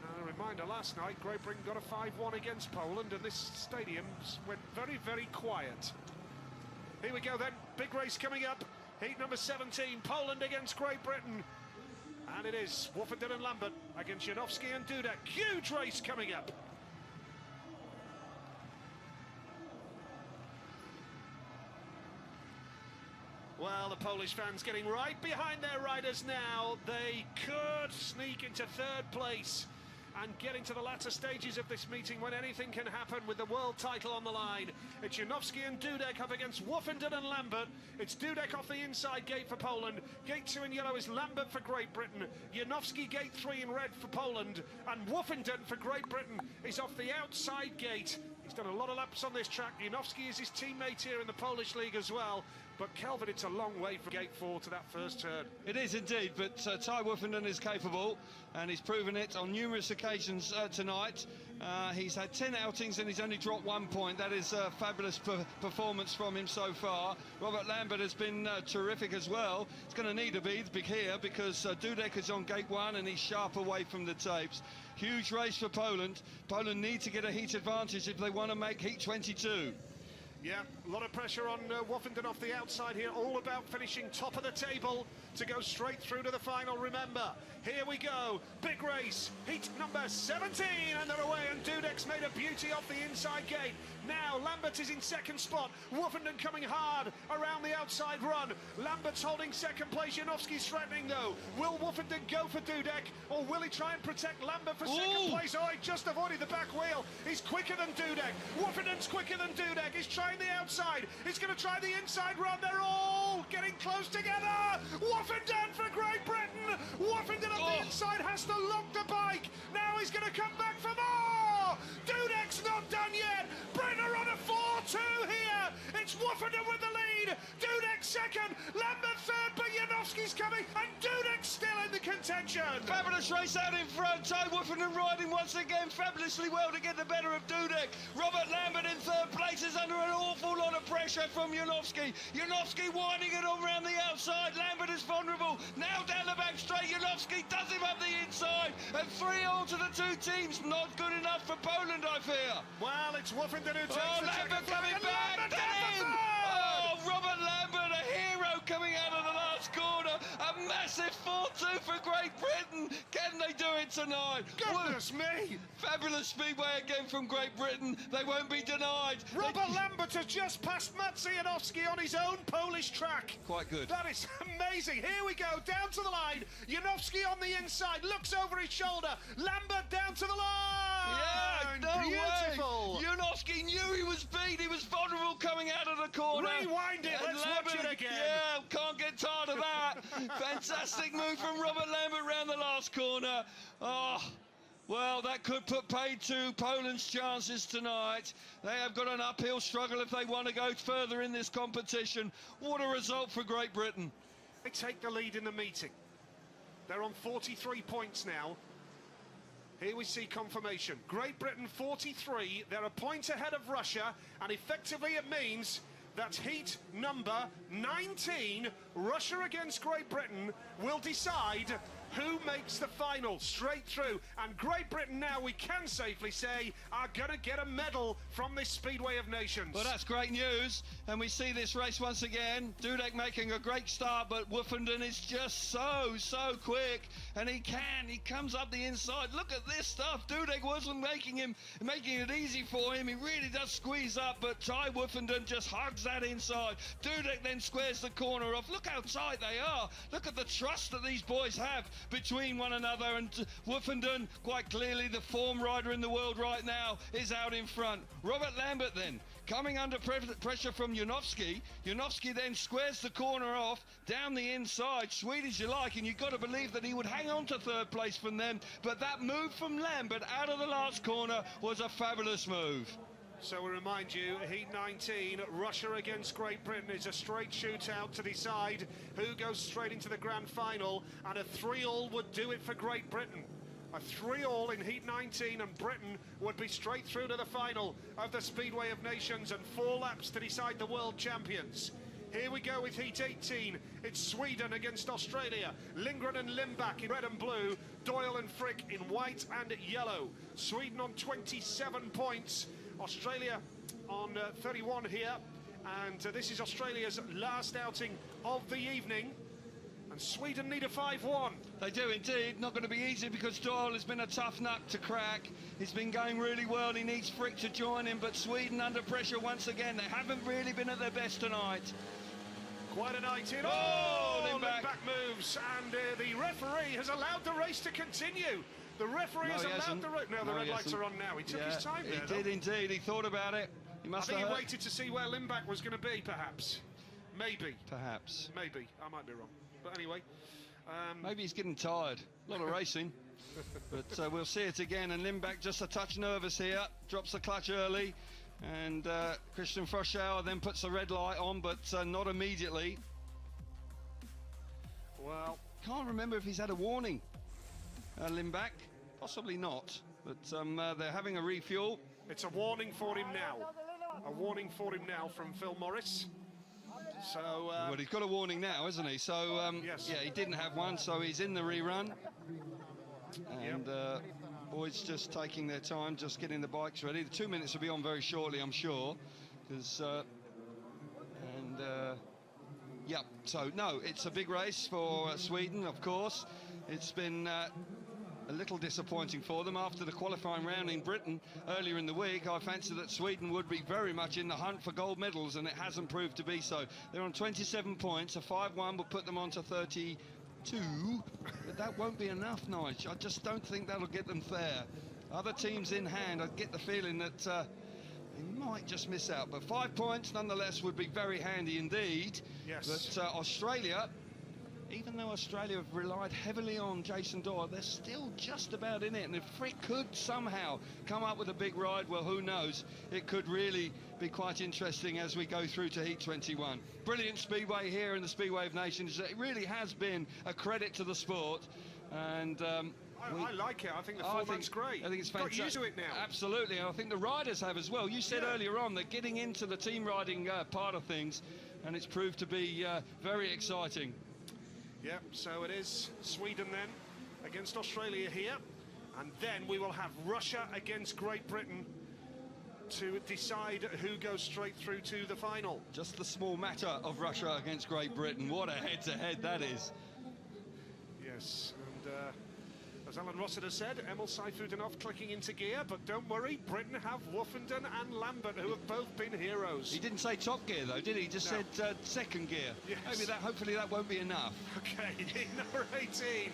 And a reminder, last night Great Britain got a 5-1 against Poland, and this stadium went very, very quiet. Here we go then, big race coming up, heat number 17, Poland against Great Britain. And it is Woofenden and Lambert against Janowski and Dudek. Huge race coming up. Well, the Polish fans getting right behind their riders now. They could sneak into third place and get into the latter stages of this meeting when anything can happen with the world title on the line. It's Janowski and Dudek up against Woofenden and Lambert. It's Dudek off the inside gate for Poland. Gate 2 in yellow is Lambert for Great Britain. Janowski gate 3 in red for Poland. And Woofenden for Great Britain is off the outside gate. He's done a lot of laps on this track. Janowski is his teammate here in the Polish League as well. But Kelvin, it's a long way from gate 4 to that first turn. It is indeed, but Ty Woofenden is capable, and he's proven it on numerous occasions tonight. He's had 10 outings and he's only dropped 1 point. That is a fabulous performance from him so far. Robert Lambert has been terrific as well. It's going to need to be big here because Dudek is on gate 1 and he's sharp away from the tapes. Huge race for Poland. Poland need to get a heat advantage if they want to make heat 22. Yeah, a lot of pressure on Woofenden off the outside here, all about finishing top of the table to go straight through to the final, remember. Here we go, big race, heat number 17, and they're away, and Dudek's made a beauty off the inside gate. Now Lambert is in second spot, Woofenden coming hard around the outside run. Lambert's holding second place, Janowski's threatening though. Will Woofenden go for Dudek, or will he try and protect Lambert for second place? Oh, he just avoided the back wheel. He's quicker than Dudek. Woofenden's quicker than Dudek. He's trying the outside. He's going to try the inside run. They're all getting close together. Woofenden for Great Britain. Woofenden on the inside has to lock the bike. Now he's going to come back for more. Dudek's not done yet. Britain are on a 4-2 here. It's Woofenden with the lead. Dudek second. Lambert third, but Janowski's coming. And Dudek still in the contention. Fabulous race out in front. Ty Woofenden riding once again fabulously well to get the better of Dudek. Robert Lambert in third place is under an awful lot of pressure from Janowski. Janowski winding it on around the outside. Lambert is vulnerable. Now down the back straight. Janowski does him up the inside. And 3-all to the two teams. Not good enough for Poland, I fear. Well, it's Woofenden who takes the Lambert coming back. Robert Lambert, a hero coming out of the last corner. A massive 4-2 for Great Britain. Can they do it tonight. Goodness me! Fabulous speedway again from Great Britain. They won't be denied. Robert Lambert has just passed Maciej Janowski on his own Polish track. Quite good. That is amazing. Here we go, down to the line. Janowski on the inside, looks over his shoulder. Lambert down to the line. Yeah, no beautiful. Way. Janowski knew he was beat. He was vulnerable coming out of the corner. Rewind it. Let's watch it again. Yeah, can't get tired of that. Fantastic move from Robert Lambert round the last corner. Oh. Well, that could put paid to Poland's chances tonight. They have got an uphill struggle if they want to go further in this competition. What a result for Great Britain. They take the lead in the meeting. They're on 43 points now. Here we see confirmation. Great Britain 43. They're a point ahead of Russia, and effectively it means that heat number 19, Russia against Great Britain, will decide who makes the final straight through. And Great Britain now, we can safely say, are going to get a medal from this Speedway of Nations. Well, that's great news. And we see this race once again. Dudek making a great start, but Woofenden is just so quick. And he comes up the inside. Look at this stuff. Dudek wasn't making it easy for him. He really does squeeze up, but Ty Woofenden just hugs that inside. Dudek then squares the corner off. Look how tight they are. Look at the trust that these boys have between one another, and Woofenden, quite clearly the form rider in the world right now, is out in front. Robert Lambert then coming under pressure from Janowski. Janowski then squares the corner off down the inside, sweet as you like, and you've got to believe that he would hang on to third place from them, but that move from Lambert out of the last corner was a fabulous move. So we remind you, Heat 19, Russia against Great Britain is a straight shootout to decide who goes straight into the grand final, and a 3-all would do it for Great Britain. A 3-all in Heat 19, and Britain would be straight through to the final of the Speedway of Nations, and 4 laps to decide the world champions. Here we go with Heat 18. It's Sweden against Australia. Lindgren and Limbach in red and blue. Doyle and Frick in white and yellow. Sweden on 27 points. Australia on 31 here, and this is Australia's last outing of the evening, and Sweden need a 5-1. They do indeed. Not going to be easy because Doyle has been a tough nut to crack. He's been going really well. He needs Frick to join him, but Sweden under pressure once again. They haven't really been at their best tonight. Quite a night in. Limbach moves, and the referee has allowed the race to continue. The referee has allowed the race. No, the red lights are on now. He took his time there. He did indeed. He thought about it. He must have. I think he waited to see where Limbach was going to be, perhaps. Maybe. Perhaps. Maybe. I might be wrong. But anyway. Maybe he's getting tired. A lot of racing. But we'll see it again. And Limbach just a touch nervous here. Drops the clutch early. And Christian Froschauer then puts the red light on, but not immediately. Well, can't remember if he's had a warning. Limbach, possibly not, but they're having a refuel. It's a warning for him now. A warning for him now from Phil Morris. So, well, he's got a warning now, isn't he? So, yes. Yeah, he didn't have one, so he's in the rerun. And boys just taking their time, just getting the bikes ready. The 2 minutes will be on very shortly, I'm sure. Because, yeah, so no, it's a big race for Sweden, of course. It's been a little disappointing for them after the qualifying round in Britain earlier in the week. I fancied that Sweden would be very much in the hunt for gold medals, and it hasn't proved to be so. They're on 27 points. A 5-1 will put them on to 32, but that won't be enough, Nige. I just don't think that'll get them there. Other teams in hand, I get the feeling that they might just miss out, but 5 points nonetheless would be very handy indeed. Yes. But Australia, even though Australia have relied heavily on Jason Doyle, they're still just about in it. And if Frick could somehow come up with a big ride, well, who knows? It could really be quite interesting as we go through to Heat 21. Brilliant speedway here in the Speedway of Nations. It really has been a credit to the sport. And I like it. I think the format's great. I think it's fantastic. Got used to it now. Absolutely, and I think the riders have as well. You said earlier on they're getting into the team riding part of things, and it's proved to be very exciting. Yeah, so it is Sweden then against Australia here, and then we will have Russia against Great Britain to decide who goes straight through to the final. Just the small matter of Russia against Great Britain. What a head-to-head that is. Yes, and As Alan Rossiter said, Emil Saifutinov clicking into gear, but don't worry, Britain have Woofenden and Lambert, who have both been heroes. He didn't say top gear, though, did he? He just said second gear. Yes. Hopefully that won't be enough. Okay, number 18.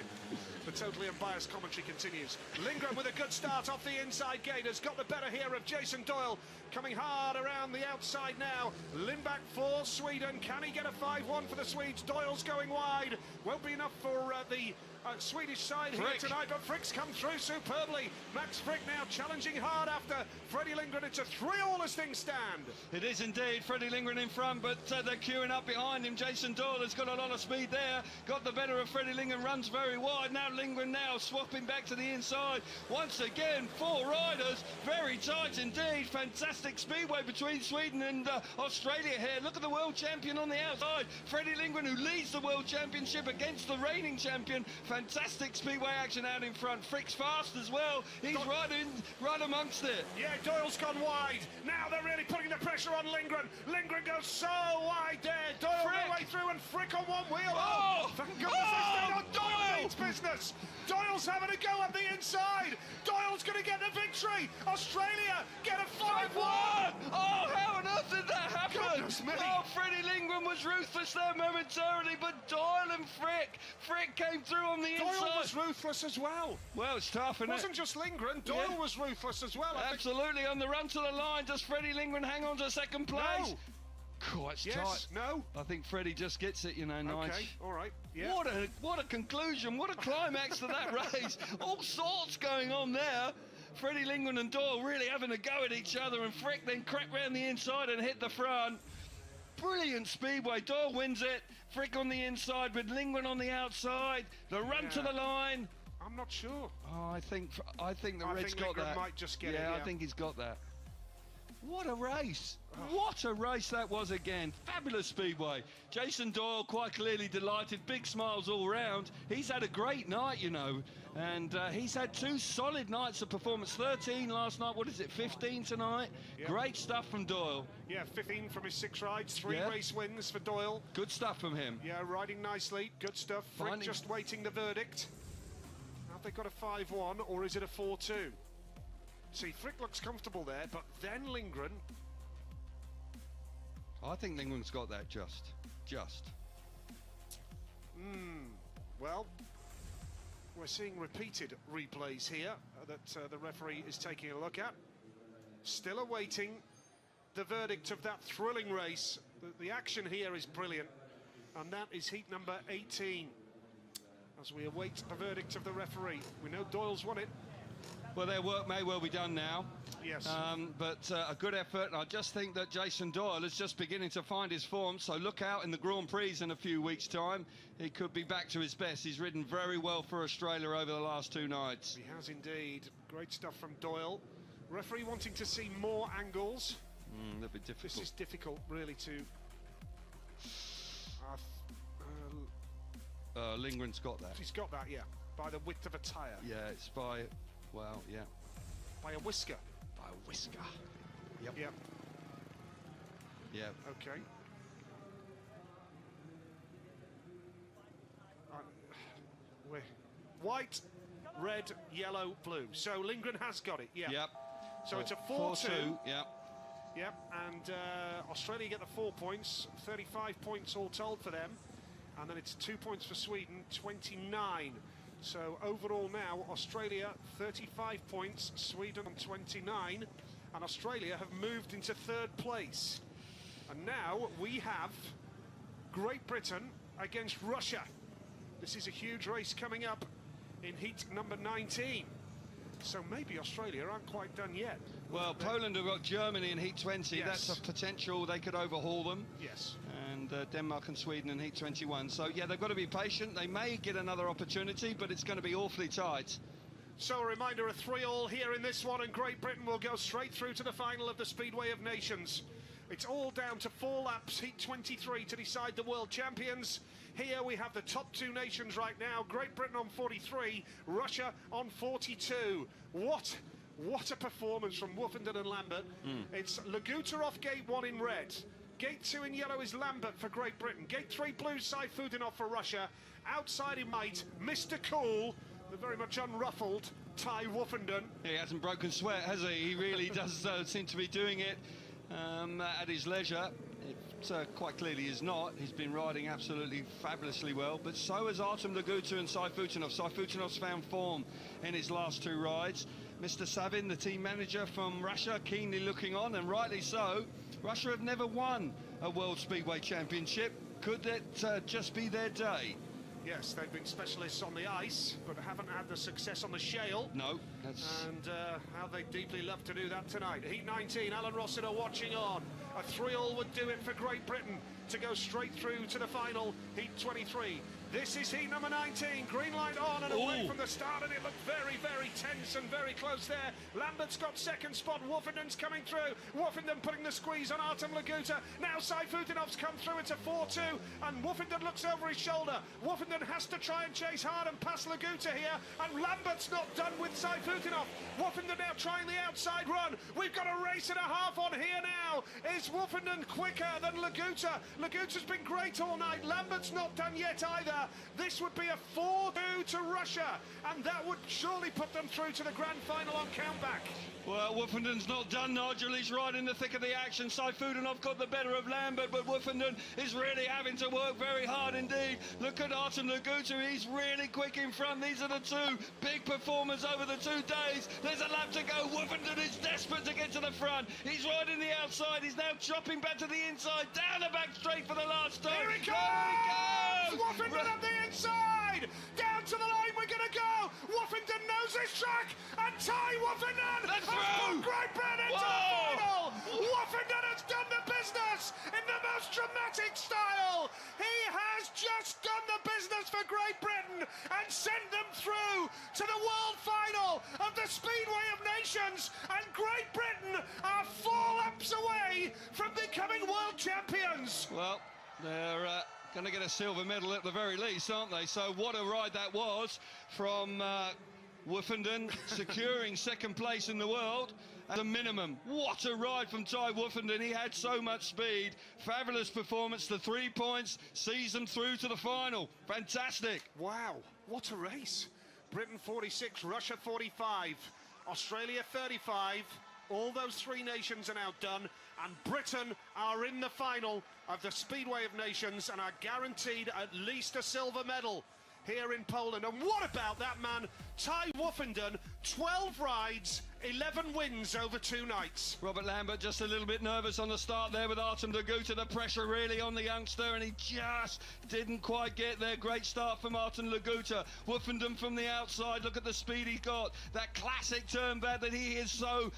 The totally unbiased commentary continues. Lindgren with a good start off the inside gate has got the better here of Jason Doyle. Coming hard around the outside now. Lindback for Sweden. Can he get a 5-1 for the Swedes? Doyle's going wide. Won't be enough for the Swedish side here tonight, but Frick's come through superbly. Max Frick now challenging hard after Freddie Lindgren. It's a 3-all as things stand. It is indeed. Freddie Lindgren in front, but they're queuing up behind him. Jason Doyle has got a lot of speed there. Got the better of Freddie Lindgren, runs very wide. Now Lindgren swapping back to the inside. Once again, 4 riders. Very tight indeed. Fantastic speedway between Sweden and Australia here. Look at the world champion on the outside. Freddie Lindgren, who leads the world championship against the reigning champion. Fantastic speedway action out in front. Frick's fast as well. He's right amongst it. Yeah, Doyle's gone wide. Now they're really putting the pressure on Lindgren. Lindgren goes so wide there. Doyle all the way through and Frick on one wheel. Oh! Thank goodness they stayed on. Doyle means business. Doyle's having a go up the inside. Doyle's going to get the victory. Australia get a 5-1. Oh, how on earth did that happen? Goodness me. Oh, Freddie Lindgren was ruthless there momentarily, but Doyle and Frick came through on the inside. Doyle was ruthless as well. Well, it's tough, isn't it? It wasn't just Lindgren. Doyle was ruthless as well. Absolutely. On the run to the line, does Freddie Lindgren hang on to second place? No. Cool, it's yes, tight. no. I think Freddie just gets it, Nige. Okay, all right. Yeah. What a conclusion, what a climax to that race. All sorts going on there. Freddie Lindgren and Doyle really having a go at each other, and Frick then cracked round the inside and hit the front. Brilliant speedway. Doyle wins it. Frick on the inside with Lindgren on the outside. The run to the line. I'm not sure. Oh, I think the Red's got Lindgren that. might just get it. Yeah, I think he's got that. What a race. What a race that was again. Fabulous speedway. Jason Doyle quite clearly delighted. Big smiles all round. He's had a great night, and he's had 2 solid nights of performance. 13 last night. What is it, 15 tonight? Yep. Great stuff from Doyle. Yeah, 15 from his 6 rides. 3 race wins for Doyle. Good stuff from him. Yeah, riding nicely. Good stuff. Frick just waiting the verdict. Have they got a 5-1 or is it a 4-2? See, Frick looks comfortable there, but then Lindgren. I think Lindgren's got that just. Well, we're seeing repeated replays here that the referee is taking a look at. Still awaiting the verdict of that thrilling race. The action here is brilliant, and that is heat number 18. As we await the verdict of the referee, we know Doyle's won it. Well, their work may well be done now. Yes. But a good effort, and I just think that Jason Doyle is just beginning to find his form, so look out in the Grand Prix in a few weeks' time. He could be back to his best. He's ridden very well for Australia over the last 2 nights. He has indeed. Great stuff from Doyle. Referee wanting to see more angles. That'd be difficult. This is difficult, really, to... Lindgren's got that. He's got that, yeah. By the width of a tyre. Yeah, it's by... Well, yeah. By a whisker. By a whisker. Yep. Yep. Yep. Okay. We're white, red, yellow, blue. So Lindgren has got it, yeah. Yep. So it's a 4-2. Yep. Yep, and Australia get the 4 points, 35 points all told for them. And then it's 2 points for Sweden, 29. So overall now, Australia 35 points, Sweden on 29, and Australia have moved into 3rd place. And now we have Great Britain against Russia. This is a huge race coming up in heat number 19. So maybe Australia aren't quite done yet. Well, Poland have got Germany in heat 20. Yes. That's a potential. They could overhaul them. Yes. And Denmark and Sweden in heat 21. So, yeah, they've got to be patient. They may get another opportunity, but it's going to be awfully tight. So a reminder, a 3-all here in this one, and Great Britain will go straight through to the final of the Speedway of Nations. It's all down to 4 laps, heat 23, to decide the world champions. Here we have the top 2 nations right now. Great Britain on 43, Russia on 42. What a performance from Woofenden and Lambert. It's Laguta off gate 1 in red. Gate 2 in yellow is Lambert for Great Britain. Gate 3 blue, Saifutinov for Russia. Outside in white, Mr. Cool, the very much unruffled Ty Woofenden. He hasn't broken sweat, has he? He really does seem to be doing it at his leisure. It quite clearly is not. He's been riding absolutely fabulously well, but so has Artem Laguta and Sayfutinov. Sayfutinov's found form in his last two rides. Mr. Savin, the team manager from Russia, keenly looking on, and rightly so. Russia have never won a World Speedway Championship. Could that just be their day? Yes, they've been specialists on the ice, but haven't had the success on the shale. No. And how they deeply love to do that tonight. Heat 19, Alan Rossiter watching on. A 3-all would do it for Great Britain to go straight through to the final, Heat 23. This is heat number 19, green light on and away from the start, and it looked very, very tense and very close there. Lambert's got second spot, Woofenden's coming through. Woofenden putting the squeeze on Artem Laguta. Now Sayfutinov's come through, it's a 4-2, and Woofenden looks over his shoulder. Woofenden has to try and chase hard and pass Laguta here, and Lambert's not done with Sayfutinov. Woofenden now trying the outside run. We've got a race and a half on here now. Is Woofenden quicker than Laguta? Laguta's been great all night. Lambert's not done yet either. This would be a 4-2 to Russia, and that would surely put them through to the grand final on countback. Well, Woofenden's not done, Nigel. He's right in the thick of the action. Sayfutinov got the better of Lambert, but Woofenden is really having to work very hard indeed. Look at Artem Laguta. He's really quick in front. These are the two big performers over the 2 days. There's a lap to go. Woofenden is desperate to get to the front. He's right in the outside. He's now dropping back to the inside, down the back straight for the last time. Here he goes! Woofenden up the inside! Down to the line we're going to go! Woofenden knows his track, and Ty Woofenden has put Great Britain into the final! Woofenden has done the business in the most dramatic style! He has just done the business for Great Britain and sent them through to the world final of the Speedway of Nations, and Great Britain are 4 laps away from becoming world champions! Well, they're going to get a silver medal at the very least, aren't they? So what a ride that was from Woofenden, securing second place in the world at a minimum. What a ride from Ty Woofenden. He had so much speed. Fabulous performance. The 3 points sees them through to the final. Fantastic. Wow, what a race. Britain 46, Russia 45, Australia 35. All those 3 nations are now done, and Britain are in the final of the Speedway of Nations and are guaranteed at least a silver medal here in Poland. And what about that man, Ty Woofenden? 12 rides, 11 wins over 2 nights. Robert Lambert just a little bit nervous on the start there with Artem Laguta. The pressure really on the youngster, and he just didn't quite get there. Great start from Artem Laguta. Woofenden from the outside. Look at the speed he got. That classic turn back that he is so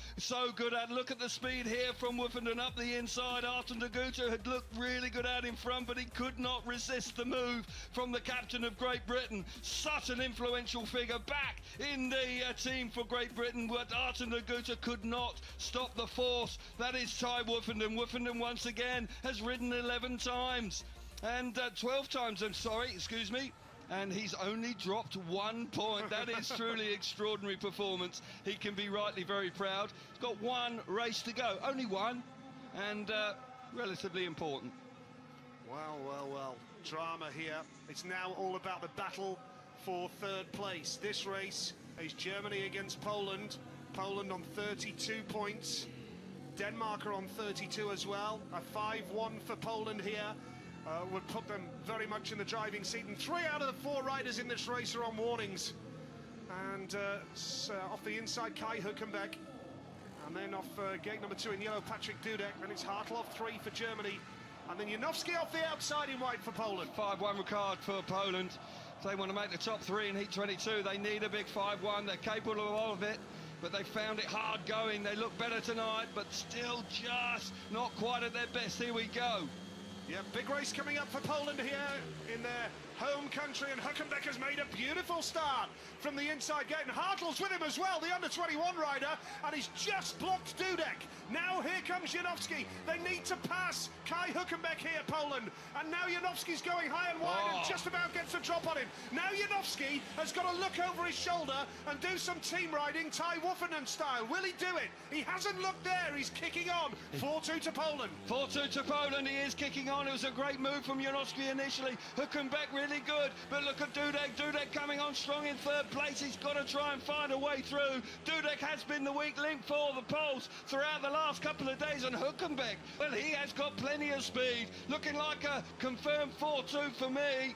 good at. Look at the speed here from Woofenden up the inside. Artem Laguta had looked really good out in front, but he could not resist the move from the captain of Great Britain. Such an influential figure back in the team for Great Britain, but Artem Laguta could not stop the force. That is Ty Woofenden. Woofenden once again has ridden 11 times, and 12 times, I'm sorry, excuse me, and he's only dropped 1 point. That is truly extraordinary performance. He can be rightly very proud. He's got 1 race to go, only 1, and relatively important. Well, drama here. It's now all about the battle for 3rd place. This race is Germany against Poland. Poland on 32 points. Denmark are on 32 as well. A 5-1 for Poland here would put them very much in the driving seat. And 3 out of the 4 riders in this race are on warnings. And off the inside, Kai Hülkenberg. And then off gate number 2 in yellow, Patrick Dudek. And it's Hartl off 3 for Germany. And then Janowski off the outside in white for Poland. 5-1 card for Poland. If they want to make the top 3 in Heat 22, they need a big 5-1. They're capable of all of it, but they found it hard going. They look better tonight, but still just not quite at their best. Here we go. Yeah, big race coming up for Poland here in their home country, and Hülkenberg has made a beautiful start from the inside gate, and Hartl's with him as well, the under-21 rider, and he's just blocked Dudek. Now here comes Janowski. They need to pass Kai Hülkenberg here, Poland, and now Janowski's going high and wide and just about gets a drop on him. Now Janowski has got to look over his shoulder and do some team riding Ty Woofenden style. Will he do it? He hasn't looked there. He's kicking on. 4-2 to Poland. 4-2 to Poland. He is kicking on. It was a great move from Janowski initially. Hülkenberg really really good. But look at Dudek. Dudek coming on strong in third place. He's got to try and find a way through. Dudek has been the weak link for the Poles throughout the last couple of days. And Hülkenberg, well, he has got plenty of speed. Looking like a confirmed 4-2 for me.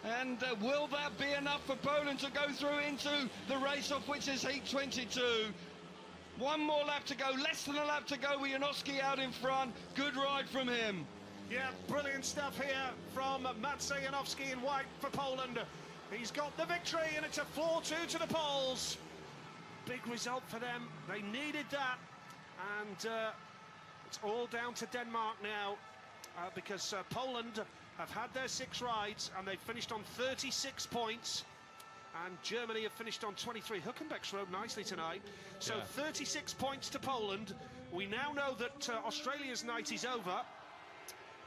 And will that be enough for Poland to go through into the race-off, which is Heat 22? One more lap to go, less than a lap to go with Janowski out in front. Good ride from him. Yeah, brilliant stuff here from Maciej Janowski in white for Poland. He's got the victory, and it's a 4-2 to the Poles. Big result for them. They needed that. And it's all down to Denmark now because Poland have had their 6 rides and they've finished on 36 points, and Germany have finished on 23. Hülkenberg's rode nicely tonight. So 36 points to Poland. We now know that Australia's night is over.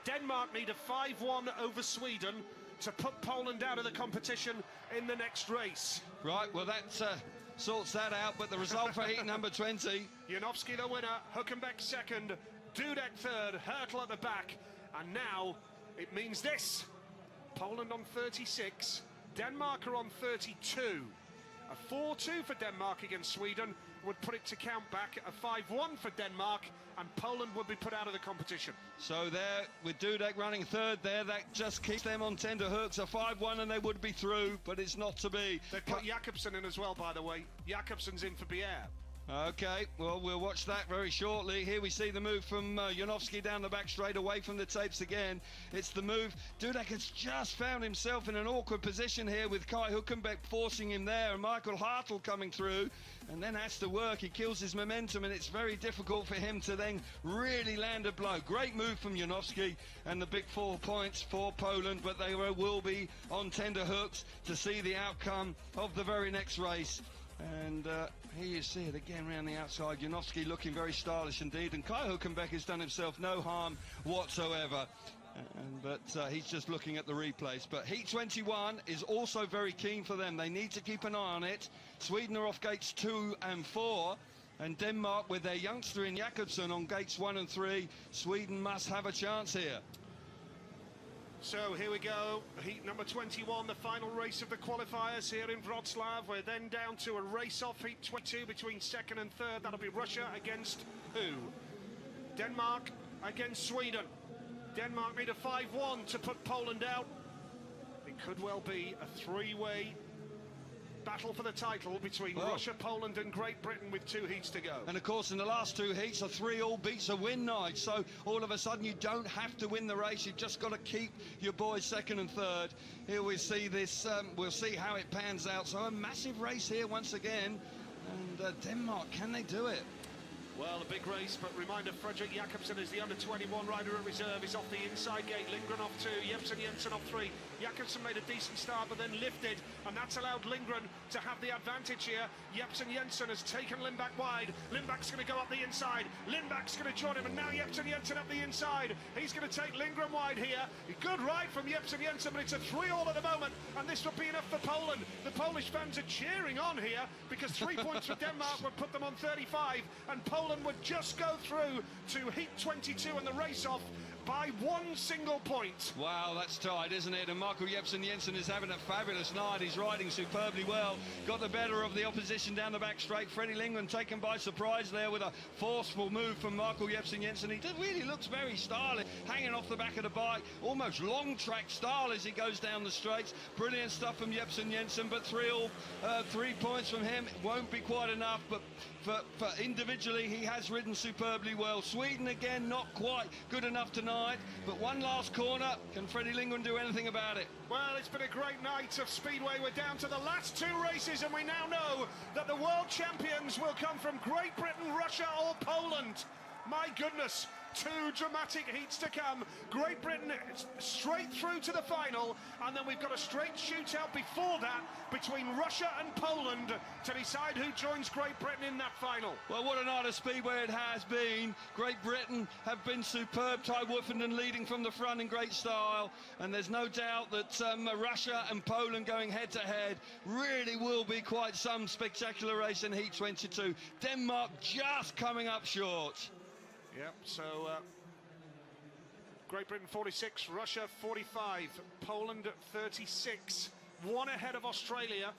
Denmark need a 5-1 over Sweden to put Poland out of the competition in the next race. Right, well that sorts that out, but the result for heat number 20. Janowski the winner, Hülkenberg second, Dudek third, Hertel at the back, and now it means this: Poland on 36, Denmark are on 32. A 4-2 for Denmark against Sweden would put it to count back. A 5-1 for Denmark, and Poland would be put out of the competition. So there, with Dudek running third there, that just keeps them on tender hooks. A 5-1 and they would be through, but it's not to be. They've put Jakobsen in as well, by the way. Jakobsen's in for Bier. Okay, well, we'll watch that very shortly. Here we see the move from Janowski down the back straight, away from the tapes again. It's the move. Dudek has just found himself in an awkward position here with Kai Hülkenberg forcing him there, and Michael Hartl coming through, and then has to work. He kills his momentum, and it's very difficult for him to then really land a blow. Great move from Janowski, and the big 4 points for Poland, but they will be on tender hooks to see the outcome of the very next race. And here you see it again round the outside. Janowski looking very stylish indeed, and Kai Hülkenberg has done himself no harm whatsoever. But he's just looking at the replays. But Heat 21 is also very keen for them. They need to keep an eye on it. Sweden are off gates 2 and 4. And Denmark, with their youngster in Jakobsen on gates 1 and 3, Sweden must have a chance here. So here we go, heat number 21, the final race of the qualifiers here in Wrocław. We're then down to a race-off, heat 22 between second and third. That'll be Russia against who? Denmark against Sweden. Denmark need a 5-1 to put Poland out. It could well be a 3-way battle for the title between Russia, Poland and Great Britain with 2 heats to go. And of course in the last 2 heats, a 3-all beats a win night, so all of a sudden you don't have to win the race, you've just got to keep your boys second and third. Here we see this, we'll see how it pans out. So a massive race here once again, and Denmark, can they do it? Well, a big race, but reminder, Fredrik Jakobsen is the under-21 rider at reserve. He's off the inside gate, Lindgren off 2, Jepsen Jensen off 3. Jakobsen made a decent start, but then lifted, and that's allowed Lindgren to have the advantage here. Jepsen Jensen has taken Lindback wide. Lindback's going to go up the inside. Lindback's going to join him, and now Jepsen Jensen up the inside. He's going to take Lindgren wide here. A good ride from Jepsen Jensen, but it's a 3-all at the moment, and this would be enough for Poland. The Polish fans are cheering on here, because 3 points for Denmark would put them on 35, and Poland would just go through to heat 22 and the race-off by 1 single point. Wow, that's tight, isn't it? And Michael Jepsen Jensen is having a fabulous night. He's riding superbly well. Got the better of the opposition down the back straight. Freddie Lindgren taken by surprise there with a forceful move from Michael Jepsen Jensen. He really looks very stylish, hanging off the back of the bike, almost long track style as he goes down the straights. Brilliant stuff from Jepsen Jensen, but 3 points from him won't be quite enough. But for individually, he has ridden superbly well. Sweden again, not quite good enough tonight, but one last corner. Can Freddie Lindgren do anything about it? Well, it's been a great night of Speedway. We're down to the last 2 races, and we now know that the world champions will come from Great Britain, Russia or Poland. My goodness, 2 dramatic heats to come. Great Britain straight through to the final, and then we've got a straight shootout before that between Russia and Poland to decide who joins Great Britain in that final. Well, what a night of Speedway it has been. Great Britain have been superb. Ty Woofenden leading from the front in great style, and there's no doubt that Russia and Poland going head-to-head really will be quite some spectacular race in Heat 22. Denmark just coming up short. Yep, so Great Britain 46, Russia 45, Poland 36. One ahead of Australia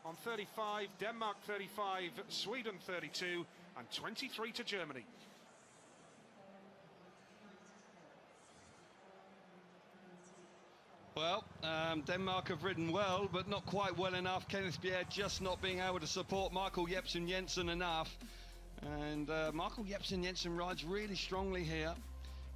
on 35, Denmark 35, Sweden 32, and 23 to Germany. Well, Denmark have ridden well, but not quite well enough. Kenneth Bjerre just not being able to support Michael Jepsen Jensen enough. And Michael Jepsen Jensen rides really strongly here.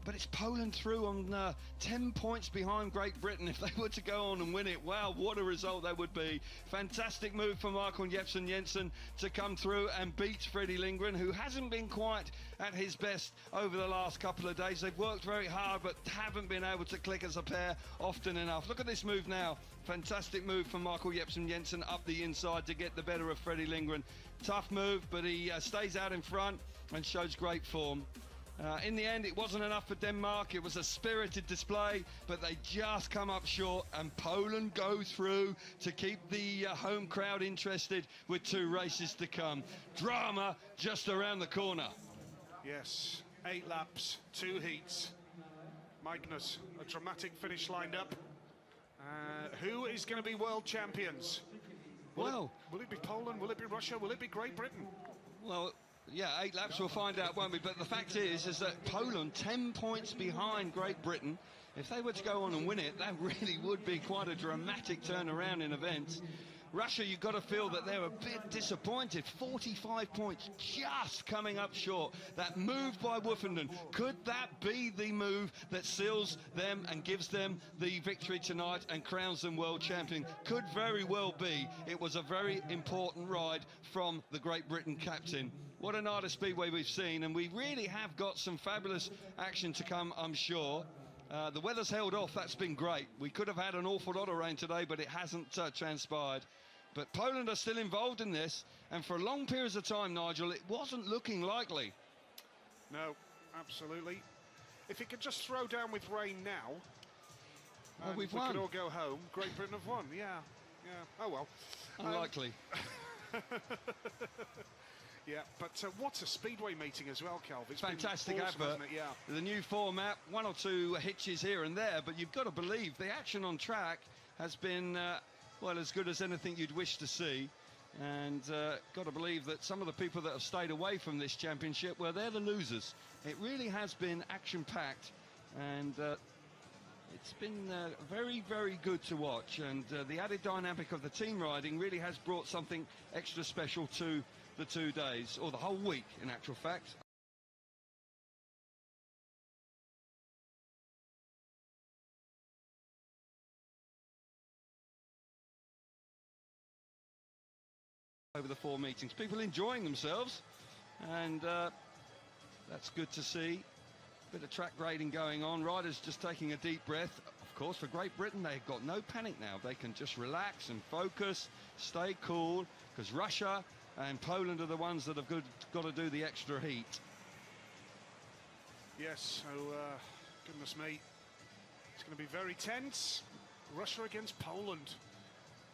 But it's Poland through on 10 points behind Great Britain. If they were to go on and win it, wow, what a result that would be. Fantastic move for Michael Jepsen Jensen to come through and beat Freddie Lindgren, who hasn't been quite at his best over the last couple of days. They've worked very hard, but haven't been able to click as a pair often enough. Look at this move now. Fantastic move from Michael Jepsen Jensen up the inside to get the better of Freddie Lindgren. Tough move, but he stays out in front and shows great form. In the end, it wasn't enough for Denmark. It was a spirited display, but they just come up short, and Poland go through to keep the home crowd interested with 2 races to come. Drama just around the corner. Yes, 8 laps, 2 heats. Magnus, a dramatic finish lined up. Who is going to be world champions? Will it be Poland? Will it be Russia? Will it be Great Britain? Well, yeah, 8 laps, we'll find out, won't we? But the fact is that Poland, 10 points behind Great Britain. If they were to go on and win it, that really would be quite a dramatic turnaround in events. Russia, you've got to feel that they're a bit disappointed. 45 points, just coming up short. That move by Woofenden, could that be the move that seals them and gives them the victory tonight and crowns them world champion? Could very well be. It was a very important ride from the Great Britain captain. What a night of Speedway we've seen, and we really have got some fabulous action to come, I'm sure. The weather's held off, that's been great. We could have had an awful lot of rain today, but it hasn't transpired. But Poland are still involved in this, and for long periods of time, Nigel, it wasn't looking likely. No, absolutely. If it could just throw down with rain now, well, we could all go home. Great Britain have won, yeah. Oh well. Unlikely. Yeah, but what a Speedway meeting as well, Calv. It's fantastic been awesome, advert. hasn't it? Yeah. The new format, 1 or 2 hitches here and there, but you've got to believe the action on track has been, well, as good as anything you'd wish to see. And got to believe that some of the people that have stayed away from this championship, well, they're the losers. It really has been action-packed, and it's been very, very good to watch. And the added dynamic of the team riding really has brought something extra special to the 2 days, or the whole week in actual fact. Over the 4 meetings, people enjoying themselves, and that's good to see. Bit of track grading going on, riders just taking a deep breath. Of course, for Great Britain, they've got no panic now. They can just relax and focus, stay cool, because Russia and Poland are the ones that have got to do the extra heat. Yes, so goodness me, it's going to be very tense. Russia against Poland.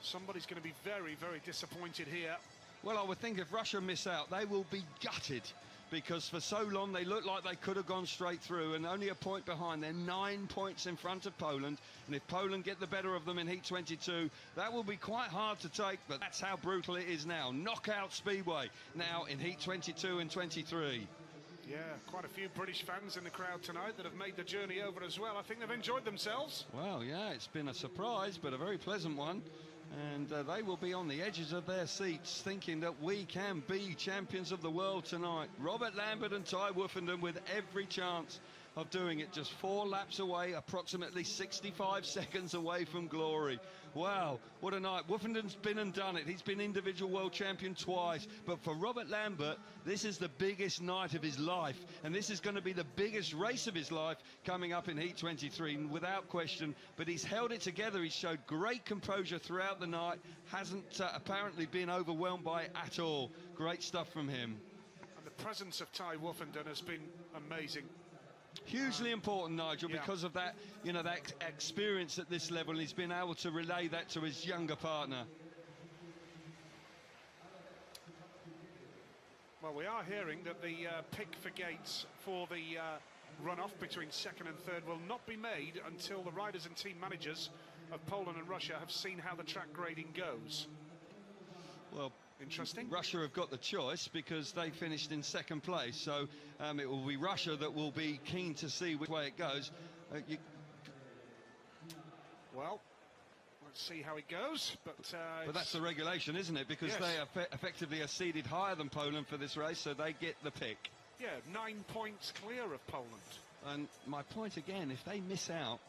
Somebody's going to be very, very disappointed here. Well, I would think if Russia miss out, they will be gutted, because for so long they looked like they could have gone straight through, and only a point behind. They're 9 points in front of Poland, and if Poland get the better of them in Heat 22, that will be quite hard to take, but that's how brutal it is now. Knockout Speedway now in Heat 22 and 23. Yeah, quite a few British fans in the crowd tonight that have made the journey over as well. I think they've enjoyed themselves. Well, yeah, it's been a surprise, but a very pleasant one. And they will be on the edges of their seats thinking that we can be champions of the world tonight. Robert Lambert and Ty Woofenden with every chance of doing it, just 4 laps away, approximately 65 seconds away from glory. Wow, what a night. Woofenden's been and done it. He's been individual world champion twice, but for Robert Lambert, this is the biggest night of his life, and this is going to be the biggest race of his life coming up in Heat 23, without question. But he's held it together. He's showed great composure throughout the night, hasn't apparently been overwhelmed by it at all. Great stuff from him. And the presence of Ty Woofenden has been amazing. Hugely important, Nigel, because of that, you know, that experience at this level, and he's been able to relay that to his younger partner. Well, we are hearing that the pick for gates for the runoff between second and third will not be made until the riders and team managers of Poland and Russia have seen how the track grading goes. Well, interesting. Russia have got the choice because they finished in second place, so it will be Russia that will be keen to see which way it goes. Well, let's see how it goes, but that's the regulation, isn't it? Because yes, they are effectively are seeded higher than Poland for this race, so they get the pick. Yeah, 9 points clear of Poland. And my point again, if they miss out,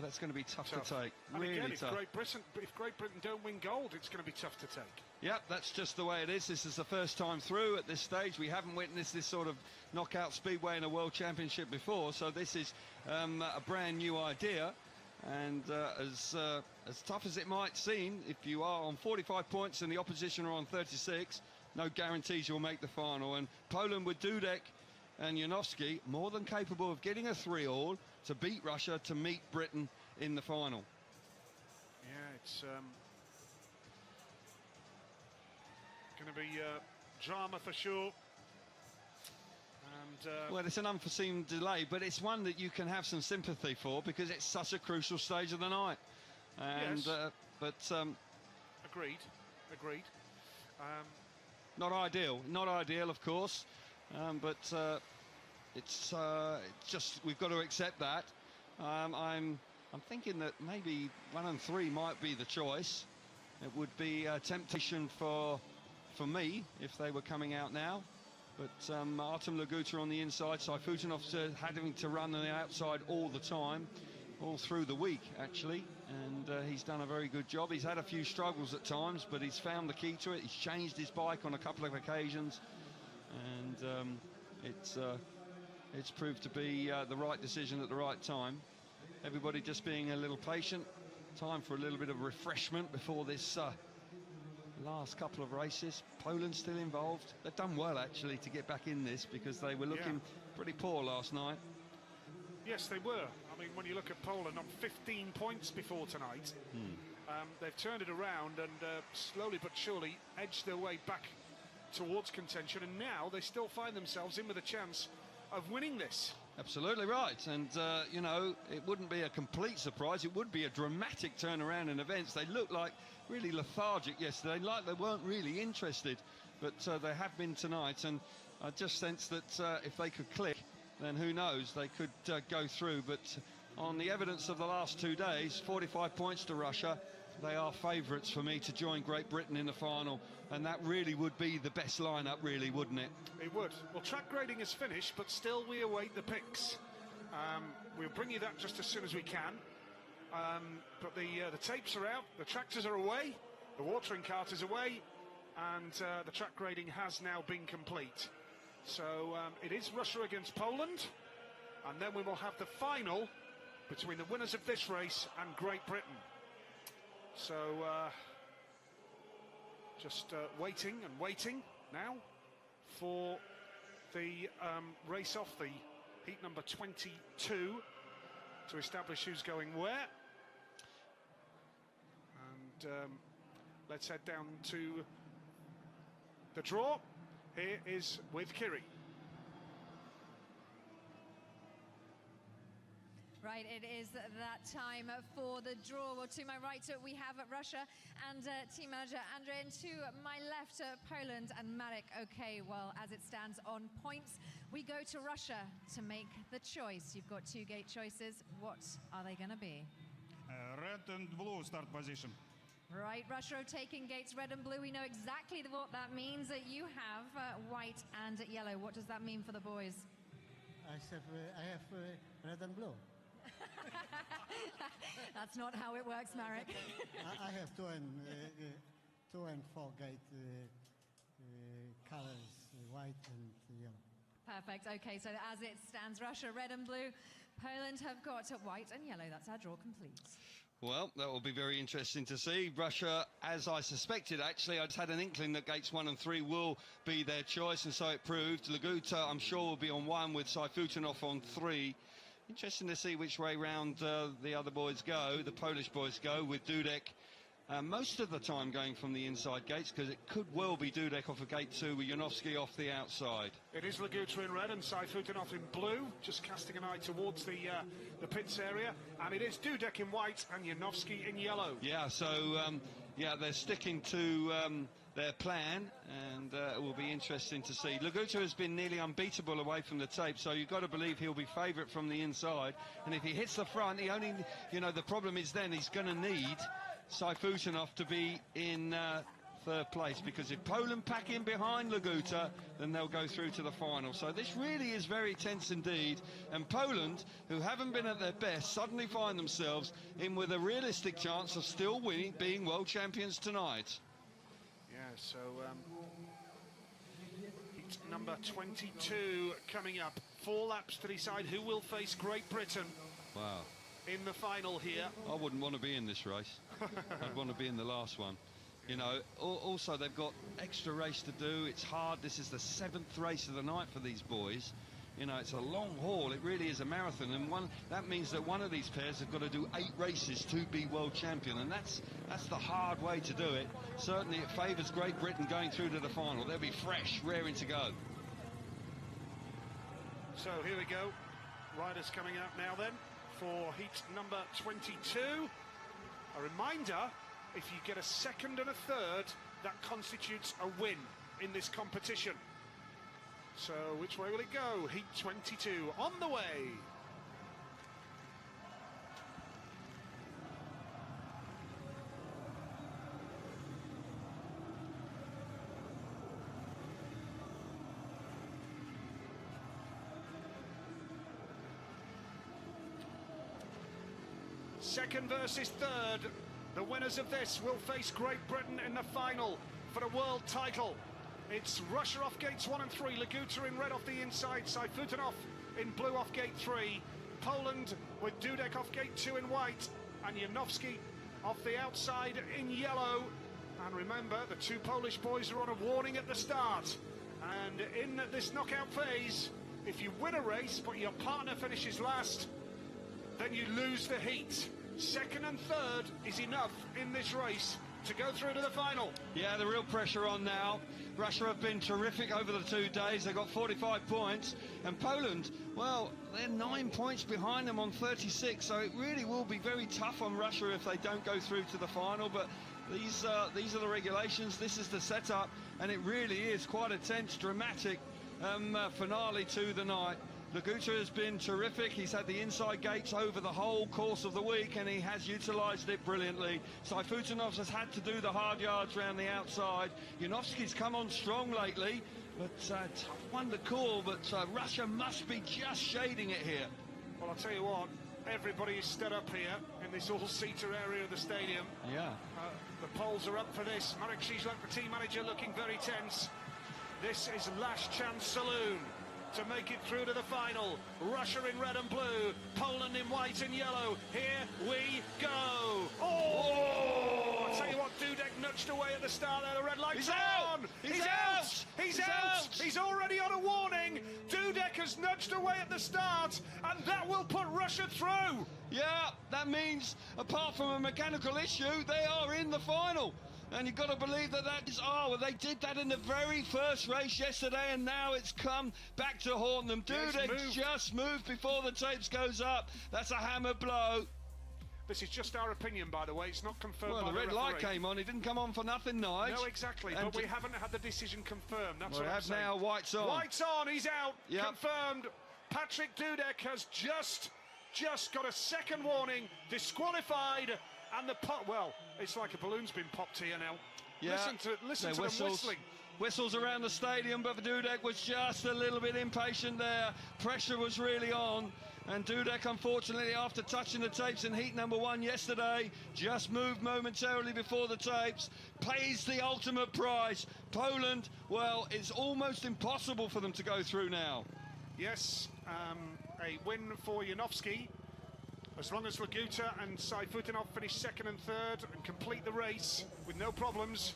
that's going to be tough to take. And really again, tough. If Great Britain don't win gold, it's going to be tough to take. Yep, that's just the way it is. This is the first time through at this stage. We haven't witnessed this sort of knockout speedway in a world championship before, so this is a brand new idea. And as tough as it might seem, if you are on 45 points and the opposition are on 36, no guarantees you'll make the final. And Poland with Dudek and Janowski more than capable of getting a 3-all to beat Russia to meet Britain in the final. Yeah, it's going to be drama for sure. And well, it's an unforeseen delay, but it's one that you can have some sympathy for because it's such a crucial stage of the night. And yes. Agreed. Not ideal, of course, but it's just we've got to accept that. I'm thinking that maybe 1 and 3 might be the choice. It would be a temptation for me if they were coming out now. But Artem Laguta on the inside, Saifutinov having to run on the outside all the time, all through the week actually, and he's done a very good job. He's had a few struggles at times, but he's found the key to it. He's changed his bike on a couple of occasions, and it's proved to be the right decision at the right time. Everybody just being a little patient. Time for a little bit of refreshment before this last couple of races. Poland still involved. They've done well actually to get back in this because they were looking pretty poor last night. Yes, they were. I mean, when you look at Poland on 15 points before tonight, they've turned it around and slowly but surely edged their way back towards contention, and now they still find themselves in with a chance of winning this. Absolutely right, and you know, it wouldn't be a complete surprise. It would be a dramatic turnaround in events. They looked like really lethargic yesterday, like they weren't really interested, but they have been tonight, and I just sense that if they could click, then who knows, they could go through. But on the evidence of the last 2 days, 45 points to Russia, they are favourites for me to join Great Britain in the final, and that really would be the best lineup, really, wouldn't it? It would. Well, track grading is finished, but still we await the picks. We'll bring you that just as soon as we can. But the tapes are out, the tractors are away, the watering cart is away, and the track grading has now been complete. So it is Russia against Poland, and then we will have the final between the winners of this race and Great Britain. So just waiting and waiting now for the race off, the heat number 22, to establish who's going where. And let's head down to the draw. Here is with Kiri. Right, it is that time for the draw. Well, to my right, we have Russia and team manager Andrei, and to my left, Poland and Marek. Okay, well, as it stands on points, we go to Russia to make the choice. You've got 2 gate choices. What are they going to be? Red and blue start position. Right, Russia are taking gates red and blue. We know exactly what that means. You have white and yellow. What does that mean for the boys? I have red and blue. That's not how it works, Marek. I have 2 and 4 gate colors, white and yellow. Perfect. Okay, so as it stands, Russia red and blue. Poland have got white and yellow. That's our draw complete. Well, that will be very interesting to see. Russia, as I suspected, actually, I just had an inkling that gates 1 and 3 will be their choice, and so it proved. Laguta, I'm sure, will be on 1 with Saifutinov on 3. Interesting to see which way round the other boys go, the Polish boys go, with Dudek most of the time going from the inside gates, because it could well be Dudek off of gate 2 with Janowski off the outside. It is Laguta in red and Saifutinov in blue, just casting an eye towards the pits area, and it is Dudek in white and Janowski in yellow. Yeah, so yeah, they're sticking to their plan, and it will be interesting to see. Laguta has been nearly unbeatable away from the tape, so you've got to believe he'll be favourite from the inside, and if he hits the front, he only, you know, the problem is then he's going to need Saifutinov to be in third place, because if Poland pack in behind Laguta, then they'll go through to the final. So this really is very tense indeed, and Poland, who haven't been at their best, suddenly find themselves in with a realistic chance of still winning, being world champions tonight. Yeah, so heat number 22 coming up. 4 laps to decide who will face Great Britain. Wow. In the final here. I wouldn't want to be in this race. I'd want to be in the last one. You know, also they've got extra race to do. It's hard. This is the 7th race of the night for these boys. You know, it's a long haul. It really is a marathon, and that means that one of these pairs have got to do 8 races to be world champion, and that's the hard way to do it. Certainly it favours Great Britain going through to the final. They'll be fresh, raring to go. So here we go. Riders coming out now then for heat number 22. A reminder, if you get a second and a third, that constitutes a win in this competition. So which way will it go? Heat 22 on the way. Second versus third. The winners of this will face Great Britain in the final for the world title. It's Russia off gates 1 and 3, Laguta in red off the inside, Saifutinov in blue off gate 3, Poland with Dudek off gate 2 in white, and Janowski off the outside in yellow. And remember, the 2 Polish boys are on a warning at the start. And in this knockout phase, if you win a race but your partner finishes last, then you lose the heat. Second and third is enough in this race to go through to the final. Yeah, the real pressure on now. Russia have been terrific over the 2 days. They've got 45 points. And Poland, well, they're 9 points behind them on 36. So it really will be very tough on Russia if they don't go through to the final. But these are the regulations. This is the setup. And it really is quite a tense, dramatic finale to the night. Laguta has been terrific. He's had the inside gates over the whole course of the week, and he has utilised it brilliantly. Saifutinov has had to do the hard yards around the outside. Janowski's come on strong lately, but tough one to call, but Russia must be just shading it here. Well, I'll tell you what, everybody is stood up here in this all-seater area of the stadium. Yeah. The polls are up for this. Marek Zizlak, the team manager, looking very tense. This is last chance saloon to make it through to the final. Russia in red and blue, Poland in white and yellow. Here we go. Oh! I'll tell you what, Dudek nudged away at the start there. The red light's on. He's out. He's out. He's already on a warning. Dudek has nudged away at the start, and that will put Russia through. Yeah, that means, apart from a mechanical issue, they are in the final. And you've got to believe that is, well, they did that in the very first race yesterday, and now it's come back to haunt them. Dudek just moved before the tapes goes up. That's a hammer blow. This is just our opinion, by the way. It's not confirmed by the the red light came on. It didn't come on for nothing, Nige. No, exactly, but we haven't had the decision confirmed. That's what I'm saying. Now White's on. White's on, he's out. Yep. Confirmed. Patrick Dudek has just got a second warning, disqualified. And well, it's like a balloon's been popped here now. Yeah. Listen to them whistling. Whistles around the stadium, but Dudek was just a little bit impatient there. Pressure was really on. And Dudek, unfortunately, after touching the tapes in heat number 1 yesterday, just moved momentarily before the tapes, pays the ultimate price. Poland, well, it's almost impossible for them to go through now. Yes, a win for Janowski. As long as Laguta and Saifutinov finish second and third and complete the race with no problems,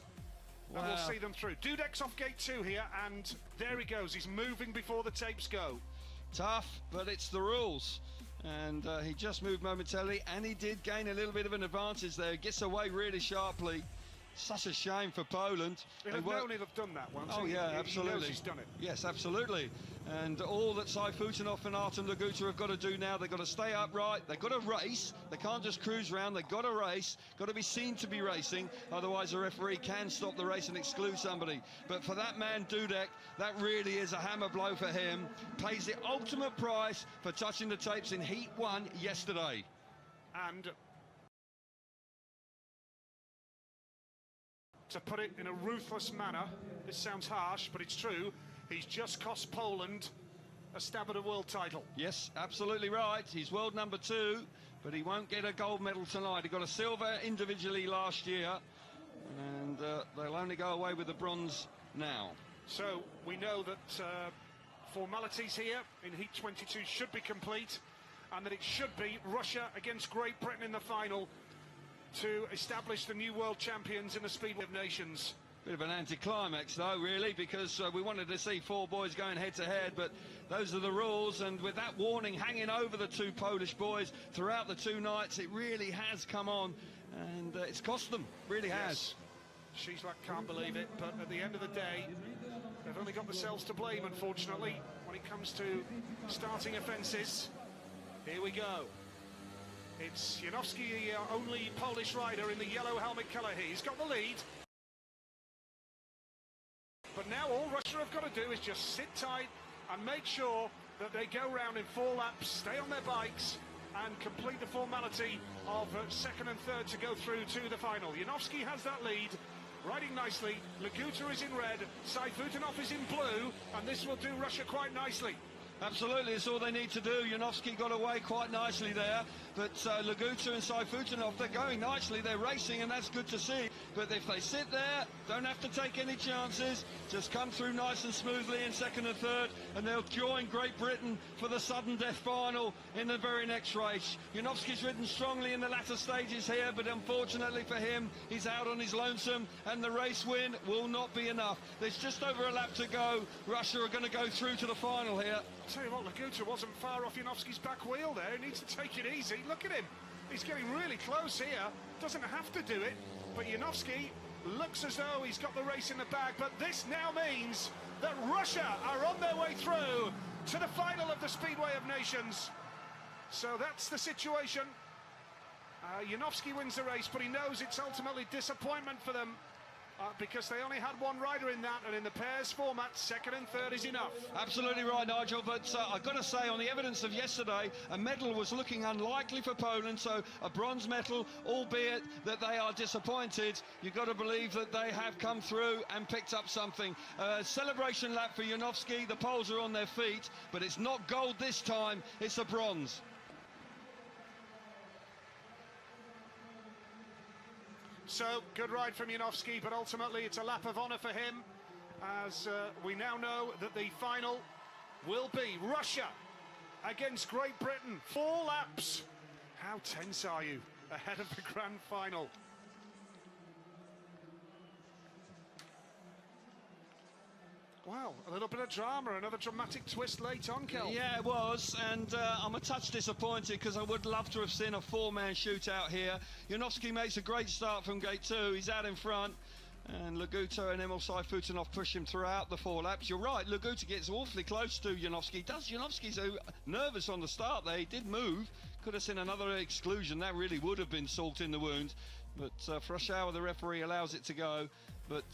and we'll see them through. Dudek's off gate 2 here, and there he goes. He's moving before the tapes go. Tough, but it's the rules. and he just moved momentarily, and he did gain a little bit of an advantage there. He gets away really sharply. Such a shame for Poland. He'll have known he'll have done that once. Oh, yeah, absolutely. He knows he's done it. Yes, absolutely. And all that Saifutinov and Artem Laguta have got to do now, they've got to stay upright, they've got to race, they can't just cruise around, they've got to race, got to be seen to be racing, otherwise the referee can stop the race and exclude somebody. But for that man, Dudek, that really is a hammer blow for him. Pays the ultimate price for touching the tapes in Heat 1 yesterday. And to put it in a ruthless manner, this sounds harsh, but it's true, he's just cost Poland a stab at a world title. Yes, absolutely right. He's world number 2, but he won't get a gold medal tonight. He got a silver individually last year, and they'll only go away with the bronze now. So we know that formalities here in Heat 22 should be complete, and that it should be Russia against Great Britain in the final to establish the new world champions in the Speedway of Nations. Bit of an anticlimax though, really, because we wanted to see 4 boys going head to head, but those are the rules, and with that warning hanging over the 2 Polish boys throughout the 2 nights, it really has come on, and it's cost them, really has. She's like, can't believe it, but at the end of the day, they've only got themselves to blame, unfortunately, when it comes to starting offences. Here we go. It's Janowski, the only Polish rider in the yellow helmet colour here. He's got the lead. But now all Russia have got to do is just sit tight and make sure that they go round in 4 laps, stay on their bikes, and complete the formality of 2nd and 3rd to go through to the final. Janowski has that lead, riding nicely. Laguta is in red, Saifutinov is in blue, and this will do Russia quite nicely. Absolutely, it's all they need to do. Janowski got away quite nicely there, but Laguta and Saifutinov, they're going nicely, they're racing, and that's good to see. But if they sit there, don't have to take any chances, just come through nice and smoothly in 2nd and 3rd, and they'll join Great Britain for the sudden death final in the very next race. Janowski's ridden strongly in the latter stages here, but unfortunately for him, he's out on his lonesome, and the race win will not be enough. There's just over a lap to go. Russia are going to go through to the final here. Tell you what, Laguta wasn't far off Janowski's back wheel there. He needs to take it easy. Look at him. He's getting really close here. Doesn't have to do it. But Janowski looks as though he's got the race in the bag. But this now means that Russia are on their way through to the final of the Speedway of Nations. So that's the situation. Janowski wins the race, but he knows it's ultimately disappointment for them. Because they only had 1 rider in that, and in the pairs format, 2nd and 3rd is enough. Absolutely right, Nigel, but I've got to say, on the evidence of yesterday, a medal was looking unlikely for Poland, so a bronze medal, albeit that they are disappointed, you've got to believe that they have come through and picked up something. Celebration lap for Janowski, the Poles are on their feet, but it's not gold this time, it's a bronze. So, good ride from Janowski, but ultimately it's a lap of honour for him, as we now know that the final will be Russia against Great Britain. 4 laps. How tense are you ahead of the grand final? Wow, a little bit of drama, another dramatic twist late on, Kel. Yeah, it was, and I'm a touch disappointed because I would love to have seen a 4-man shootout here. Janowski makes a great start from gate 2, he's out in front, and Laguta and Emil Saifutinov push him throughout the 4 laps. You're right, Laguta gets awfully close to Janowski. Janowski's nervous on the start there, he did move, could have seen another exclusion, that really would have been salt in the wound, but for a shower the referee allows it to go, but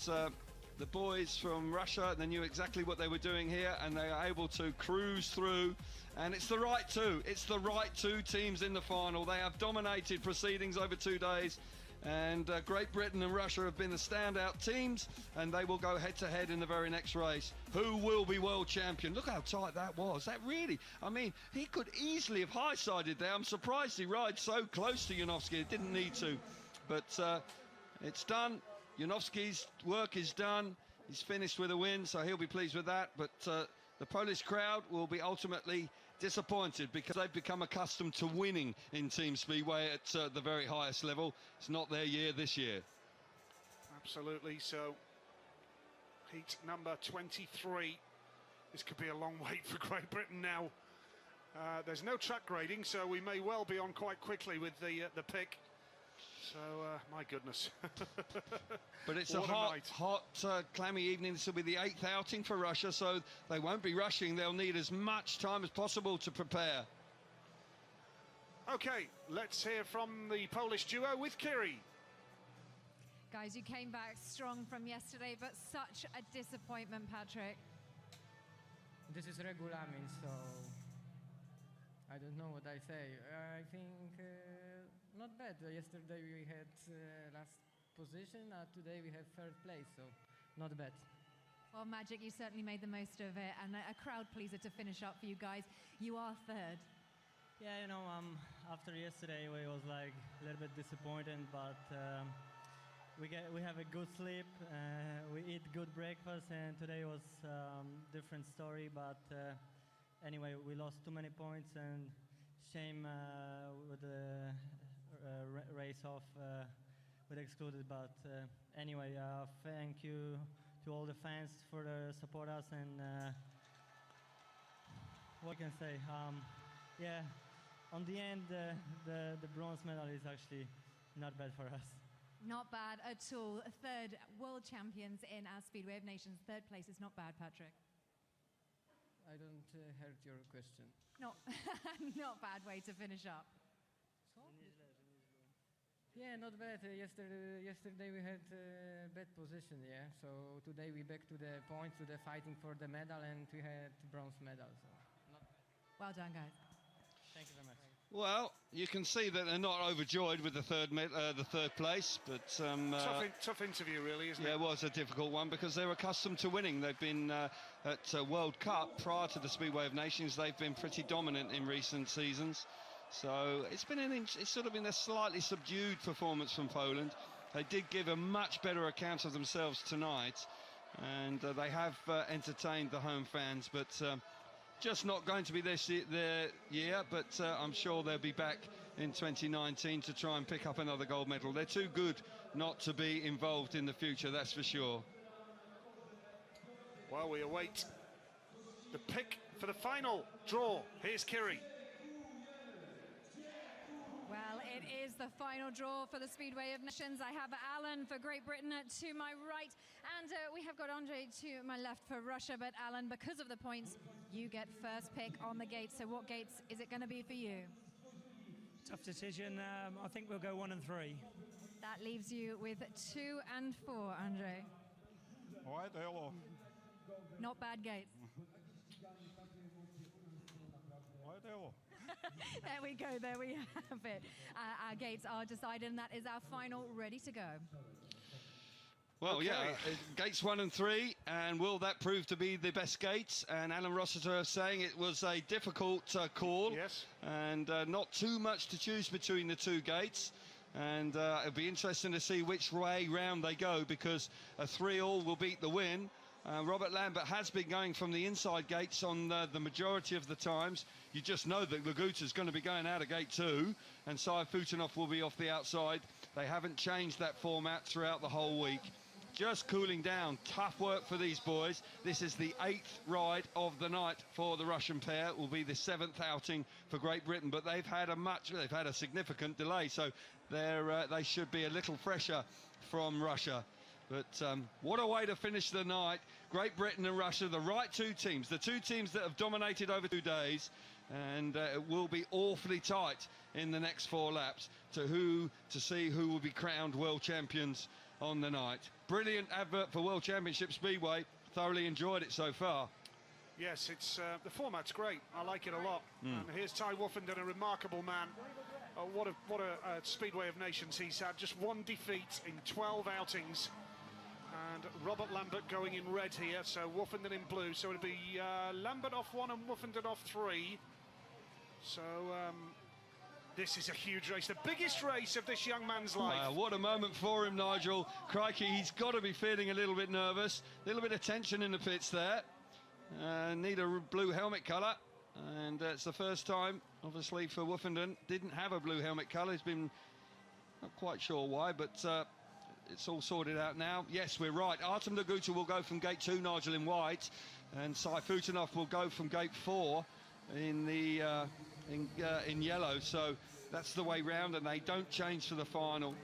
the boys from Russia, they knew exactly what they were doing here, and they are able to cruise through, and it's the right 2. It's the right 2 teams in the final. They have dominated proceedings over 2 days, and Great Britain and Russia have been the standout teams, and they will go head-to-head in the very next race. Who will be world champion? Look how tight that was. That really, I mean, he could easily have high-sided there. I'm surprised he rides so close to Janowski. It didn't need to, but it's done. Janowski's work is done. He's finished with a win, so he'll be pleased with that. But the Polish crowd will be ultimately disappointed because they've become accustomed to winning in Team Speedway at the very highest level. It's not their year this year. Absolutely. So, heat number 23. This could be a long wait for Great Britain now. There's no track grading, so we may well be on quite quickly with the pick. So, my goodness. But it's a hot, clammy evening. This will be the 8th outing for Russia, so they won't be rushing. They'll need as much time as possible to prepare. Okay, let's hear from the Polish duo with Kiri. Guys, you came back strong from yesterday, but such a disappointment, Patrick. This is regulamin, so I don't know what I say. I think not bad. Yesterday we had last position, today we have 3rd place, so not bad. Well, Magic, you certainly made the most of it, and a crowd pleaser to finish up for you guys. You are 3rd. Yeah, you know, after yesterday we was like a little bit disappointed, but we have a good sleep, we eat good breakfast, and today was different story. But anyway, we lost too many points, and shame with the race off with excluded. But anyway, thank you to all the fans for support us, and what can I say? Yeah, on the end, the bronze medal is actually not bad for us. Not bad at all. 3rd world champions in our Speedway of Nations. 3rd place is not bad, Patrick. I don't heard your question. Not bad way to finish up. Yeah, not bad. Yesterday we had bad position, yeah. So today we back to the points, to the fighting for the medal, and we had bronze medal. So not bad. Well done, guys. Thank you very much. Well, you can see that they're not overjoyed with the third place, but tough interview, really, isn't it? Yeah, it was a difficult one because they're accustomed to winning. They've been at World Cup prior to the Speedway of Nations. They've been pretty dominant in recent seasons, so it's sort of been a slightly subdued performance from Poland. They did give a much better account of themselves tonight, and they have entertained the home fans, but. Just not going to be their year, but I'm sure they'll be back in 2019 to try and pick up another gold medal. They're too good not to be involved in the future, that's for sure. While we await the pick for the final draw, here's Kiri. Well, it is the final draw for the Speedway of Nations. I have Alan for Great Britain to my right, and we have got Andre to my left for Russia. But Alan, because of the points, you get first pick on the gates. So what gates is it going to be for you? Tough decision. I think we'll go 1 and 3. That leaves you with 2 and 4, Andre. White, yellow. Not bad gates. White, yellow. There we go, there we have it. Our gates are decided, and that is our final ready to go. Well, okay. yeah, gates 1 and 3, and will that prove to be the best gates? And Alan Rossiter saying it was a difficult call. Yes. And not too much to choose between the 2 gates. And it'll be interesting to see which way round they go, because a 3-all will beat the win. Robert Lambert has been going from the inside gates on the majority of the times. You just know that Laguta's going to be going out of gate 2, and Sai Futinov will be off the outside. They haven't changed that format throughout the whole week. Just cooling down. Tough work for these boys. This is the 8th ride of the night for the Russian pair. It will be the 7th outing for Great Britain, but they've had a significant delay, so they should be a little fresher from Russia. But what a way to finish the night. Great Britain and Russia, the right 2 teams, the 2 teams that have dominated over 2 days, and it will be awfully tight in the next 4 laps to see who will be crowned world champions on the night. Brilliant advert for World Championship Speedway. Thoroughly enjoyed it so far. Yes, it's the format's great. I like it a lot. And here's Ty Woffenden, a remarkable man. What a Speedway of Nations he's had. Just 1 defeat in 12 outings. And Robert Lambert going in red here, so Woffenden in blue. So it'll be Lambert off 1 and Woffenden off 3. So this is a huge race, the biggest race of this young man's life. Wow, what a moment for him, Nigel. Crikey, he's got to be feeling a little bit nervous. A little bit of tension in the pits there. Need a blue helmet colour. And it's the first time, obviously, for Woffenden. Didn't have a blue helmet colour. He's been not quite sure why, but it's all sorted out now. Yes, we're right. Artem Laguta will go from gate 2, Nigel, in white. And Sai Futinov will go from gate 4 in the in yellow, so that's the way round, and they don't change for the final.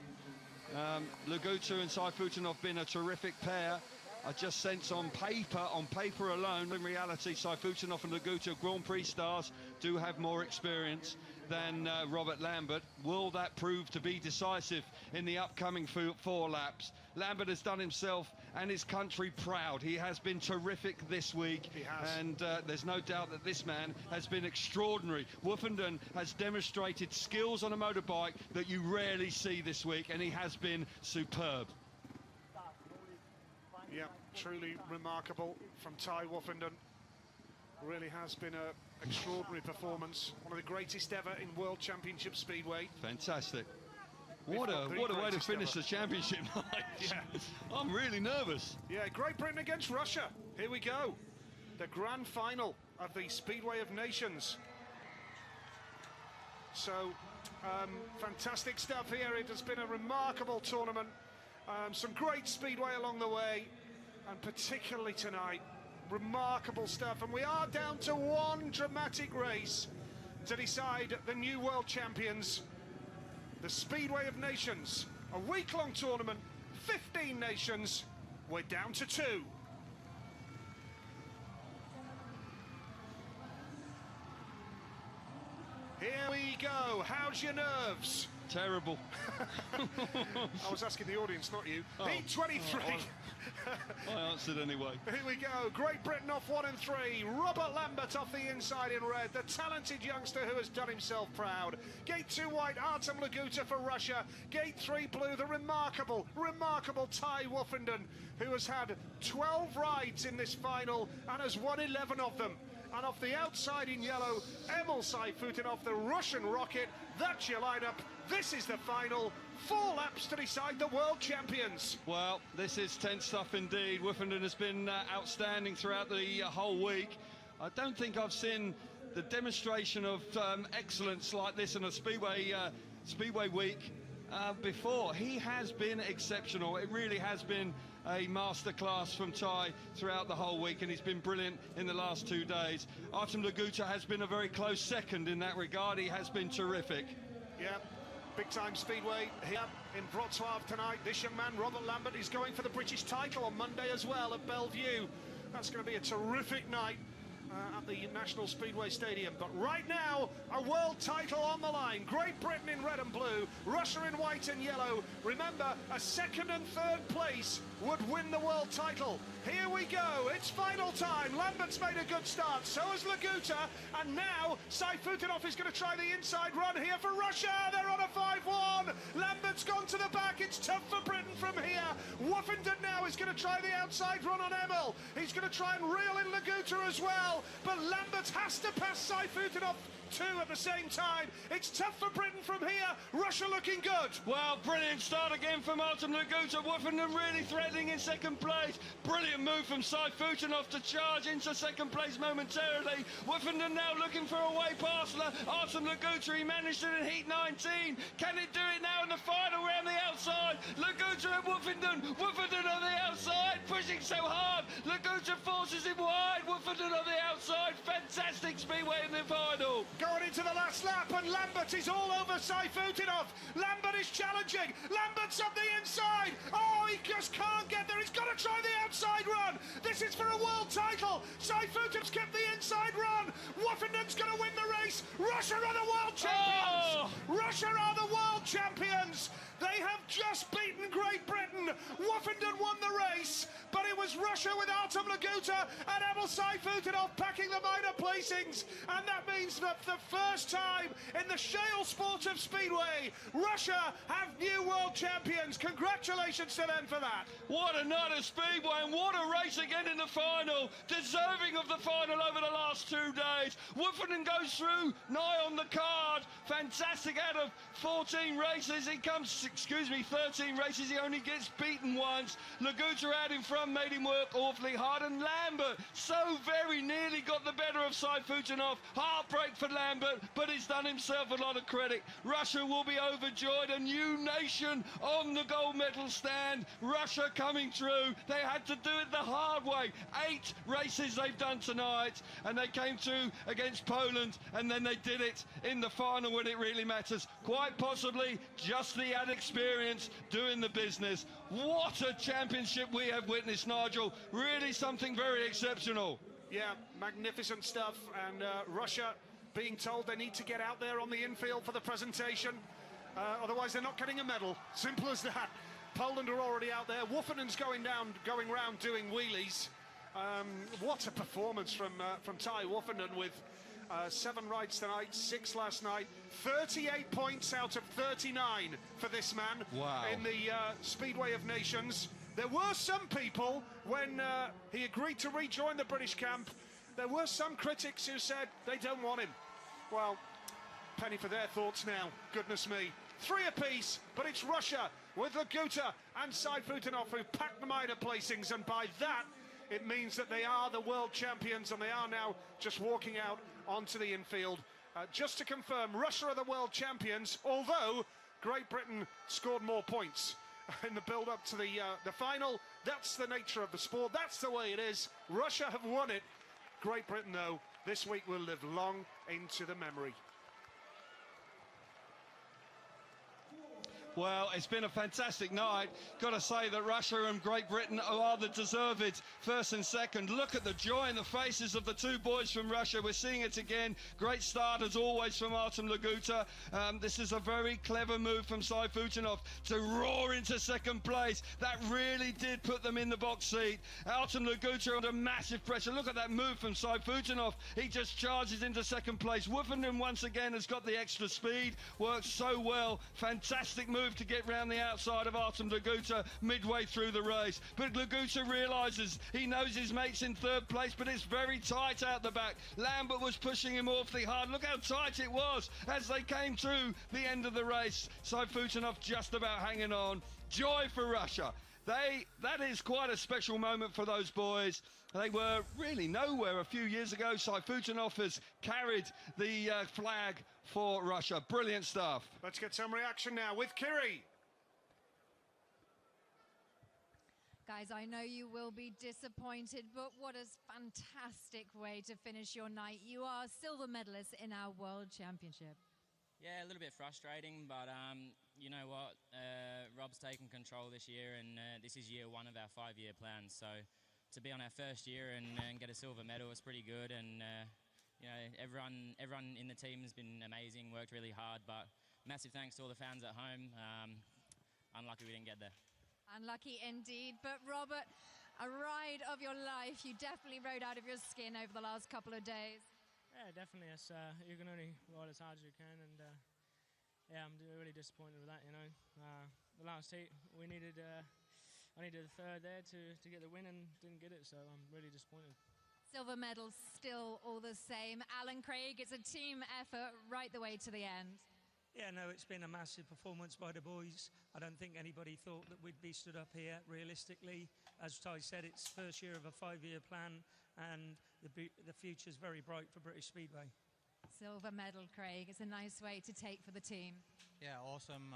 Laguta and Saifutinov have been a terrific pair. I just sense on paper alone, in reality, Saifutinov and Laguta, Grand Prix stars, do have more experience than Robert Lambert. Will that prove to be decisive in the upcoming 4 laps? Lambert has done himself and his country proud. He has been terrific this week. He has. And there's no doubt that this man has been extraordinary. Woofenden has demonstrated skills on a motorbike that you rarely see this week, and he has been superb. Yeah, truly remarkable from Ty Woofenden. Really has been an extraordinary performance. One of the greatest ever in World Championship Speedway. Fantastic. What a way to finish the championship night. Yeah. I'm really nervous. Yeah, Great Britain against Russia. Here we go. The grand final of the Speedway of Nations. So, fantastic stuff here. It has been a remarkable tournament. Some great speedway along the way, and particularly tonight, remarkable stuff. And we are down to one dramatic race to decide the new world champions. The Speedway of Nations, a week-long tournament, 15 nations. We're down to 2. Here we go. How's your nerves? Terrible. I was asking the audience, not you. Oh. Heat 23. I answered anyway. Here we go. Great Britain off 1 and 3. Robert Lambert off the inside in red. The talented youngster who has done himself proud. Gate 2 white, Artem Laguta for Russia. Gate 3 blue, the remarkable Ty Woofenden, who has had 12 rides in this final and has won 11 of them. And off the outside in yellow, Emil Saifutinov, the Russian rocket. That's your lineup. This is the final. 4 laps to decide the world champions. Well, this is tense stuff indeed. Woofenden has been outstanding throughout the whole week. I don't think I've seen the demonstration of excellence like this in a Speedway week before. He has been exceptional. It really has been a masterclass from Ty throughout the whole week, and he's been brilliant in the last 2 days. Artem Laguta has been a very close second in that regard. He has been terrific. Yeah, big time speedway here in Wrocławiu tonight. This young man, Robert Lambert, is going for the British title on Monday as well at Bellevue. That's going to be a terrific night at the National Speedway Stadium. But right now, a world title on the line. Great Britain in red and blue, Russia in white and yellow. Remember, a 2nd and 3rd place would win the world title. Here we go, it's final time. Lambert's made a good start, so has Laguta, and now Saifutinov is going to try the inside run here for Russia. They're on a 5-1. Lambert's gone to the back. It's tough for Britain from here. Woofenden now is going to try the outside run on Emil. He's going to try and reel in Laguta as well, but Lambert has to pass Saifutinov 2 at the same time. It's tough for Britain from here. Russia looking good. Well, brilliant start again from Artem Laguta. Woofenden really threatening in 2nd place. Brilliant move from Saifutinov to charge into 2nd place momentarily. Woofenden now looking for a way past Artem Laguta. He managed it in heat 19. Can it do it now in the final round the outside? Laguta and Woofenden. Woofenden on the outside, pushing so hard. Laguta forces him wide. Woofenden on the outside. Fantastic speedway in the final. Going into the last lap, and Lambert is all over Saifutinov. Lambert is challenging. Lambert's up the inside. Oh, he just can't get there. He's got to try the outside run. This is for a world title. Saifutinov's kept the inside run. Woofenden's going to win the race. Russia are the world champions. Oh! Russia are the world champions. They have just beaten Great Britain. Woofenden won the race, but it was Russia with Artem Laguta and Emil Saifutinov packing the minor placings, and that means that for the first time in the shale sport of speedway, Russia have new world champions. Congratulations to them for that. What a night of speedway, and what a race again in the final. Deserving of the final over the last 2 days. Woofenden goes through nigh on the card. Fantastic. Out of 14 races, he comes, 13 races, he only gets beaten once. Laguta out in front made him work awfully hard, and Lambert so very nearly got the better of Saifutinov. Heartbreak for Lambert, but he's done himself a lot of credit. Russia will be overjoyed. A new nation on the gold medal stand. Russia coming through. They had to do it the hard way. 8 races they've done tonight, and they came through against Poland, and then they did it in the final when it really matters. Quite possibly just the added experience doing the business. What a championship we have witnessed, Nigel. Really something very exceptional. Yeah, magnificent stuff. And Russia being told they need to get out there on the infield for the presentation. Otherwise, they're not getting a medal. Simple as that. Poland are already out there. Woffinen's going round doing wheelies. What a performance from Tai Woffinen with 7 rides tonight, 6 last night. 38 points out of 39 for this man. Wow. In the Speedway of Nations. There were some people, when he agreed to rejoin the British camp, there were some critics who said they don't want him. Well, penny for their thoughts now, goodness me. 3 apiece, but it's Russia with Laguta and Saifutinov who packed the minor placings, and by that, it means that they are the world champions, and they are now just walking out onto the infield. Just to confirm, Russia are the world champions, although Great Britain scored more points in the build-up to the final. That's the nature of the sport. That's the way it is. Russia have won it. Great Britain, though, this week will live long into the memory. Well, it's been a fantastic night. Got to say that Russia and Great Britain are the deserved first and second. Look at the joy in the faces of the 2 boys from Russia. We're seeing it again. Great start, as always, from Artem Laguta. This is a very clever move from Saifutinov to roar into second place. That really did put them in the box seat. Artem Laguta under massive pressure. Look at that move from Saifutinov. He just charges into second place. Woofenden once again has got the extra speed. Works so well. Fantastic move to get round the outside of Artem Laguta midway through the race. But Laguta realises he knows his mate's in 3rd place, but it's very tight out the back. Lambert was pushing him awfully hard. Look how tight it was as they came through the end of the race. Saifutinov just about hanging on. Joy for Russia. That is quite a special moment for those boys. They were really nowhere a few years ago. Saifutinov has carried the flag for Russia. Brilliant stuff. Let's get some reaction now with Kiri. Guys, I know you will be disappointed, but what a fantastic way to finish your night. You are silver medalists in our World Championship. Yeah, a little bit frustrating, but you know what? Rob's taken control this year, and this is year 1 of our 5-year plan. So to be on our first year and get a silver medal is pretty good. And you know, everyone in the team has been amazing, worked really hard. But massive thanks to all the fans at home. Unlucky we didn't get there. Unlucky indeed. But Robert, a ride of your life. You definitely rode out of your skin over the last couple of days. Yeah, definitely. You can only ride as hard as you can, and yeah, I'm really disappointed with that. You know, the last heat we needed. I needed a 3rd there to get the win and didn't get it, so I'm really disappointed. Silver medals still all the same. Alan Craig, it's a team effort right the way to the end. Yeah, no, it's been a massive performance by the boys. I don't think anybody thought that we'd be stood up here realistically. As Ty said, it's first year of a 5-year plan, and the future's very bright for British Speedway. Silver medal, Craig. It's a nice way to take for the team. Yeah, awesome.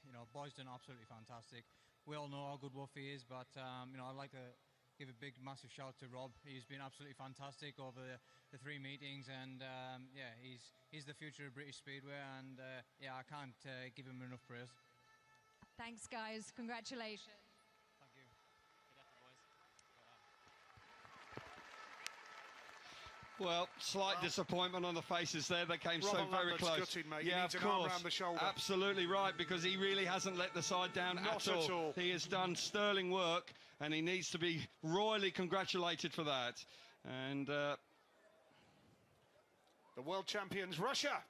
You know, boys done absolutely fantastic. We all know how good Woofy is, but you know, I'd like to give a big, massive shout to Rob. He's been absolutely fantastic over the 3 meetings, and yeah, he's the future of British Speedway, and yeah, I can't give him enough praise. Thanks, guys. Congratulations. Thank you. Good effort, boys. Well, slight disappointment on the faces there. They came Robert so very Lambert's close. gutted, mate. Yeah, He needs of an arm course. round the shoulder. Absolutely right, because he really hasn't let the side down Not at at all. He has done sterling work, and he needs to be royally congratulated for that. And the world champions, Russia.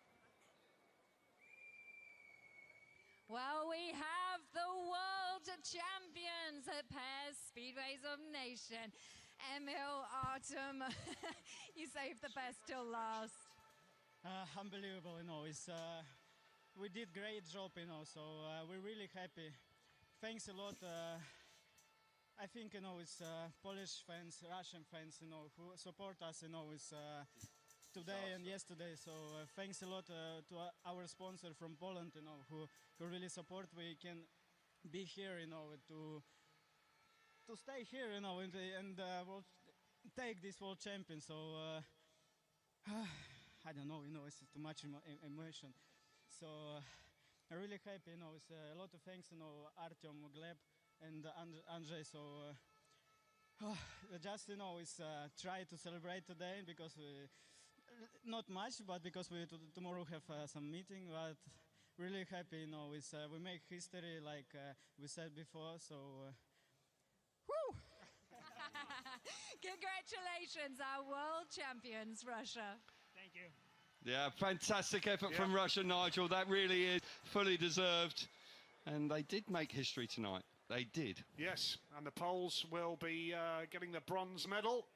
Well, we have the world champions at Pairs Speedways of Nation. Emil, Artem, you saved the best till last. Unbelievable, you know. We did great job, you know, so we're really happy thanks a lot. I think, it's Polish fans, Russian fans, who support us, it's today and yesterday. So thanks a lot to our sponsor from Poland, who really support. We can be here, to stay here, and take this world champion. So I don't know, it's too much emotion. So I'm really happy, it's a lot of thanks, Artyom, Gleb, and Andrzej. So just, it's try to celebrate today because not much, but because we tomorrow have some meeting. But really happy, it's we make history like we said before. So. Woo! Congratulations, our world champions, Russia. Thank you. Yeah, fantastic effort from Russia, Nigel. That really is fully deserved. And they did make history tonight. They did. Yes, and the Poles will be getting the bronze medal.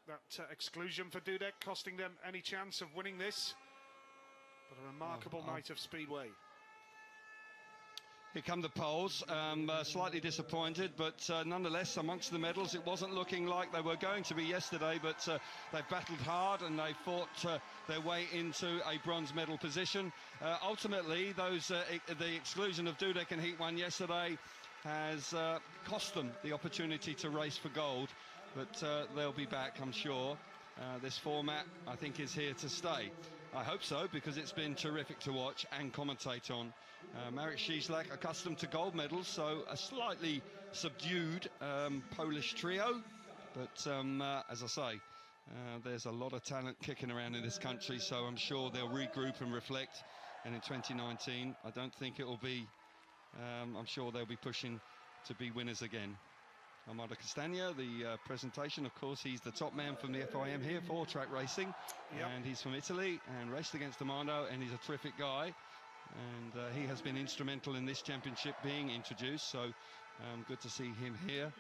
That exclusion for Dudek costing them any chance of winning this. But a remarkable night of Speedway. Here come the Poles, slightly disappointed, but nonetheless, amongst the medals, it wasn't looking like they were going to be yesterday, but they battled hard and they fought their way into a bronze medal position. Ultimately, the exclusion of Dudek in Heat 1 yesterday has cost them the opportunity to race for gold, but they'll be back, I'm sure. This format, I think, is here to stay. I hope so, because it's been terrific to watch and commentate on. Marek Cieślak, accustomed to gold medals, so a slightly subdued Polish trio. But as I say, there's a lot of talent kicking around in this country, so I'm sure they'll regroup and reflect. And in 2019, I don't think it will be, I'm sure they'll be pushing to be winners again. Armando Castagna, the presentation, of course, he's the top man from the FIM here for track racing. And he's from Italy and raced against Armando, and he's a terrific guy. And he has been instrumental in this championship being introduced, so good to see him here.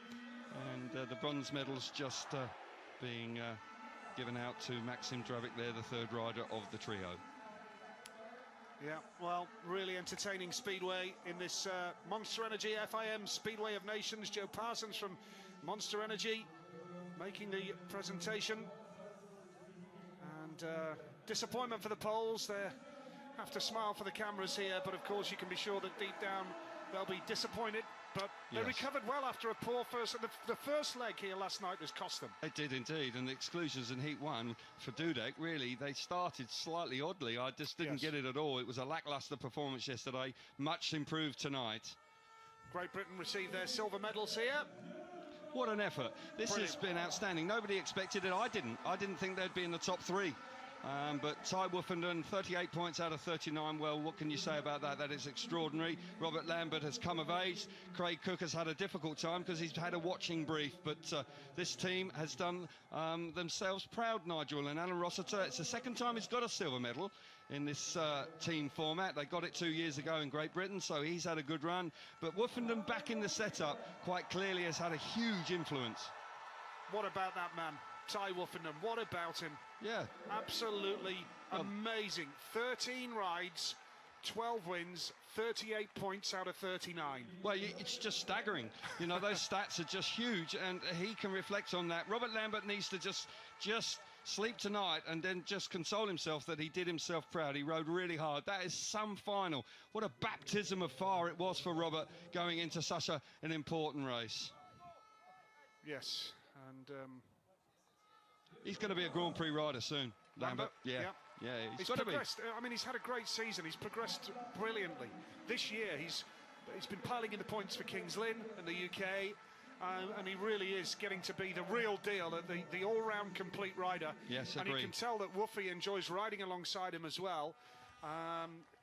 And the bronze medals just being given out to Maxim Dravik there, the third rider of the trio. Yeah, well, really entertaining Speedway in this Monster Energy FIM Speedway of Nations. Joe Parsons from Monster Energy making the presentation. And disappointment for the Poles. They have to smile for the cameras here, but of course you can be sure that deep down they'll be disappointed. But they recovered well after a poor first. The first leg here last night was cost them. It did indeed, and the exclusions in Heat 1 for Dudek, really, they started slightly oddly. I just didn't get it at all. It was a lacklustre performance yesterday, much improved tonight. Great Britain received their silver medals here. What an effort. This has been outstanding. Nobody expected it. I didn't think they'd be in the top three. But Ty Woofenden, 38 points out of 39. Well, what can you say about that? That is extraordinary. Robert Lambert has come of age. Craig Cook has had a difficult time because he's had a watching brief. But this team has done themselves proud, Nigel. And Alan Rossiter, it's the second time he's got a silver medal in this team format. They got it 2 years ago in Great Britain, so he's had a good run. But Woofenden back in the setup quite clearly has had a huge influence. What about that man? Ty Woofenden, what about him? Yeah. Absolutely amazing. 13 rides, 12 wins, 38 points out of 39. Well, it's just staggering. You know, those stats are just huge, and he can reflect on that. Robert Lambert needs to just sleep tonight and then just console himself that he did himself proud. He rode really hard. That is some final. What a baptism of fire it was for Robert going into such an important race. Yes, and... he's going to be a Grand Prix rider soon, Lambert. Yeah, he's progressed. I mean, he's had a great season. He's progressed brilliantly. This year, he's been piling in the points for Kings Lynn and the UK, and he really is getting to be the real deal, the all-round complete rider. Yes, and agreed. you can tell that Woofy enjoys riding alongside him as well.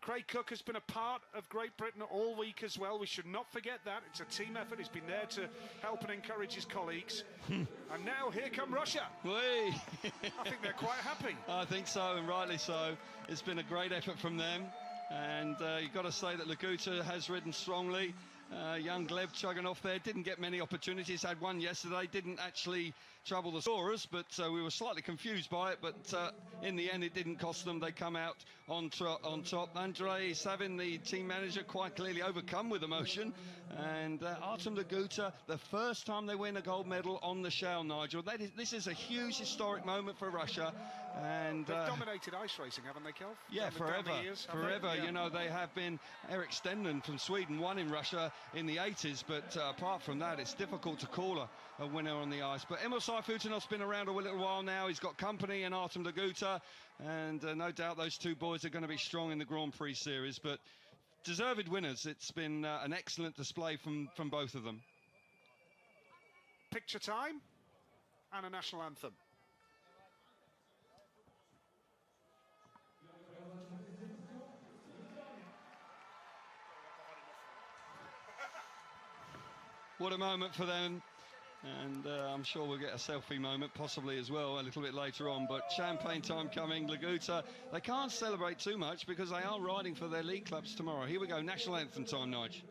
Craig Cook has been a part of Great Britain all week as well. We should not forget that. It's a team effort. He's been there to help and encourage his colleagues. And now here come Russia. Whee! I think they're quite happy. I think so, and rightly so. It's been a great effort from them. And you've got to say that Laguta has ridden strongly. Young Gleb Chuganov there didn't get many opportunities, had one yesterday, didn't actually trouble the scorers, but we were slightly confused by it, but in the end it didn't cost them. They come out on top. Andrei Savin, the team manager, quite clearly overcome with emotion, and Artem Laguta, the first time they win a gold medal on the shell, Nigel. This is a huge historic moment for Russia. And they've dominated ice racing, haven't they, Kelv? Yeah, forever. Yeah. You know, they have been. Eric Stenden from Sweden won in Russia in the 80s, but apart from that, it's difficult to call a winner on the ice. But Emil Saifutunov's been around a little while now. He's got company in Artem Laguta, and no doubt those two boys are going to be strong in the Grand Prix series. But deserved winners. It's been an excellent display from both of them. Picture time and a national anthem. What a moment for them, and I'm sure we'll get a selfie moment possibly as well a little bit later on, but champagne time coming. Laguta, they can't celebrate too much because they are riding for their league clubs tomorrow. Here we go, national anthem time, Nige.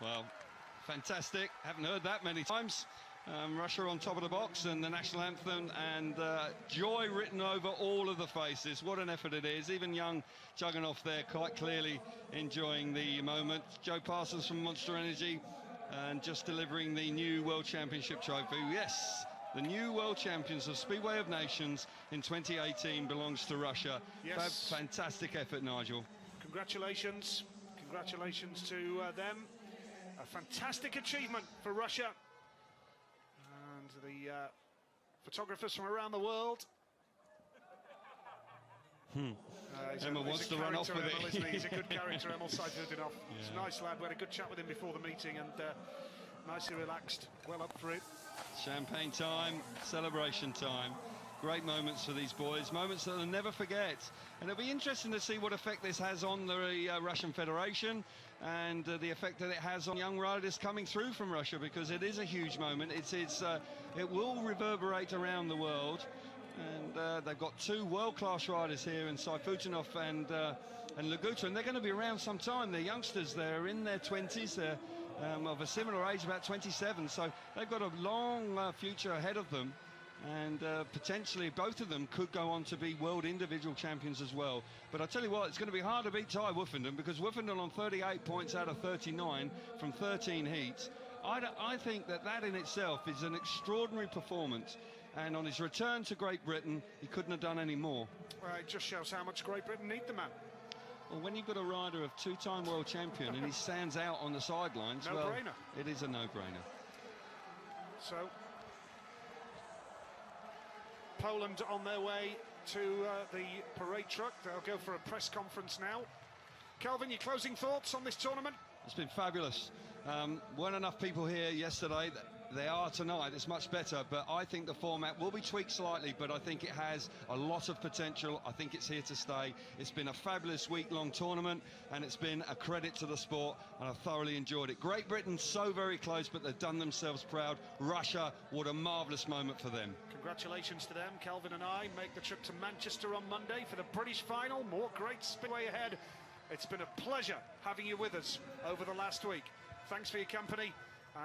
Well, fantastic. Haven't heard that many times. Russia on top of the box and the national anthem, and joy written over all of the faces. What an effort it is. Even young Chuganov there quite clearly enjoying the moment. Joe Parsons from Monster Energy and just delivering the new World Championship trophy. Yes, the new World Champions of Speedway of Nations in 2018 belongs to Russia. Yes. Fantastic effort, Nigel. Congratulations. Congratulations to them. A fantastic achievement for Russia. And the photographers from around the world. Emil wants to run off with Emil, it. isn't he? He's a good character, Emil Saifutunov. He's a nice lad. We had a good chat with him before the meeting, and nicely relaxed, well up for it. Champagne time, celebration time. Great moments for these boys, moments that they'll never forget. And it'll be interesting to see what effect this has on the Russian Federation and the effect that it has on young riders coming through from Russia, because it is a huge moment. It will reverberate around the world. And they've got two world-class riders here in Saifutunov and Laguta, and they're going to be around some time. They're youngsters, they're in their 20s, they're of a similar age, about 27, so they've got a long future ahead of them. And potentially both of them could go on to be world individual champions as well. But I tell you what, it's going to be hard to beat Ty Woofenden, because Woofenden on 38 points out of 39 from 13 heats. I think that in itself is an extraordinary performance. And on his return to Great Britain, he couldn't have done any more. Well, it just shows how much Great Britain need the man. Well, when you've got a rider of two-time world champion and he stands out on the sidelines, well, it is a no-brainer. So Poland on their way to the parade truck. They'll go for a press conference now. Kelvin, your closing thoughts on this tournament? It's been fabulous. Weren't enough people here yesterday. they are tonight. It's much better, but I think the format will be tweaked slightly, but I think it has a lot of potential. I think it's here to stay. It's been a fabulous week-long tournament, and it's been a credit to the sport, and I've thoroughly enjoyed it. Great Britain, so very close, but they've done themselves proud. Russia, what a marvellous moment for them. Congratulations to them. Kelvin and I make the trip to Manchester on Monday for the British final. More great Speedway ahead. It's been a pleasure having you with us over the last week. Thanks for your company.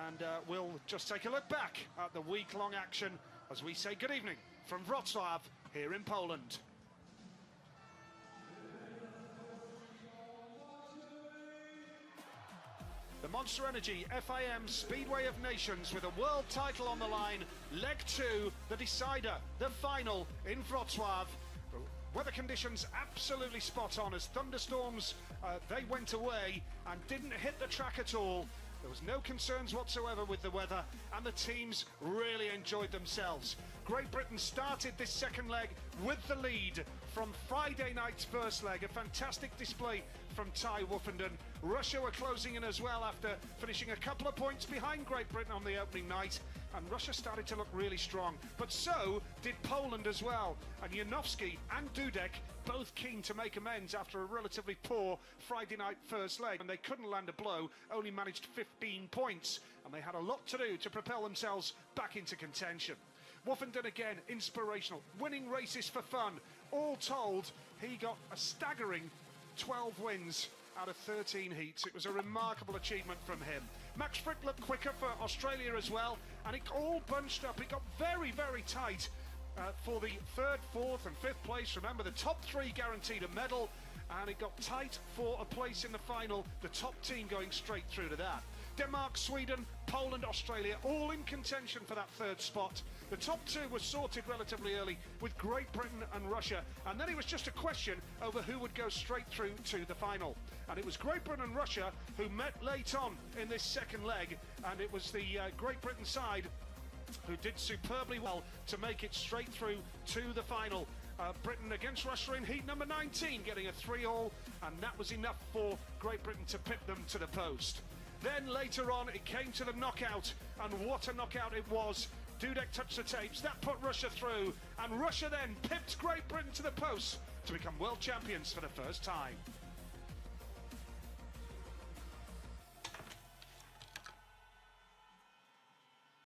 And we'll just take a look back at the week-long action as we say good evening from Wrocław here in Poland. The Monster Energy FIM Speedway of Nations with a world title on the line. Leg 2, the decider, the final in Wrocław. Weather conditions absolutely spot on as thunderstorms, they went away and didn't hit the track at all. There was no concerns whatsoever with the weather, and the teams really enjoyed themselves. Great Britain started this second leg with the lead from Friday night's first leg. A fantastic display from Ty Woffenden. Russia were closing in as well after finishing a couple of points behind Great Britain on the opening night, and Russia started to look really strong. But so did Poland as well, and Janowski and Dudek both keen to make amends after a relatively poor Friday night first leg, and they couldn't land a blow, only managed 15 points, and they had a lot to do to propel themselves back into contention. Woffenden again, inspirational, winning races for fun. All told, he got a staggering 12 wins out of 13 heats. It was a remarkable achievement from him. Max Frick looked quicker for Australia as well, and it all bunched up. It got very, very tight for the 3rd, 4th and 5th place. Remember, the top 3 guaranteed a medal, and it got tight for a place in the final, the top team going straight through to that. Denmark, Sweden, Poland, Australia, all in contention for that 3rd spot. The top 2 were sorted relatively early with Great Britain and Russia, and then it was just a question over who would go straight through to the final. And it was Great Britain and Russia who met late on in this second leg, and it was the Great Britain side who did superbly well to make it straight through to the final. Britain against Russia in heat number 19, getting a 3-all, and that was enough for Great Britain to pip them to the post. Then later on it came to the knockout, and what a knockout it was. Dudek touched the tapes, that put Russia through, and Russia then pipped Great Britain to the post to become world champions for the first time.